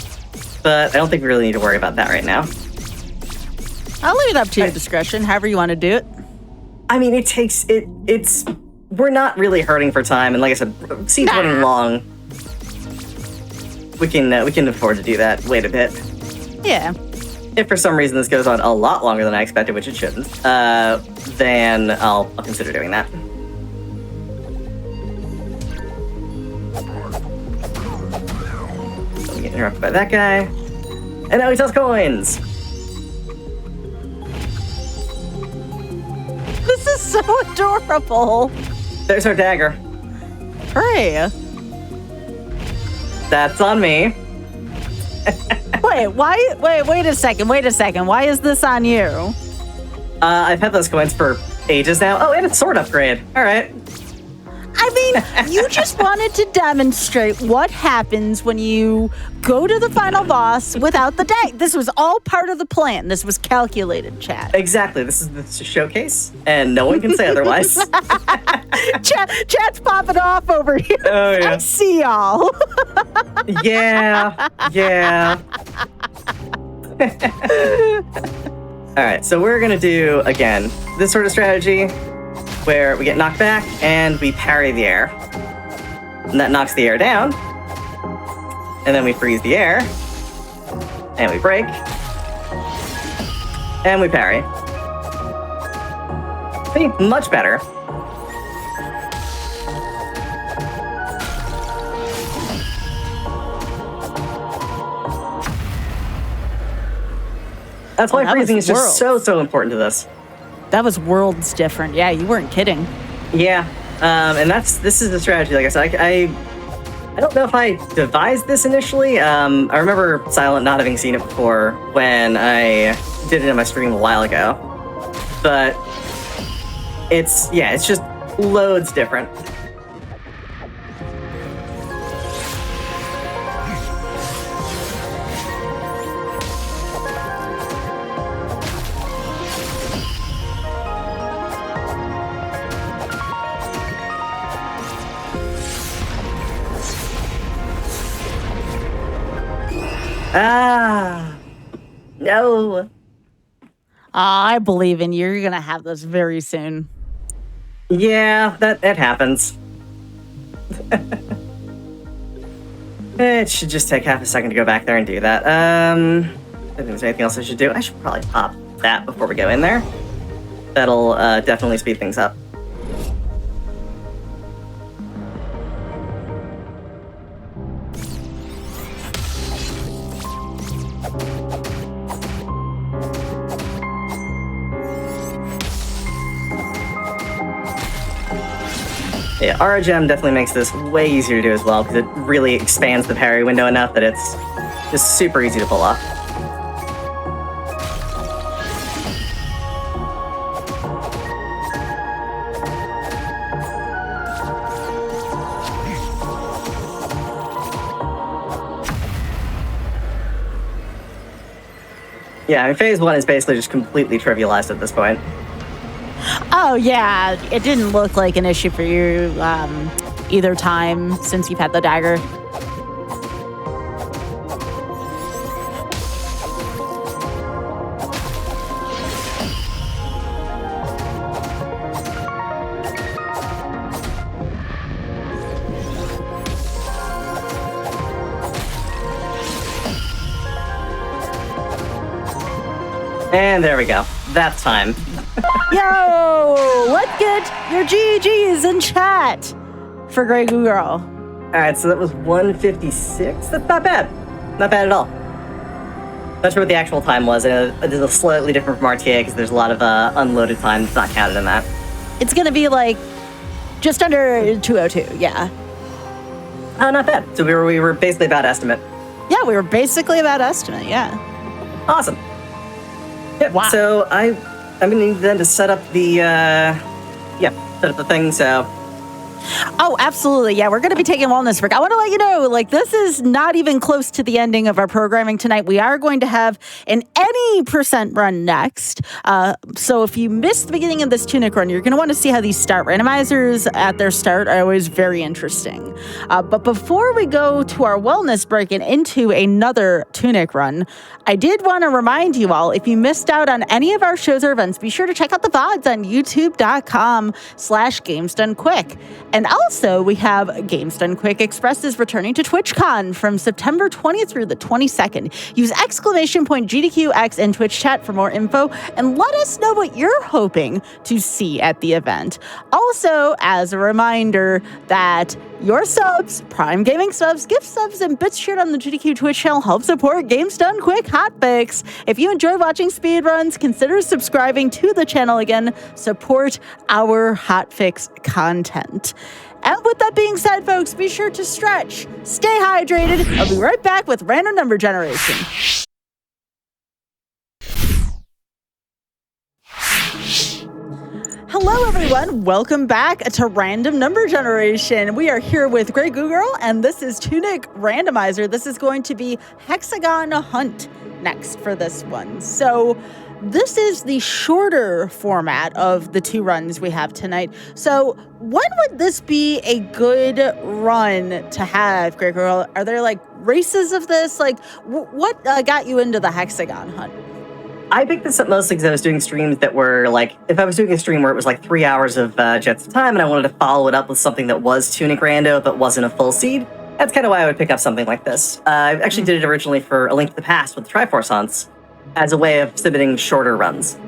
but I don't think we really need to worry about that right now. I'll leave it up to your discretion, however you want to do it. I mean, it's we're not really hurting for time, and like I said, siege running long. We can afford to do that. Wait a bit. Yeah. If for some reason this goes on a lot longer than I expected, which it shouldn't, then I'll consider doing that. So we get interrupted by that guy, and now he sells coins. This is so adorable. There's our dagger. Hooray. That's on me. Wait a second. Why is this on you? I've had those coins for ages now. Oh, and it's sword upgrade. All right. I mean, you just wanted to demonstrate what happens when you go to the final boss without the deck. This was all part of the plan. This was calculated, chat. Exactly. This is a showcase, and no one can say otherwise. Chat's popping off over here. Oh, yeah. I see y'all. Yeah. All right, so we're gonna do again this sort of strategy where we get knocked back and we parry the air, and that knocks the air down, and then we freeze the air, and we break, and we parry. See, much better. That's why freezing is just so important to this. That was worlds different. Yeah, you weren't kidding. Yeah, and this is the strategy. Like I said, I don't know if I devised this initially. I remember Silent not having seen it before when I did it in my stream a while ago. But it's just loads different. Ah, no. I believe in you. You're going to have this very soon. Yeah, that happens. It should just take half a second to go back there and do that. I don't think there's anything else I should do. I should probably pop that before we go in there. That'll definitely speed things up. Yeah, Aura Gem definitely makes this way easier to do as well, because it really expands the parry window enough that it's just super easy to pull off. Yeah, I mean, phase 1 is basically just completely trivialized at this point. Oh, yeah. It didn't look like an issue for you either time since you've had the dagger. And there we go. That's time. Yo, let's get your GGs in chat for Grey Goo Girl. All right, so that was 156. That's not bad. Not bad at all. Not sure what the actual time was. It is slightly different from RTA because there's a lot of unloaded time that's not counted in that. It's going to be like just under 202, yeah. Not bad. So we were basically about estimate. Yeah, we were basically about estimate, yeah. Awesome. Yep. Wow. So I'm gonna need then to set up the set up the thing. So. Oh, absolutely. Yeah, we're going to be taking wellness break. I want to let you know, like, this is not even close to the ending of our programming tonight. We are going to have an any percent run next. So if you missed the beginning of this Tunic run, you're going to want to see how these start. Randomizers at their start are always very interesting. But before we go to our wellness break and into another Tunic run, I did want to remind you all, if you missed out on any of our shows or events, be sure to check out the VODs on youtube.com/GamesDoneQuick. And also, we have Games Done Quick Express is returning to TwitchCon from September 20th through the 22nd. Use !GDQX in Twitch chat for more info, and let us know what you're hoping to see at the event. Also, as a reminder that your subs, Prime Gaming subs, gift subs, and bits shared on the GDQ Twitch channel help support Games Done Quick Hotfix. If you enjoy watching speedruns, consider subscribing to the channel again. Support our Hotfix content. And with that being said, folks, be sure to stretch, stay hydrated. I'll be right back with Random Number Generation. Hello, everyone. Welcome back to Random Number Generation. We are here with Grey Goo Girl, and this is Tunic Randomizer. This is going to be Hexagon Hunt next for this one. So this is the shorter format of the two runs we have tonight. So when would this be a good run to have, Grey Girl? Are there like races of this? Like what got you into the Hexagon Hunt? I picked this up mostly because I was doing streams that were like, if I was doing a stream where it was like 3 hours of Jets of Time and I wanted to follow it up with something that was Tunic Rando but wasn't a full seed, that's kind of why I would pick up something like this. I actually did it originally for A Link to the Past with Triforce Hunts as a way of submitting shorter runs.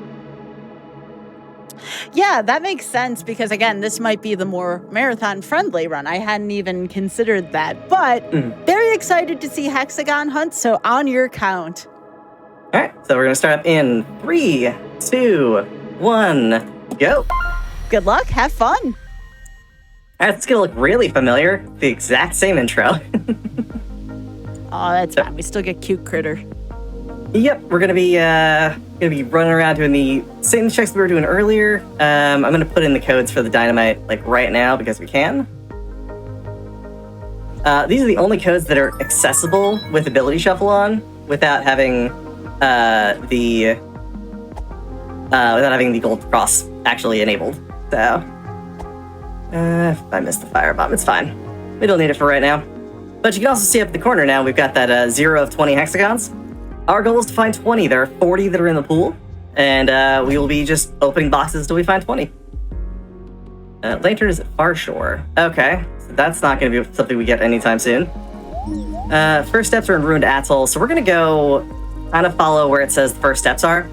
Yeah, that makes sense because, again, this might be the more marathon-friendly run. I hadn't even considered that, but very excited to see Hexagon Hunt, so on your count. All right, so we're going to start up in 3, 2, 1, go. Good luck. Have fun. All right, it's going to look really familiar. The exact same intro. Oh, that's fine. We still get cute critter. Yep, we're going to be running around doing the same checks we were doing earlier. I'm going to put in the codes for the dynamite like right now because we can. These are the only codes that are accessible with ability shuffle on without having the gold cross actually enabled. So if I missed the firebomb, it's fine. We don't need it for right now. But you can also see up in the corner now, we've got that 0 of 20 hexagons. Our goal is to find 20. There are 40 that are in the pool, and we will be just opening boxes until we find 20. Lantern is at Far Shore. Okay, so that's not going to be something we get anytime soon. First steps are in Ruined Atoll, so we're going to go kind of follow where it says the first steps are.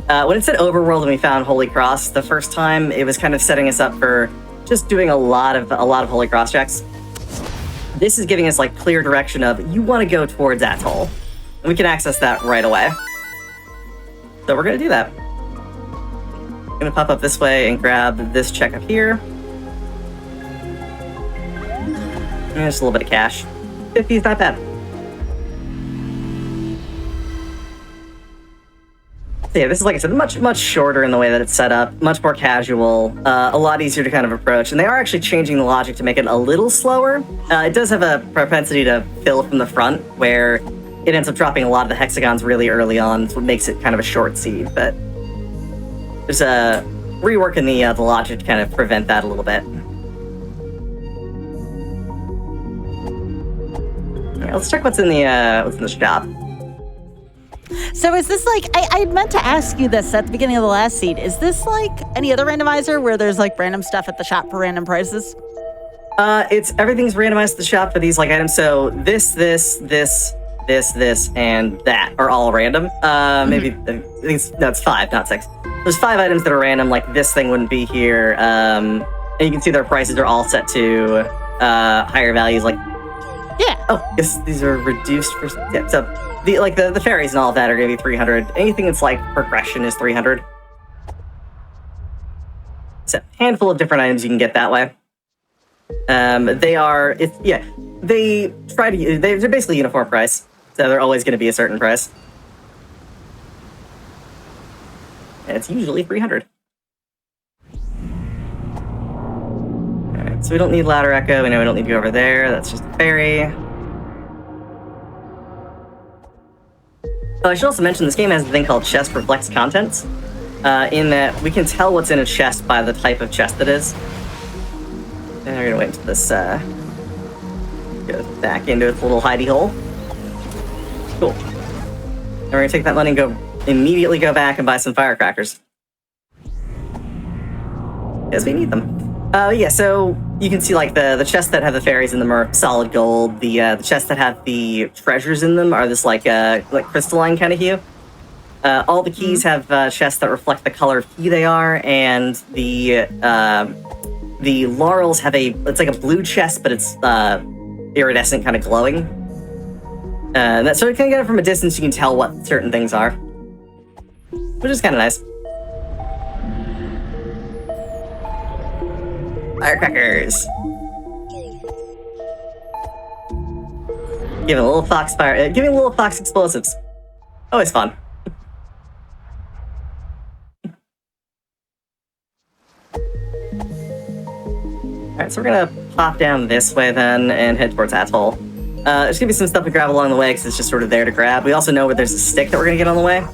When it said Overworld and we found Holy Cross the first time, it was kind of setting us up for just doing a lot of Holy Cross checks. This is giving us like clear direction of you want to go towards Atoll. And we can access that right away. So we're going to do that. I'm going to pop up this way and grab this check up here. And just a little bit of cash. 50 is not bad. So yeah, this is, like I said, much shorter in the way that it's set up, much more casual, a lot easier to kind of approach. And they are actually changing the logic to make it a little slower. It does have a propensity to fill from the front, where it ends up dropping a lot of the hexagons really early on, so it makes it kind of a short seed. But there's a rework in the logic to kind of prevent that a little bit. All right, let's check what's in the shop. So is this like, I meant to ask you this at the beginning of the last seed. Is this like any other randomizer where there's like random stuff at the shop for random prices? Everything's randomized at the shop for these like items. So this, and that are all random. Maybe I think that's 5, not 6. There's 5 items that are random. Like this thing wouldn't be here. And you can see their prices are all set to higher values. Like oh, yes, these are reduced for so the fairies and all of that are gonna be 300. Anything that's like progression is 300. So a handful of different items you can get that way. They're basically uniform price, so they're always going to be a certain price, and it's usually 300. All right, so we don't need louder echo. We know we don't need to go over there. That's just a fairy. Oh, I should also mention this game has a thing called chest reflects contents, in that we can tell what's in a chest by the type of chest it is. And we're gonna wait until this goes back into its little hidey hole. Cool. And we're gonna take that money and immediately go back and buy some firecrackers. Because we need them. Yeah, so you can see like the chests that have the fairies in them are solid gold. The chests that have the treasures in them are this like crystalline kind of hue. All the keys have chests that reflect the color of key they are, and the laurels have it's like a blue chest, but it's iridescent, kind of glowing. So you can get it from a distance. You can tell what certain things are, which is kind of nice. Firecrackers. Giving a little fox explosives. Always fun. Alright, so we're gonna pop down this way then and head towards Atoll. There's gonna be some stuff to grab along the way because it's just sort of there to grab. We also know where there's a stick that we're gonna get on the way.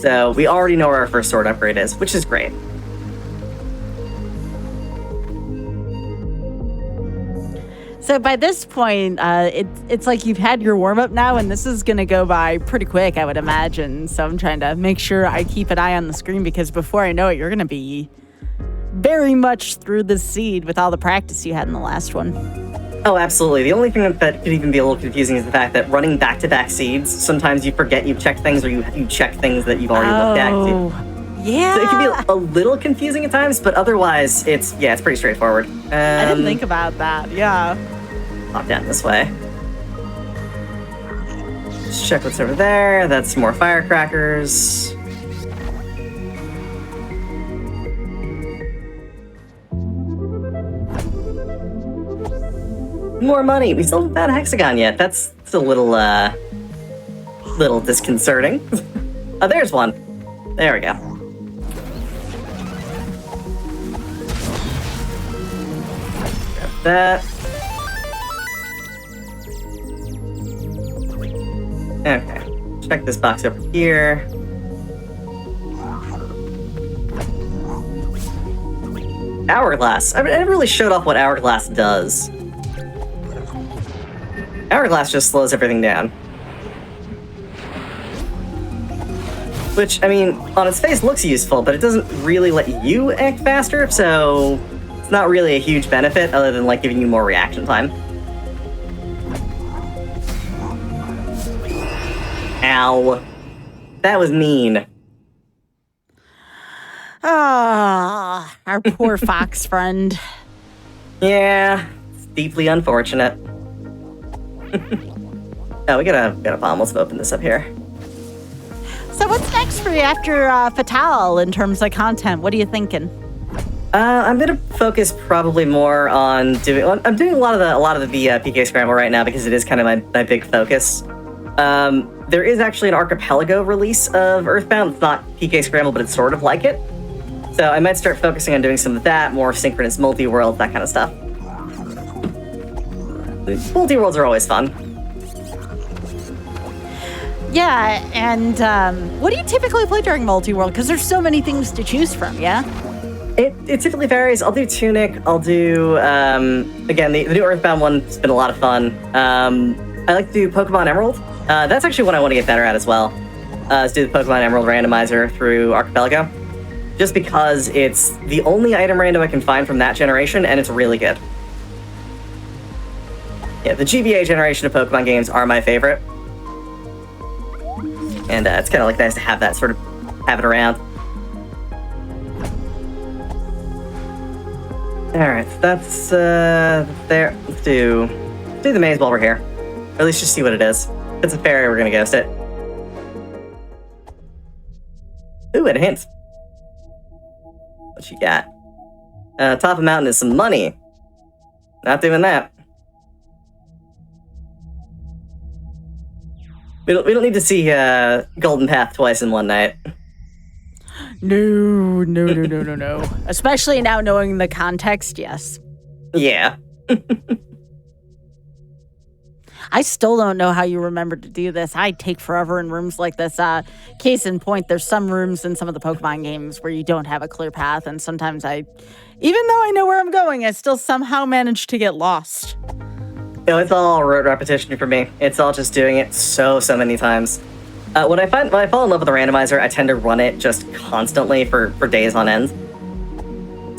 So we already know where our first sword upgrade is, which is great. So by this point, it's like you've had your warm-up now, and this is going to go by pretty quick, I would imagine. So I'm trying to make sure I keep an eye on the screen, because before I know it, you're going to be very much through the seed with all the practice you had in the last one. Oh, absolutely. The only thing that could even be a little confusing is the fact that running back-to-back seeds, sometimes you forget you've checked things, or you check things that you've already looked at. Yeah. So it can be a little confusing at times, but otherwise, it's pretty straightforward. I didn't think about that, yeah. Pop down this way. Just check what's over there. That's some more firecrackers. More money. We still haven't found a hexagon yet. That's a little disconcerting. Oh, there's one. There we go. Grab that. Okay, check this box over here. Hourglass. I never really showed off what Hourglass does. Hourglass just slows everything down. Which, I mean, on its face looks useful, but it doesn't really let you act faster, so it's not really a huge benefit other than, like, giving you more reaction time. Ow. That was mean. Ah, our poor fox friend. Yeah, it's deeply unfortunate. Oh, we got a bomb. Let's open this up here. So what's next for you after Fatal in terms of content? What are you thinking? I'm gonna focus probably more on doing. I'm doing a lot of the PK Scramble right now because it is kind of my big focus. There is actually an Archipelago release of Earthbound. It's not PK Scramble, but it's sort of like it. So I might start focusing on doing some of that, more synchronous multi-world, that kind of stuff. Multi-worlds are always fun. Yeah, and what do you typically play during multi-world? Because there's so many things to choose from, yeah? It typically varies. I'll do Tunic. I'll do, again, the new Earthbound one's been a lot of fun. I like to do Pokemon Emerald. That's actually what I want to get better at as well. Is do the Pokemon Emerald randomizer through Archipelago. Just because it's the only item random I can find from that generation, and it's really good. Yeah, the GBA generation of Pokemon games are my favorite. And it's kind of like nice to have that sort of, have it around. Alright, so that's, there. Let's do the maze while we're here. Or at least just see what it is. If it's a fairy, we're gonna ghost it. Ooh, and a hint. What you got? Top of mountain is some money. Not doing that. We don't need to see Golden Path twice in one night. No. Especially now knowing the context, yes. Yeah. I still don't know how you remember to do this. I take forever in rooms like this. Case in point, there's some rooms in some of the Pokemon games where you don't have a clear path, and sometimes even though I know where I'm going, I still somehow manage to get lost. No, it's all rote repetition for me. It's all just doing it so many times. When I fall in love with a randomizer, I tend to run it just constantly for days on end.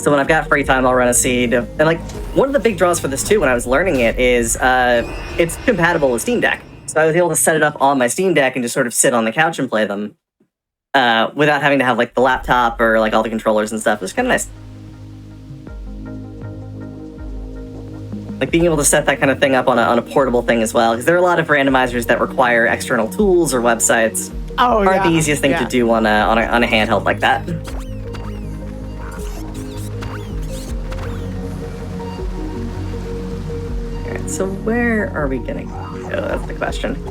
So when I've got free time, I'll run a seed. And like one of the big draws for this too, when I was learning it, is it's compatible with Steam Deck. So I was able to set it up on my Steam Deck and just sort of sit on the couch and play them without having to have like the laptop or like all the controllers and stuff. It was kind of nice. Like being able to set that kind of thing up on a portable thing as well, because there are a lot of randomizers that require external tools or websites. Aren't the easiest thing to do on a handheld like that. All right, so where are we gonna go? That's the question.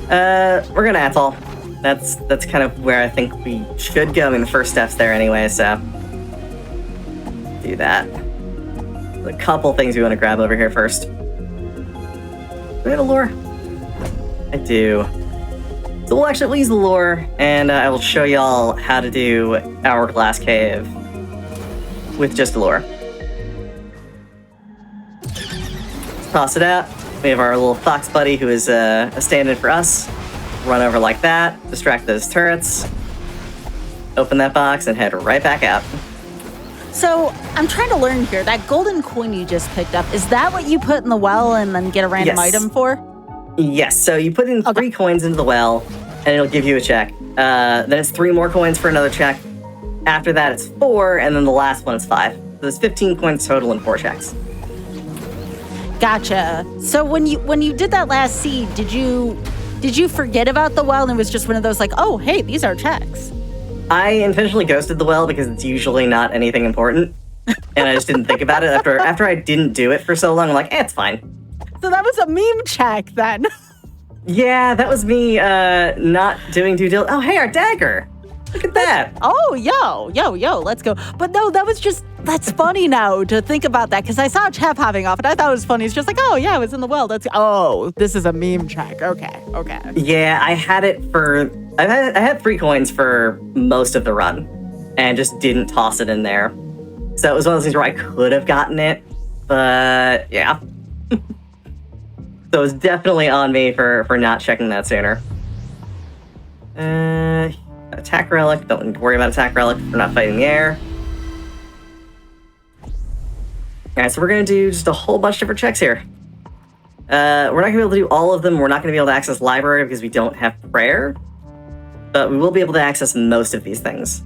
We're gonna Atoll. That's kind of where I think we should go. I mean, the first step's there anyway, so do that. A couple things we want to grab over here first. Do we have a lure? I do. So we'll use the lure, and I will show y'all how to do Hourglass Cave with just a lure. Let's toss it out. We have our little fox buddy who is a stand-in for us. Run over like that, distract those turrets, open that box, and head right back out. So I'm trying to learn here. That golden coin you just picked up, is that what you put in the well and then get a random item for? Yes. So you put in 3 coins into the well, and it'll give you a check. Then it's 3 more coins for another check. After that, it's 4, and then the last one is 5. So there's 15 coins total and 4 checks. Gotcha. So when you did that last seed, did you forget about the well and it was just one of those like, oh, hey, these are checks? I intentionally ghosted the well because it's usually not anything important, and I just didn't think about it after I didn't do it for so long. I'm like, it's fine. So that was a meme check then. Yeah, that was me not doing due diligence. Oh, hey, our dagger. Look at that. Oh, yo, let's go. But no, that's funny now to think about that, because I saw Chap hopping off and I thought it was funny. It's just like, oh, yeah, it was in the well. This is a meme check. Okay. Yeah, I had 3 coins for most of the run and just didn't toss it in there. So it was one of those things where I could have gotten it, but yeah. So it was definitely on me for not checking that sooner. Attack relic. Don't need to worry about attack relic. We're not fighting the air. Alright, so we're going to do just a whole bunch of different checks here. We're not going to be able to do all of them. We're not going to be able to access library because we don't have prayer. But we will be able to access most of these things.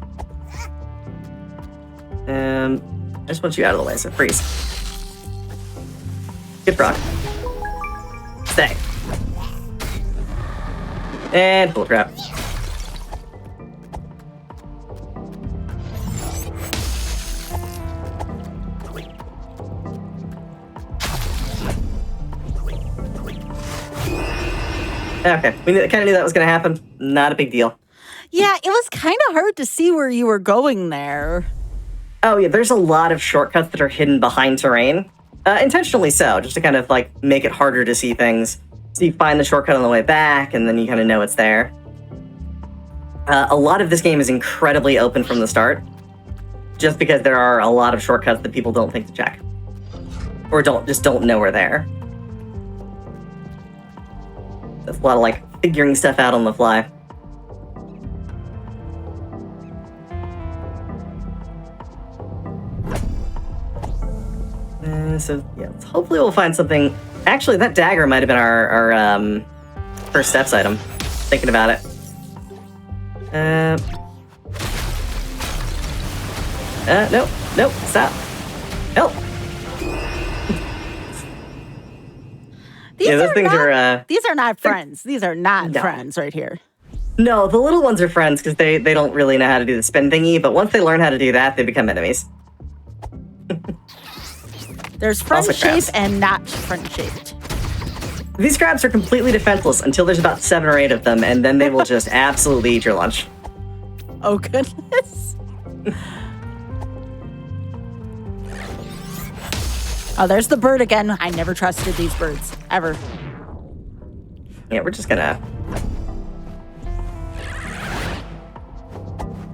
I just want you out of the way, so freeze. Good frog. Stay. And bull crap. Okay, we kind of knew that was going to happen. Not a big deal. Yeah, it was kind of hard to see where you were going there. Oh yeah, there's a lot of shortcuts that are hidden behind terrain. Intentionally so, just to kind of like make it harder to see things. So you find the shortcut on the way back, and then you kind of know it's there. A lot of this game is incredibly open from the start, just because there are a lot of shortcuts that people don't think to check, or just don't know are there. That's a lot of like figuring stuff out on the fly. So yeah, hopefully we'll find something. Actually, that dagger might have been our first steps item. Thinking about it. Nope, stop. Help. Those things are these are not friends. These are not friends right here. No, the little ones are friends because they don't really know how to do the spin thingy, but once they learn how to do that, they become enemies. There's friend-shaped and not friend-shaped. These crabs are completely defenseless until there's about 7 or 8 of them, and then they will just absolutely eat your lunch. Oh, goodness. Oh, there's the bird again. I never trusted these birds, ever. Yeah, we're just gonna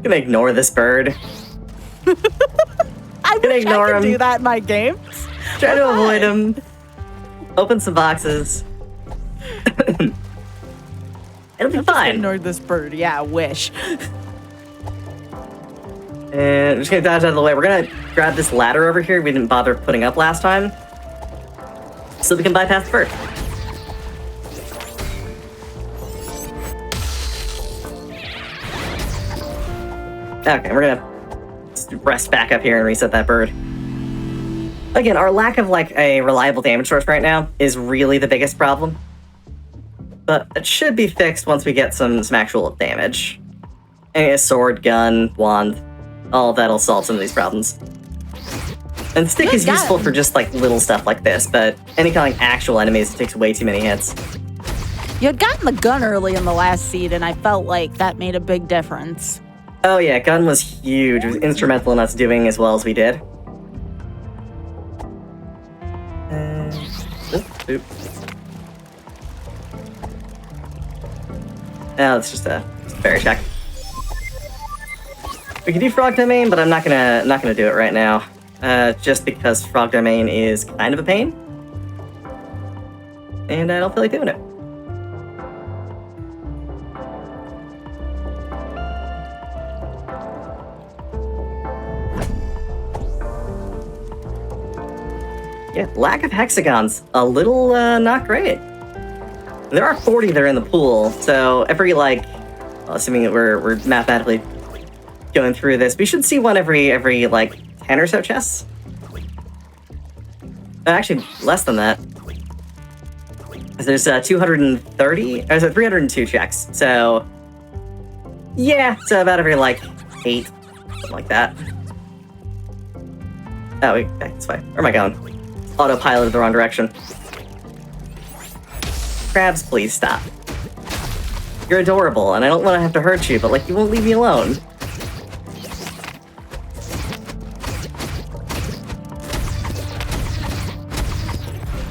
ignore this bird. I wish I could do that in my games. Try to avoid him. Open some boxes. It'll be fine. Ignore this bird. Yeah, I wish. And I'm just gonna dodge out of the way. We're gonna grab this ladder over here we didn't bother putting up last time, so we can bypass the bird. Okay, we're gonna rest back up here and reset that bird. Again, our lack of like a reliable damage source right now is really the biggest problem. But it should be fixed once we get some actual damage. And a sword, gun, wand, all of that'll solve some of these problems. And stick is useful for just like little stuff like this, but any kind of like actual enemies, it takes way too many hits. You had gotten the gun early in the last seed, and I felt like that made a big difference. Oh yeah, gun was huge. It was instrumental in us doing as well as we did. Oop. Now let's just fairy check. We can do frog domain, but I'm not gonna do it right now. Just because frog domain is kind of a pain, and I don't feel like doing it. Yeah, lack of hexagons, a little not great. There are 40 that are in the pool, so every like, well, assuming that we're mathematically going through this, we should see one every like 10 or so chests. Actually, less than that. There's 230, or is it 302 checks? So yeah, so about every like 8, something like that. Oh, wait, okay, this way. Where am I going? Autopiloted the wrong direction. Crabs, please stop. You're adorable, and I don't want to have to hurt you, but like you won't leave me alone.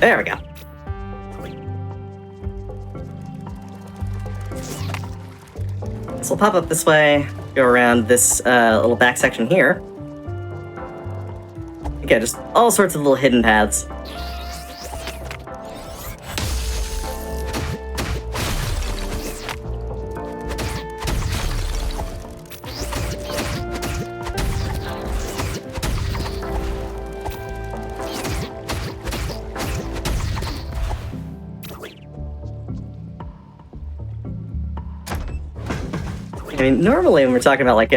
There we go. So we'll pop up this way, go around this little back section here. Okay, just all sorts of little hidden paths. I mean, normally when we're talking about like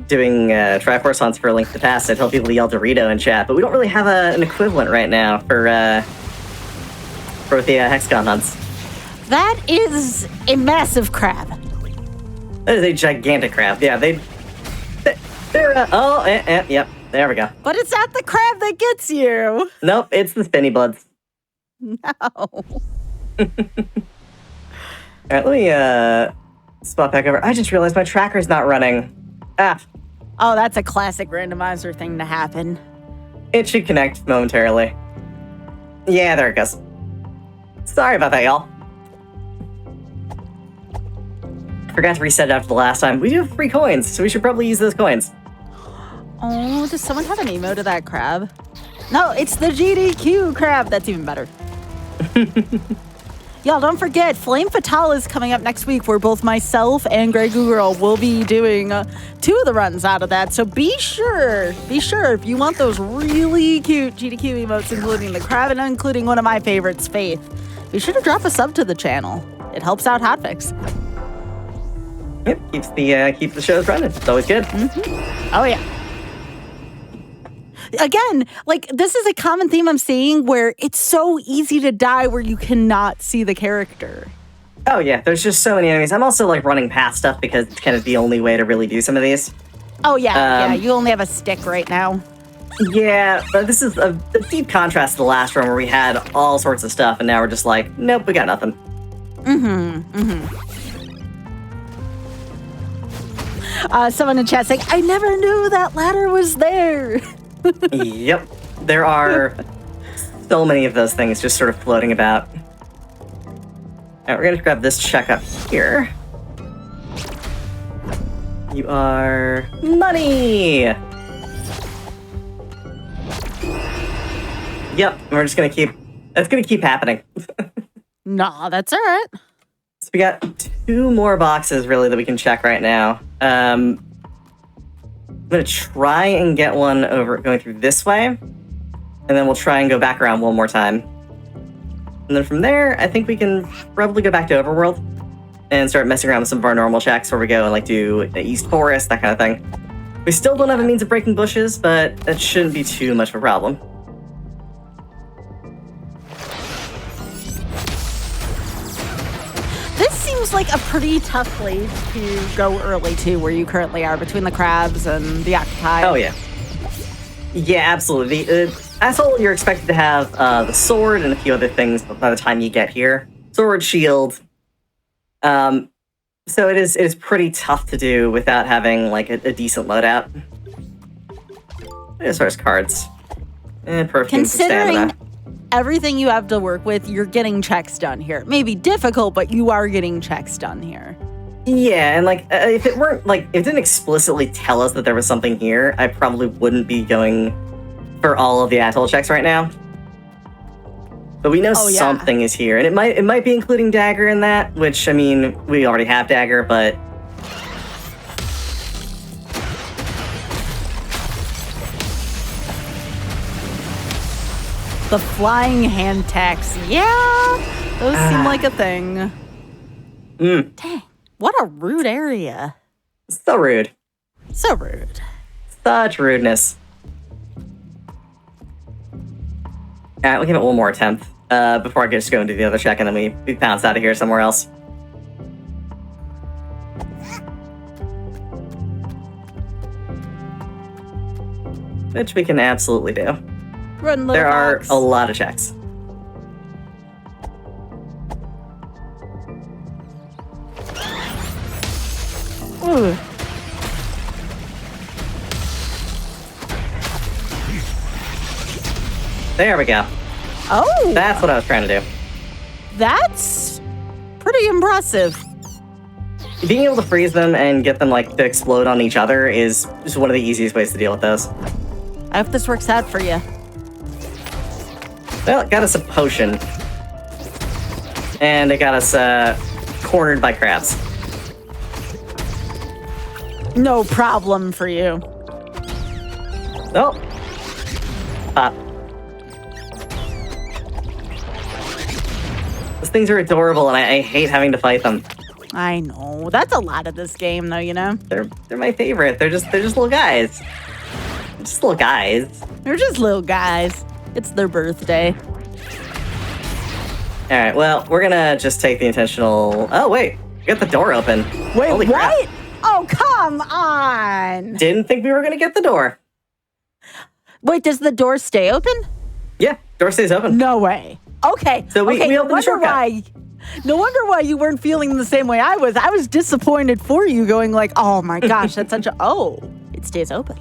doing Triforce hunts for Link to the Past, I tell people to yell Dorito in chat, but we don't really have an equivalent right now for the hexagon hunts. That is a massive crab. That is a gigantic crab. Yeah, they're yep, there we go. But it's not the crab that gets you. Nope, it's the spinny bloods. No. All right, let me spot back over. I just realized my tracker's not running. Ah. Oh, that's a classic randomizer thing to happen. It should connect momentarily. Yeah, there it goes. Sorry about that, y'all. Forgot to reset it after the last time. We do have free coins, so we should probably use those coins. Oh, does someone have an emote of that crab? No, it's the GDQ crab. That's even better. Y'all, don't forget, Flame Fatale is coming up next week, where both myself and Grey Goo Girl will be doing 2 of the runs out of that. So be sure, if you want those really cute GDQ emotes, including the crab and including one of my favorites, Faith, be sure to drop a sub to the channel. It helps out Hotfix. Yep, keeps the shows running. It's always good. Mm-hmm. Oh, yeah. Again, like, this is a common theme I'm seeing where it's so easy to die where you cannot see the character. Oh, yeah, there's just so many enemies. I'm also, like, running past stuff because it's kind of the only way to really do some of these. Oh, yeah, you only have a stick right now. Yeah, but this is a deep contrast to the last run where we had all sorts of stuff, and now we're just like, nope, we got nothing. Someone in chat saying, I never knew that ladder was there. Yep, there are so many of those things just sort of floating about. Alright, we're gonna grab this check up here. You are money! Yep, we're just gonna that's gonna keep happening. Nah, that's all right. So we got 2 more boxes really that we can check right now. I'm gonna try and get one going through this way, and then we'll try and go back around one more time. And then from there, I think we can probably go back to Overworld and start messing around with some of our normal checks where we go and like do the East Forest, that kind of thing. We still don't have a means of breaking bushes, but that shouldn't be too much of a problem. This seems like a pretty tough place to go early to, where you currently are, between the crabs and the octopi. Oh, yeah. Yeah, absolutely. Asshole, you're expected to have the sword and a few other things by the time you get here. Sword, shield. So it is pretty tough to do without having like a decent loadout. As far as cards. And perfume and Considering stamina. everything you have to work with, you're getting checks done here. It may be difficult, but you are getting checks done here. Yeah, and like if it didn't explicitly tell us that there was something here, I probably wouldn't be going for all of the atoll checks right now. But we know something is here, and it might be including dagger in that, which I mean we already have dagger, but The flying hand tax. Yeah, those seem like a thing. Dang, what a rude area. so rude. So rude. Such rudeness. Alright, we'll give it one more attempt before I just go and do the other check, and then we bounce out of here somewhere else. Which we can absolutely do. Run, little There are fox. a lot of checks. Ooh. There we go. Oh, That's what I was trying to do. that's pretty impressive. Being able to freeze them and get them like to explode on each other is just one of the easiest ways to deal with those. I hope this works out for you. Well, it got us a potion. And it got us cornered by crabs. No problem for you. Oh. Pop. Those things are adorable, and I hate having to fight them. I know. That's a lot of this game, though, you know? They're my favorite. They're just little guys. They're just little guys. They're just little guys. It's their birthday. All right. Well, we're gonna just take the intentional. Oh wait, we got the door open. Wait, Holy crap. what? Oh, come on. Didn't think we were gonna get the door. Wait, does the door stay open? Yeah, door stays open. No way. Okay. So we okay, opened the shortcut. No wonder why you weren't feeling the same way I was. I was disappointed for you, going like, oh my gosh, that's such a... Oh, it stays open.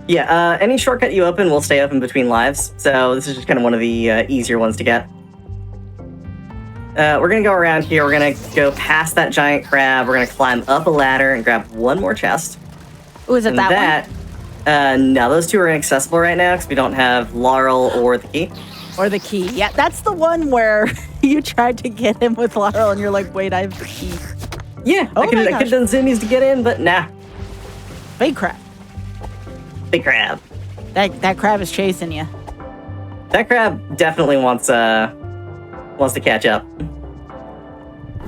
Yeah, any shortcut you open will stay open between lives, so this is just kind of one of the easier ones to get. we're gonna go around here. We're gonna go past that giant crab. We're gonna climb up a ladder and grab one more chest. Oh, is it and that one? No, those two are inaccessible right now because we don't have Laurel or the key. Or the key. Yeah, that's the one where you tried to get him with Laurel and you're like, wait, I have the key. Yeah, Oh I could have done zoomies to get in, but nah. Big crab. Big crab. That crab is chasing you. That crab definitely wants to catch up.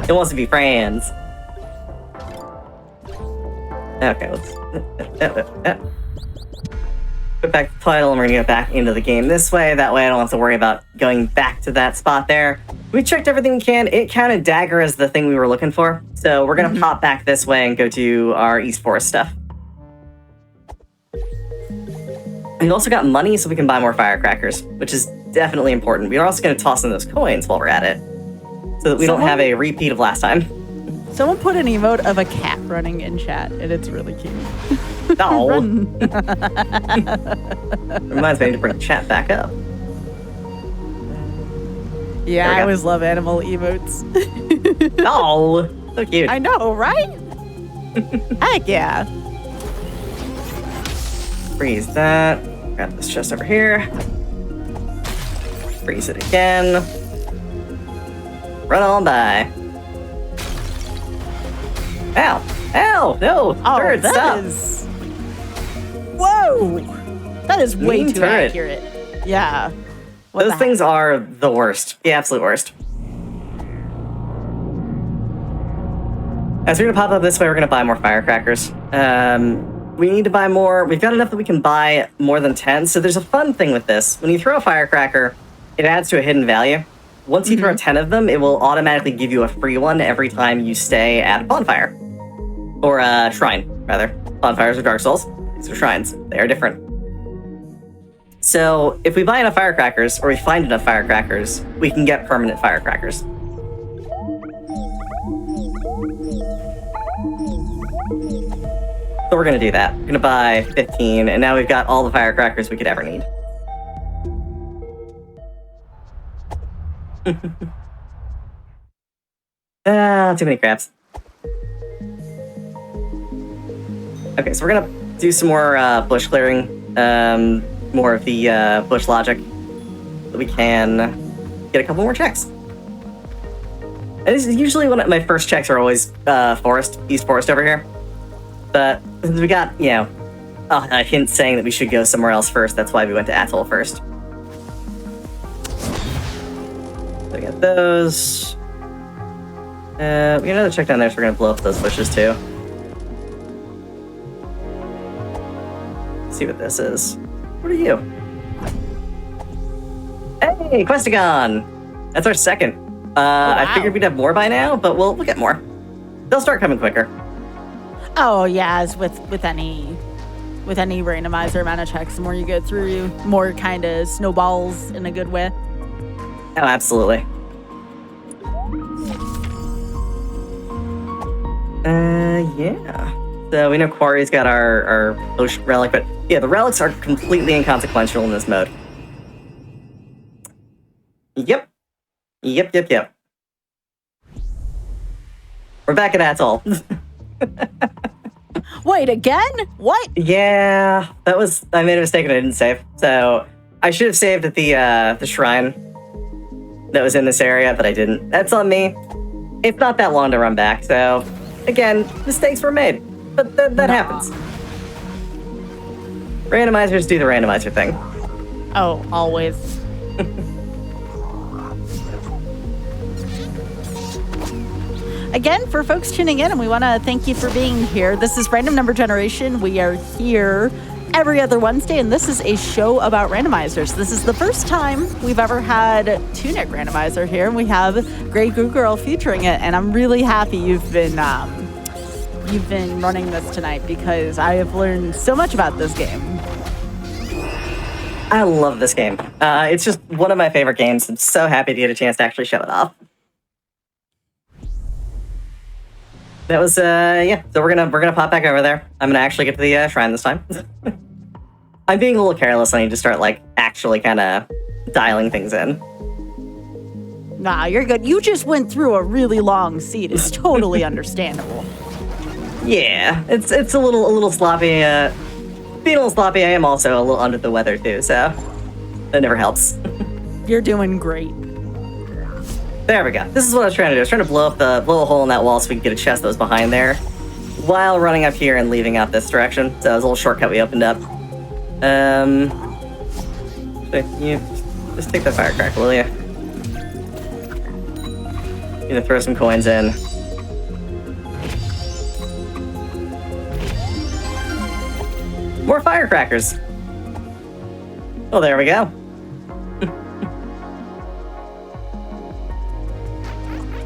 It wants to be friends. Okay, let's put back the title and we're gonna get back into the game this way. That way I don't have to worry about going back to that spot there. We checked everything we can. It counted dagger as the thing we were looking for. So we're gonna pop back this way and go to our East Forest stuff. We've also got money so we can buy more firecrackers, which is definitely important. We are also gonna toss in those coins while we're at it, so that we don't have a repeat of last time. Someone put an emote of a cat running in chat, and it's really cute. No. Reminds me to bring chat back up. Yeah, I always love animal emotes. Oh, so cute. I know, right? Heck yeah. Freeze that. Grab this chest over here. Freeze it again. Run on by. Ow! Ow! No! Oh, Turret, that stop! is... Whoa! That is way Mean too turret. accurate. Yeah. Those things are the worst. The absolute worst. As we're gonna pop up this way, we're gonna buy more firecrackers. We need to buy more. We've got enough that we can buy more than 10. So there's a fun thing with this. When you throw a firecracker, it adds to a hidden value. Once you throw 10 of them, it will automatically give you a free one every time you stay at a bonfire. Or a shrine, rather. Bonfires are Dark Souls. These are shrines. They are different. So if we buy enough firecrackers, or we find enough firecrackers, we can get permanent firecrackers. So we're gonna do that. We're gonna buy 15, and now we've got all the firecrackers we could ever need. Too many crabs. Okay, so we're gonna do some more bush clearing, more of the bush logic, so we can get a couple more checks. And this is usually one of my first checks are always forest, East Forest over here. But since we got, you know, a hint saying that we should go somewhere else first, that's why we went to Atoll first. So we got those. We got another check down there, so we're gonna blow up those bushes too. Let's see what this is. What are you? Hey, Questagon! That's our second. Wow. I figured we'd have more by now, but we'll get more. They'll start coming quicker. Oh yeah, as with any randomizer amount of checks, the more you go through, more kind of snowballs in a good way. Oh, absolutely. Yeah. So we know Quarry's got our ocean relic, but yeah, the relics are completely inconsequential in this mode. Yep. We're back at Atoll. Wait, again? What? Yeah, I made a mistake and I didn't save. So I should have saved at the shrine that was in this area, but I didn't. That's on me. It's not that long to run back, so again, mistakes were made, but that happens. Randomizers do the randomizer thing. Oh, always. Again, for folks tuning in, and we want to thank you for being here. This is Random Number Generation. We are here every other Wednesday, and this is a show about randomizers. This is the first time we've ever had Tunic randomizer here, and we have Grey Goo Girl featuring it. And I'm really happy you've been running this tonight because I have learned so much about this game. I love this game. It's just one of my favorite games. I'm so happy to get a chance to actually show it off. That was yeah. So we're gonna pop back over there. I'm gonna actually get to the shrine this time. I'm being a little careless. I need to start like actually kind of dialing things in. Nah, you're good. You just went through a really long seat. It's totally understandable. Yeah, it's a little sloppy. Being a little sloppy, I am also a little under the weather too, so that never helps. You're doing great. There we go. This is what I was trying to do. I was trying to blow a hole in that wall so we can get a chest that was behind there, while running up here and leaving out this direction. So that was a little shortcut we opened up. You just take the firecracker, will you? Gonna throw some coins in. More firecrackers. Oh, there we go.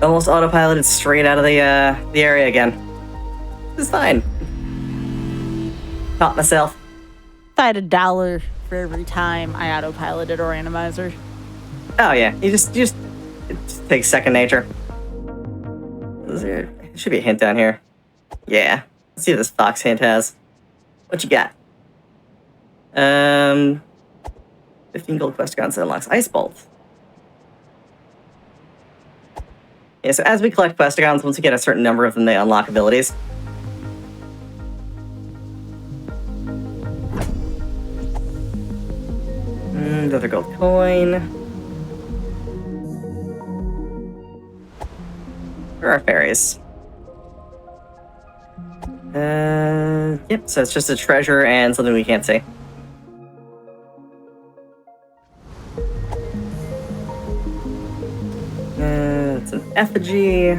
Almost autopiloted straight out of the area again. This is fine. Caught myself. If I had $1 for every time I autopiloted a randomizer. Oh yeah, it just takes second nature. There should be a hint down here. Yeah. Let's see what this fox hint has. What you got? 15 gold questicons that unlocks Ice Bolt. Yeah, so as we collect questicons, once we get a certain number of them, they unlock abilities. Another gold coin. Where are fairies? Yep, so it's just a treasure and something we can't see. It's an effigy.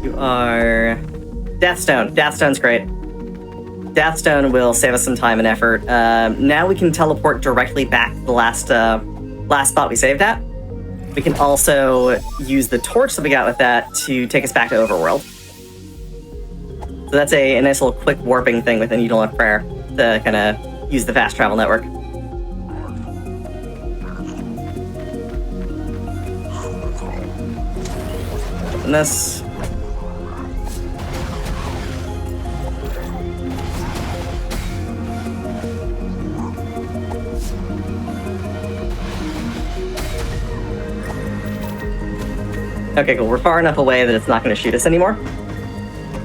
You are... Deathstone. Deathstone's great. Deathstone will save us some time and effort. Now we can teleport directly back to the last spot we saved at. We can also use the torch that we got with that to take us back to Overworld. So that's a nice little quick warping thing within Eidolon Prayer to kind of use the fast travel network. Open this. Okay, cool. We're far enough away that it's not going to shoot us anymore.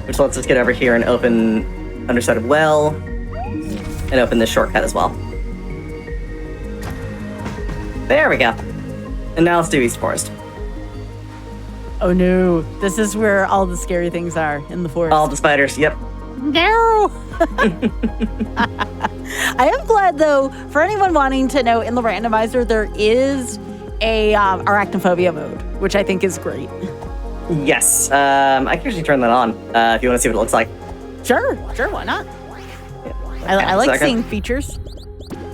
Which lets us get over here and open Undersided Well. And open this shortcut as well. There we go. And now let's do East Forest. Oh no, this is where all the scary things are in the forest. All the spiders, yep. No! I am glad, though, for anyone wanting to know, in the randomizer, there is a arachnophobia mode, which I think is great. Yes, I can actually turn that on if you want to see what it looks like. Sure, why not? Yeah. I like seeing features.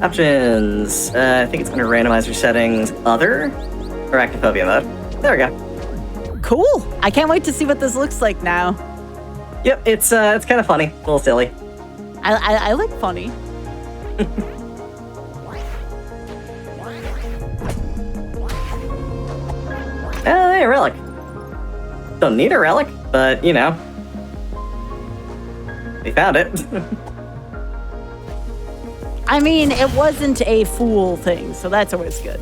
Options, I think it's under randomizer settings, other, arachnophobia mode. There we go. Cool. I can't wait to see what this looks like now. Yep, it's kind of funny, a little silly. I like funny. Hey, a relic. Don't need a relic, but, you know. We found it. I mean, it wasn't a fool thing, so that's always good.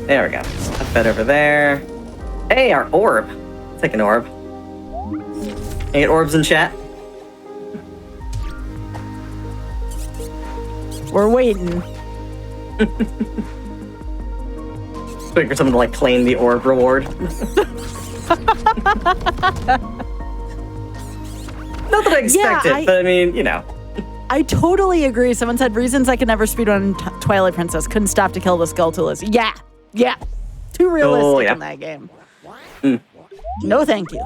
There we go. Put that over there. Hey, our orb. Let's take an orb. Can you get orbs in chat? We're waiting. Waiting for someone to, like, claim the orb reward. Not that I expect it, but I mean, you know. I totally agree. Someone said reasons I could never speedrun Twilight Princess. Couldn't stop to kill the Skulltulas. Yeah. Too realistic in that game. Mm. No, thank you.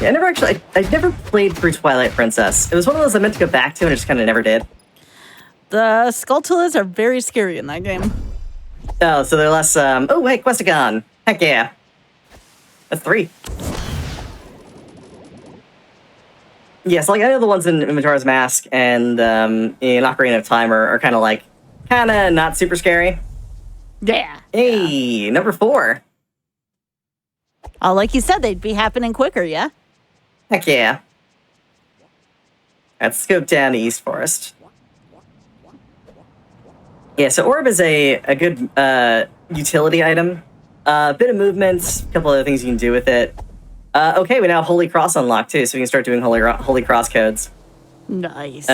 Yeah, I never played through Twilight Princess. It was one of those I meant to go back to and I just kind of never did. The Skulltulas are very scary in that game. Oh, so they're less, oh, hey, Questigon. Heck yeah. That's 3. Yes, like, I know the ones in Majora's Mask and in Ocarina of Time are kind of not super scary. Yeah. Hey, number 4. Like you said, they'd be happening quicker, yeah? Heck yeah. Let's go down to East Forest. Yeah, so Orb is a good utility item. A bit of movement, a couple other things you can do with it. Okay, we now have Holy Cross unlocked too, so we can start doing Holy Cross codes. Nice.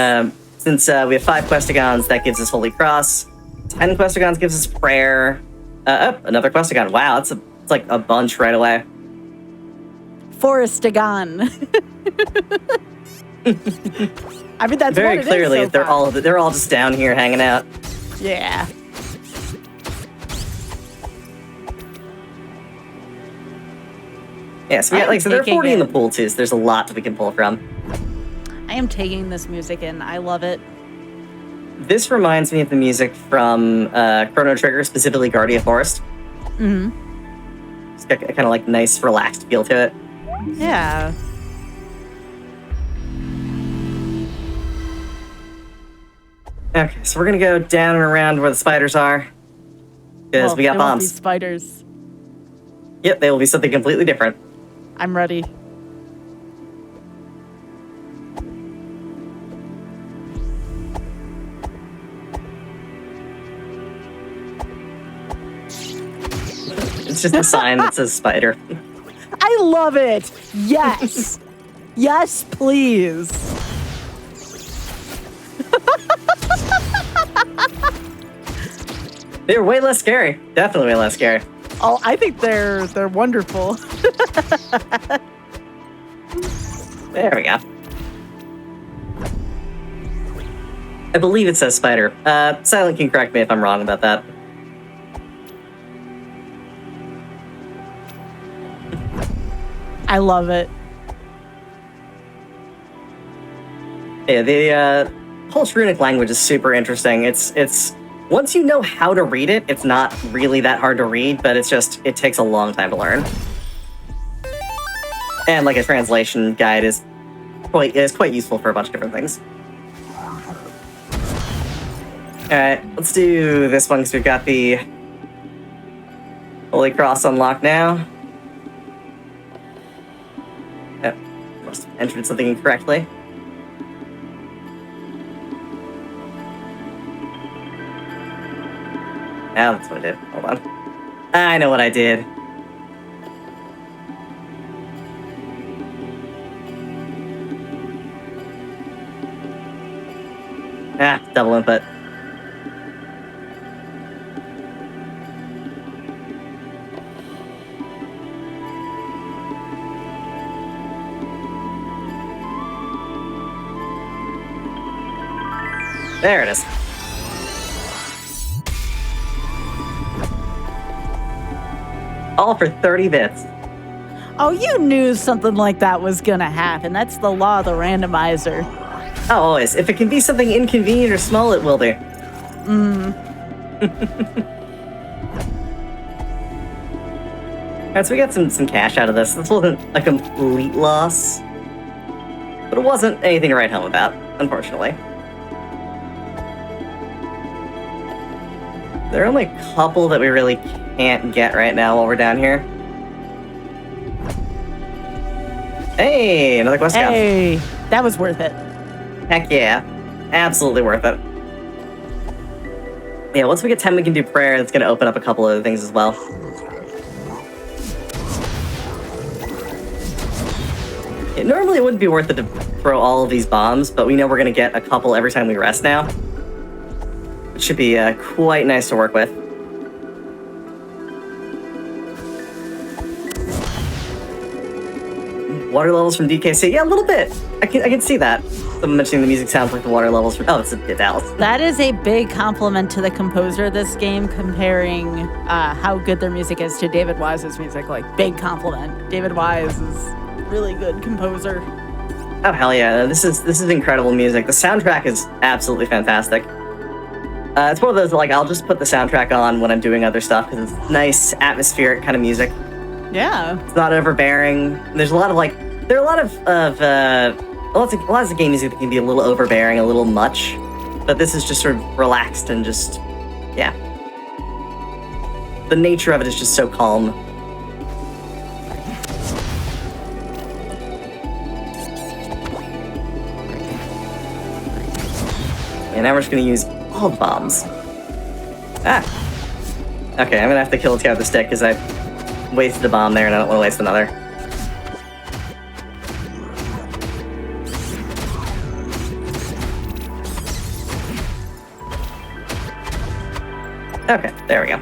Since we have 5 Questigons, that gives us Holy Cross. 10 Questigons gives us Prayer. Another Questigon. Wow, it's like a bunch right away. Forestagon. I mean, that's very what it clearly. Is so they're all just down here hanging out. Yeah. Yeah, so we got, there are 40 in the pool too, so there's a lot that we can pull from. I am taking this music in. I love it. This reminds me of the music from Chrono Trigger, specifically Guardian Forest. Mm-hmm. It's got a kind of like nice, relaxed feel to it. Yeah. Okay, so we're gonna go down and around where the spiders are, because we got they bombs. Won't be spiders. Yep, they will be something completely different. I'm ready. It's just a sign that says spider. I love it. Yes. Yes, please. They're way less scary. Definitely way less scary. Oh, I think they're wonderful. There we go. I believe it says spider. Silent can correct me if I'm wrong about that. I love it. Yeah, the whole Tunic language is super interesting. It's once you know how to read it, it's not really that hard to read, but it takes a long time to learn. And like a translation guide is quite useful for a bunch of different things. Alright, let's do this one because we've got the Holy Cross unlocked now. Yep, must have entered something incorrectly. Now that's what I did. Hold on. I know what I did. Double input. There it is. All for 30 bits. Oh, you knew something like that was gonna happen. That's the law of the randomizer. Oh, always. If it can be something inconvenient or small, it will be. Alright, so we got some cash out of this. This wasn't a complete loss. But it wasn't anything to write home about, unfortunately. There are only a couple that we really can't get right now while we're down here. Hey, another quest down. Hey, that was worth it. Heck yeah. Absolutely worth it. Yeah, once we get 10, we can do prayer. That's going to open up a couple other things as well. Normally, it wouldn't be worth it to throw all of these bombs, but we know we're going to get a couple every time we rest now. It should be quite nice to work with. Water levels from DKC? Yeah, a little bit. I can see that. Someone mentioning the music sounds like the water levels from... Oh, it's Dallas. That is a big compliment to the composer of this game, comparing how good their music is to David Wise's music. Like, big compliment. David Wise is a really good composer. Oh, hell yeah. This is incredible music. The soundtrack is absolutely fantastic. It's one of those, like, I'll just put the soundtrack on when I'm doing other stuff, because it's nice, atmospheric kind of music. Yeah. It's not overbearing. There's a lot of, like... There are a lot of game music that can be a little overbearing, a little much. But this is just sort of relaxed and just... Yeah. The nature of it is just so calm. And now we're just gonna use all the bombs. Ah! Okay, I'm gonna have to kill this guy with the stick because I wasted a bomb there and I don't want to waste another. Okay, there we go.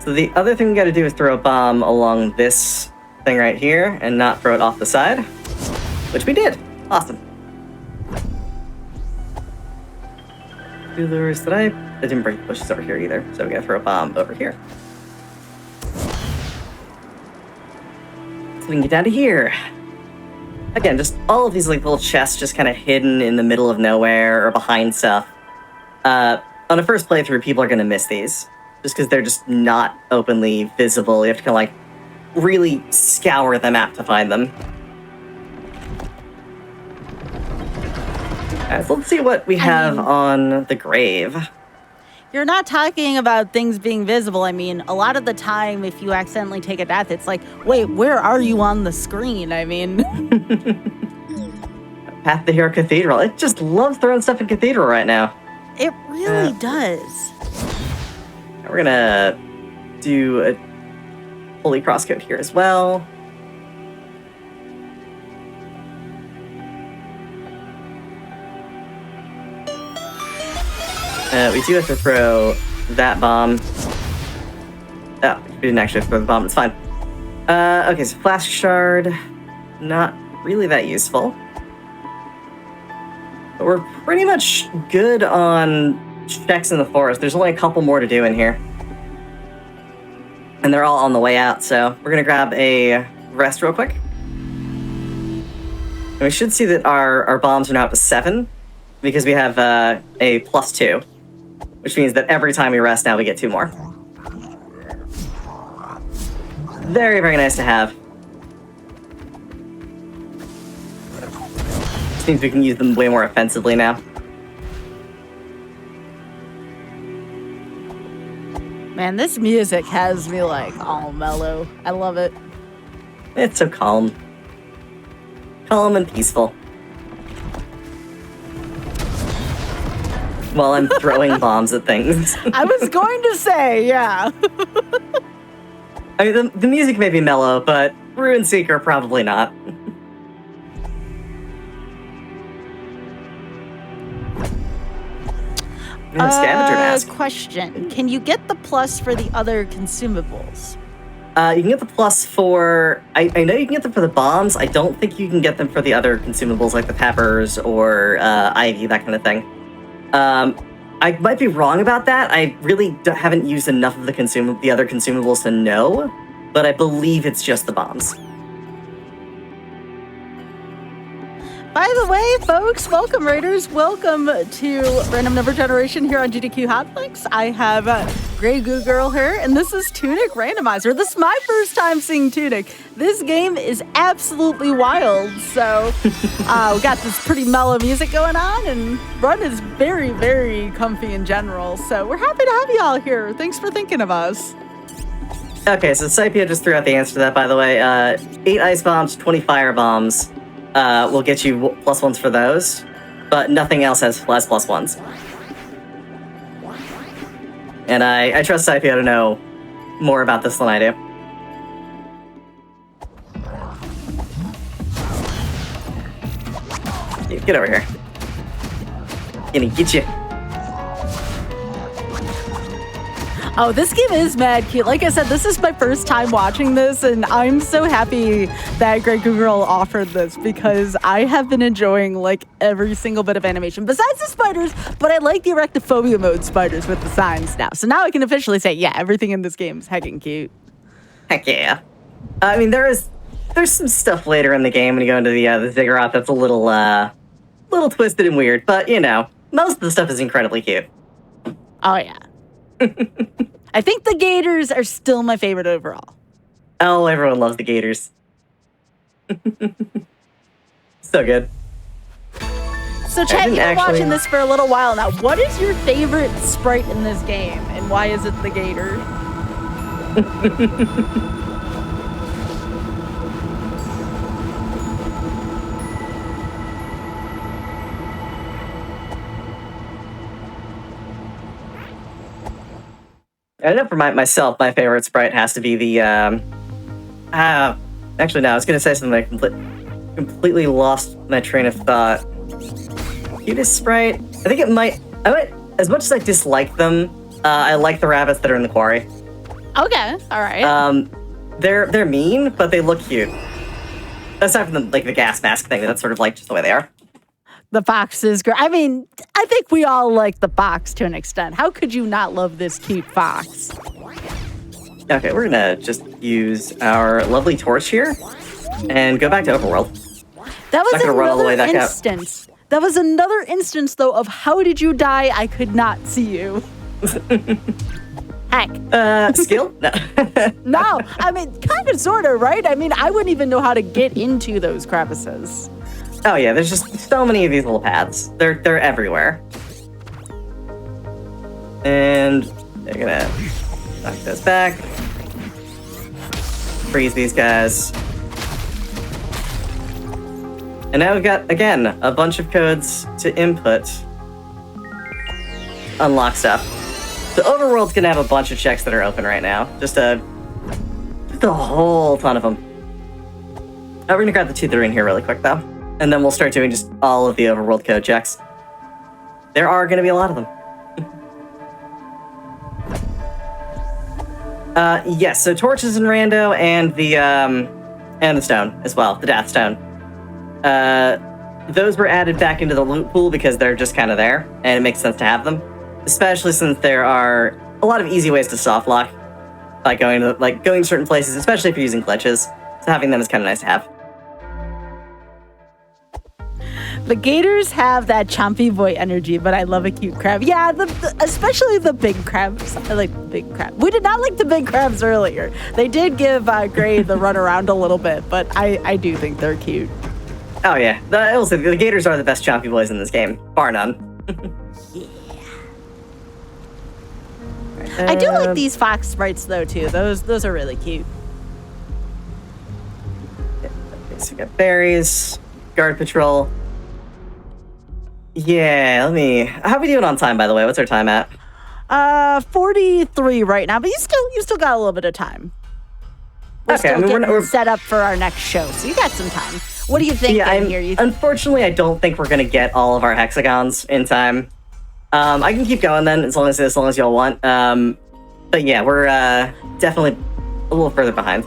So the other thing we gotta do is throw a bomb along this thing right here and not throw it off the side, which we did. Awesome. Lures, I didn't break the bushes over here either, so we gotta throw a bomb over here. So we can get down to here. Again, just all of these like little chests just kind of hidden in the middle of nowhere or behind stuff. On a first playthrough, people are gonna miss these, just because they're just not openly visible. You have to kind of like really scour the map to find them. Alright, so let's see what we have on the grave. You're not talking about things being visible. I mean, a lot of the time, if you accidentally take a death, it's like, wait, where are you on the screen? I mean... Path to Hero Cathedral. It just loves throwing stuff in Cathedral right now. It really does. We're gonna do a Holy Crosscode here as well. We do have to throw that bomb. Oh, we didn't actually throw the bomb, it's fine. Okay, so Flask Shard, not really that useful. But we're pretty much good on checks in the forest. There's only a couple more to do in here. And they're all on the way out, so we're gonna grab a rest real quick. And we should see that our bombs are now up to 7, because we have a +2. Which means that every time we rest now we get 2 more. Very, very nice to have. Which means we can use them way more offensively now. Man, this music has me like all mellow. I love it. It's so calm. Calm and peaceful. While I'm throwing bombs at things. I was going to say, yeah. I mean, the music may be mellow, but Ruin Seeker probably not. Scavenger mask. Question. Can you get the plus for the other consumables? You can get the plus for... I know you can get them for the bombs. I don't think you can get them for the other consumables, like the peppers or ivy, that kind of thing. I might be wrong about that. I really haven't used enough of the other consumables to know, but I believe it's just the bombs. By the way, folks, welcome, Raiders. Welcome to Random Number Generation here on GDQ Hotfix. I have Grey Goo Girl here, and this is Tunic Randomizer. This is my first time seeing Tunic. This game is absolutely wild, so we got this pretty mellow music going on, and Run is very, very comfy in general, so we're happy to have you all here. Thanks for thinking of us. Okay, so Saipia just threw out the answer to that, by the way. 8 ice bombs, 20 fire bombs. Will get you +1s for those, but nothing else has +1s. And I trust Saipia to know more about this than I do. Get over here. Gonna get you. Oh, this game is mad cute. Like I said, this is my first time watching this, and I'm so happy that Grey Goo Girl offered this because I have been enjoying like every single bit of animation besides the spiders, but I like the Erectophobia mode spiders with the signs now. So now I can officially say, yeah, everything in this game is heckin' cute. Heck yeah. I mean, there's some stuff later in the game when you go into the ziggurat that's a little twisted and weird, but you know, most of the stuff is incredibly cute. Oh yeah. I think the gators are still my favorite overall. Oh, everyone loves the gators. So good. So Chad, you've been watching this for a little while now. What is your favorite sprite in this game, and why is it the gator? I know for myself, my favorite sprite has to be the. Actually, no, I was going to say something. I completely lost my train of thought. Cutest sprite? I think it might. As much as I dislike them, I like the rabbits that are in the quarry. Okay, all right. They're mean, but they look cute. Aside from the gas mask thing, that's sort of like just the way they are. The fox is great. I mean, I think we all like the fox to an extent. How could you not love this cute fox? Okay, we're gonna just use our lovely torch here and go back to Overworld. That was Not gonna run all the way another back out. instance. That was another instance, though, of how did you die? I could not see you. Heck. Skill? No. No, I mean, kind of, sort of, right? I mean, I wouldn't even know how to get into those crevices. Oh yeah, there's just so many of these little paths. They're everywhere. And they're gonna knock those back. Freeze these guys. And now we've got, again, a bunch of codes to input. Unlock stuff. The Overworld's gonna have a bunch of checks that are open right now. Just a whole ton of them. We're gonna grab the two that are in here really quick, though. And then we'll start doing just all of the Overworld code checks. There are gonna be a lot of them. Yes, so torches and rando and the stone as well, the Death Stone. Those were added back into the loot pool because they're just kind of there, and it makes sense to have them. Especially since there are a lot of easy ways to soft lock by going to certain places, especially if you're using glitches. So having them is kind of nice to have. The gators have that chompy boy energy, but I love a cute crab. Yeah, especially the big crabs. I like the big crab. We did not like the big crabs earlier. They did give Gray the run around a little bit, but I do think they're cute. Oh yeah, I will say the gators are the best chompy boys in this game, bar none. Yeah. I do like these fox sprites though too. Those are really cute. Okay, so we got berries, guard patrol. Yeah, how are we doing on time, by the way? What's our time at? 43 right now, but you still got a little bit of time. We're still getting set up for our next show, so you got some time. What do you think here? Unfortunately, I don't think we're gonna get all of our hexagons in time. I can keep going then, as long as y'all want. But yeah, we're definitely a little further behind.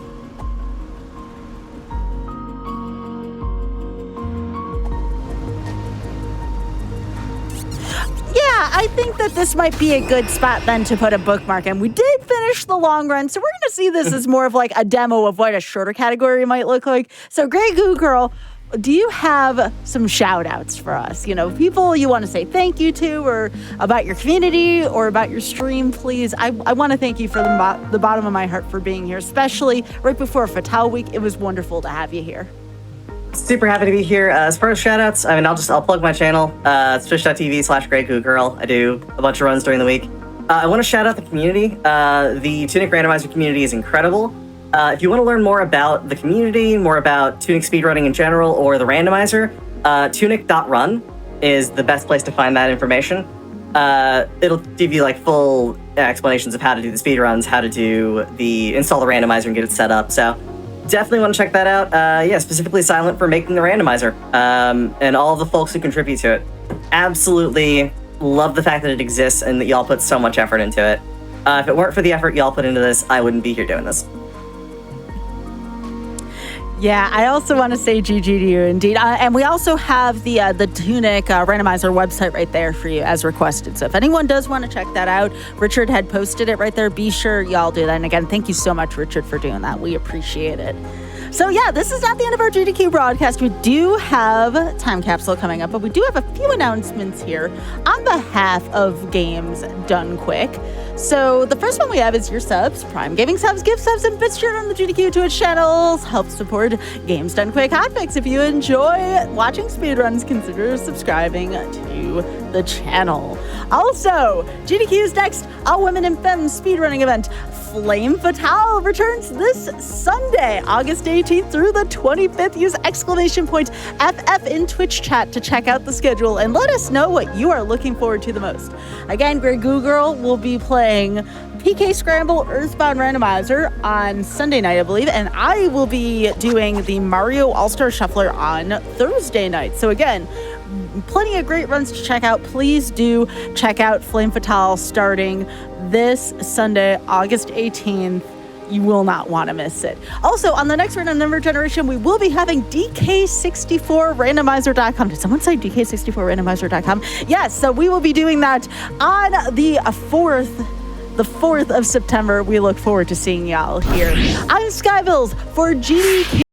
Yeah, I think that this might be a good spot then to put a bookmark in. We did finish the long run, so we're going to see this as more of like a demo of what a shorter category might look like. So, Grey Goo Girl, do you have some shout outs for us? You know, people you want to say thank you to, or about your community, or about your stream, please. I want to thank you from the bottom of my heart for being here, especially right before Fatal Week. It was wonderful to have you here. Super happy to be here. As far as shoutouts, I mean, I'll plug my channel. It's twitch.tv/GreyGooGirl. I do a bunch of runs during the week. I want to shout out the community. The Tunic randomizer community is incredible. If you want to learn more about the community, more about Tunic speedrunning in general, or the randomizer, tunic.run is the best place to find that information. It'll give you like full explanations of how to do the speedruns, how to install the randomizer and get it set up. So definitely want to check that out. Yeah, specifically Silent for making the randomizer, and all the folks who contribute to it. Absolutely love the fact that it exists and that y'all put so much effort into it. If it weren't for the effort y'all put into this, I wouldn't be here doing this. Yeah, I also want to say GG to you indeed. And we also have the Tunic randomizer website right there for you as requested. So if anyone does want to check that out, Richard had posted it right there. Be sure y'all do that. And again, thank you so much, Richard, for doing that. We appreciate it. So yeah, this is not the end of our GDQ broadcast. We do have Time Capsule coming up, but we do have a few announcements here on behalf of Games Done Quick. So the first one we have is your subs, Prime Gaming subs, gift subs, and bits shared on the GDQ Twitch channels. Help support Games Done Quick Hotfix. If you enjoy watching speedruns, consider subscribing to the channel. Also, GDQ's next All Women and Femmes speedrunning event, Flame Fatale, returns this Sunday, August 18th through the 25th. Use !FF in Twitch chat to check out the schedule and let us know what you are looking forward to the most. Again, Grey Goo Girl will be playing PK Scramble Earthbound Randomizer on Sunday night, I believe, and I will be doing the Mario All-Star Shuffler on Thursday night. So again, plenty of great runs to check out. Please do check out Flame Fatale starting this Sunday, August 18th. You will not want to miss it. Also, on the next Random Number Generation, we will be having DK64randomizer.com. Did someone say DK64randomizer.com? Yes, so we will be doing that on the 4th of September. We look forward to seeing y'all here. I'm Skybills for GDQ.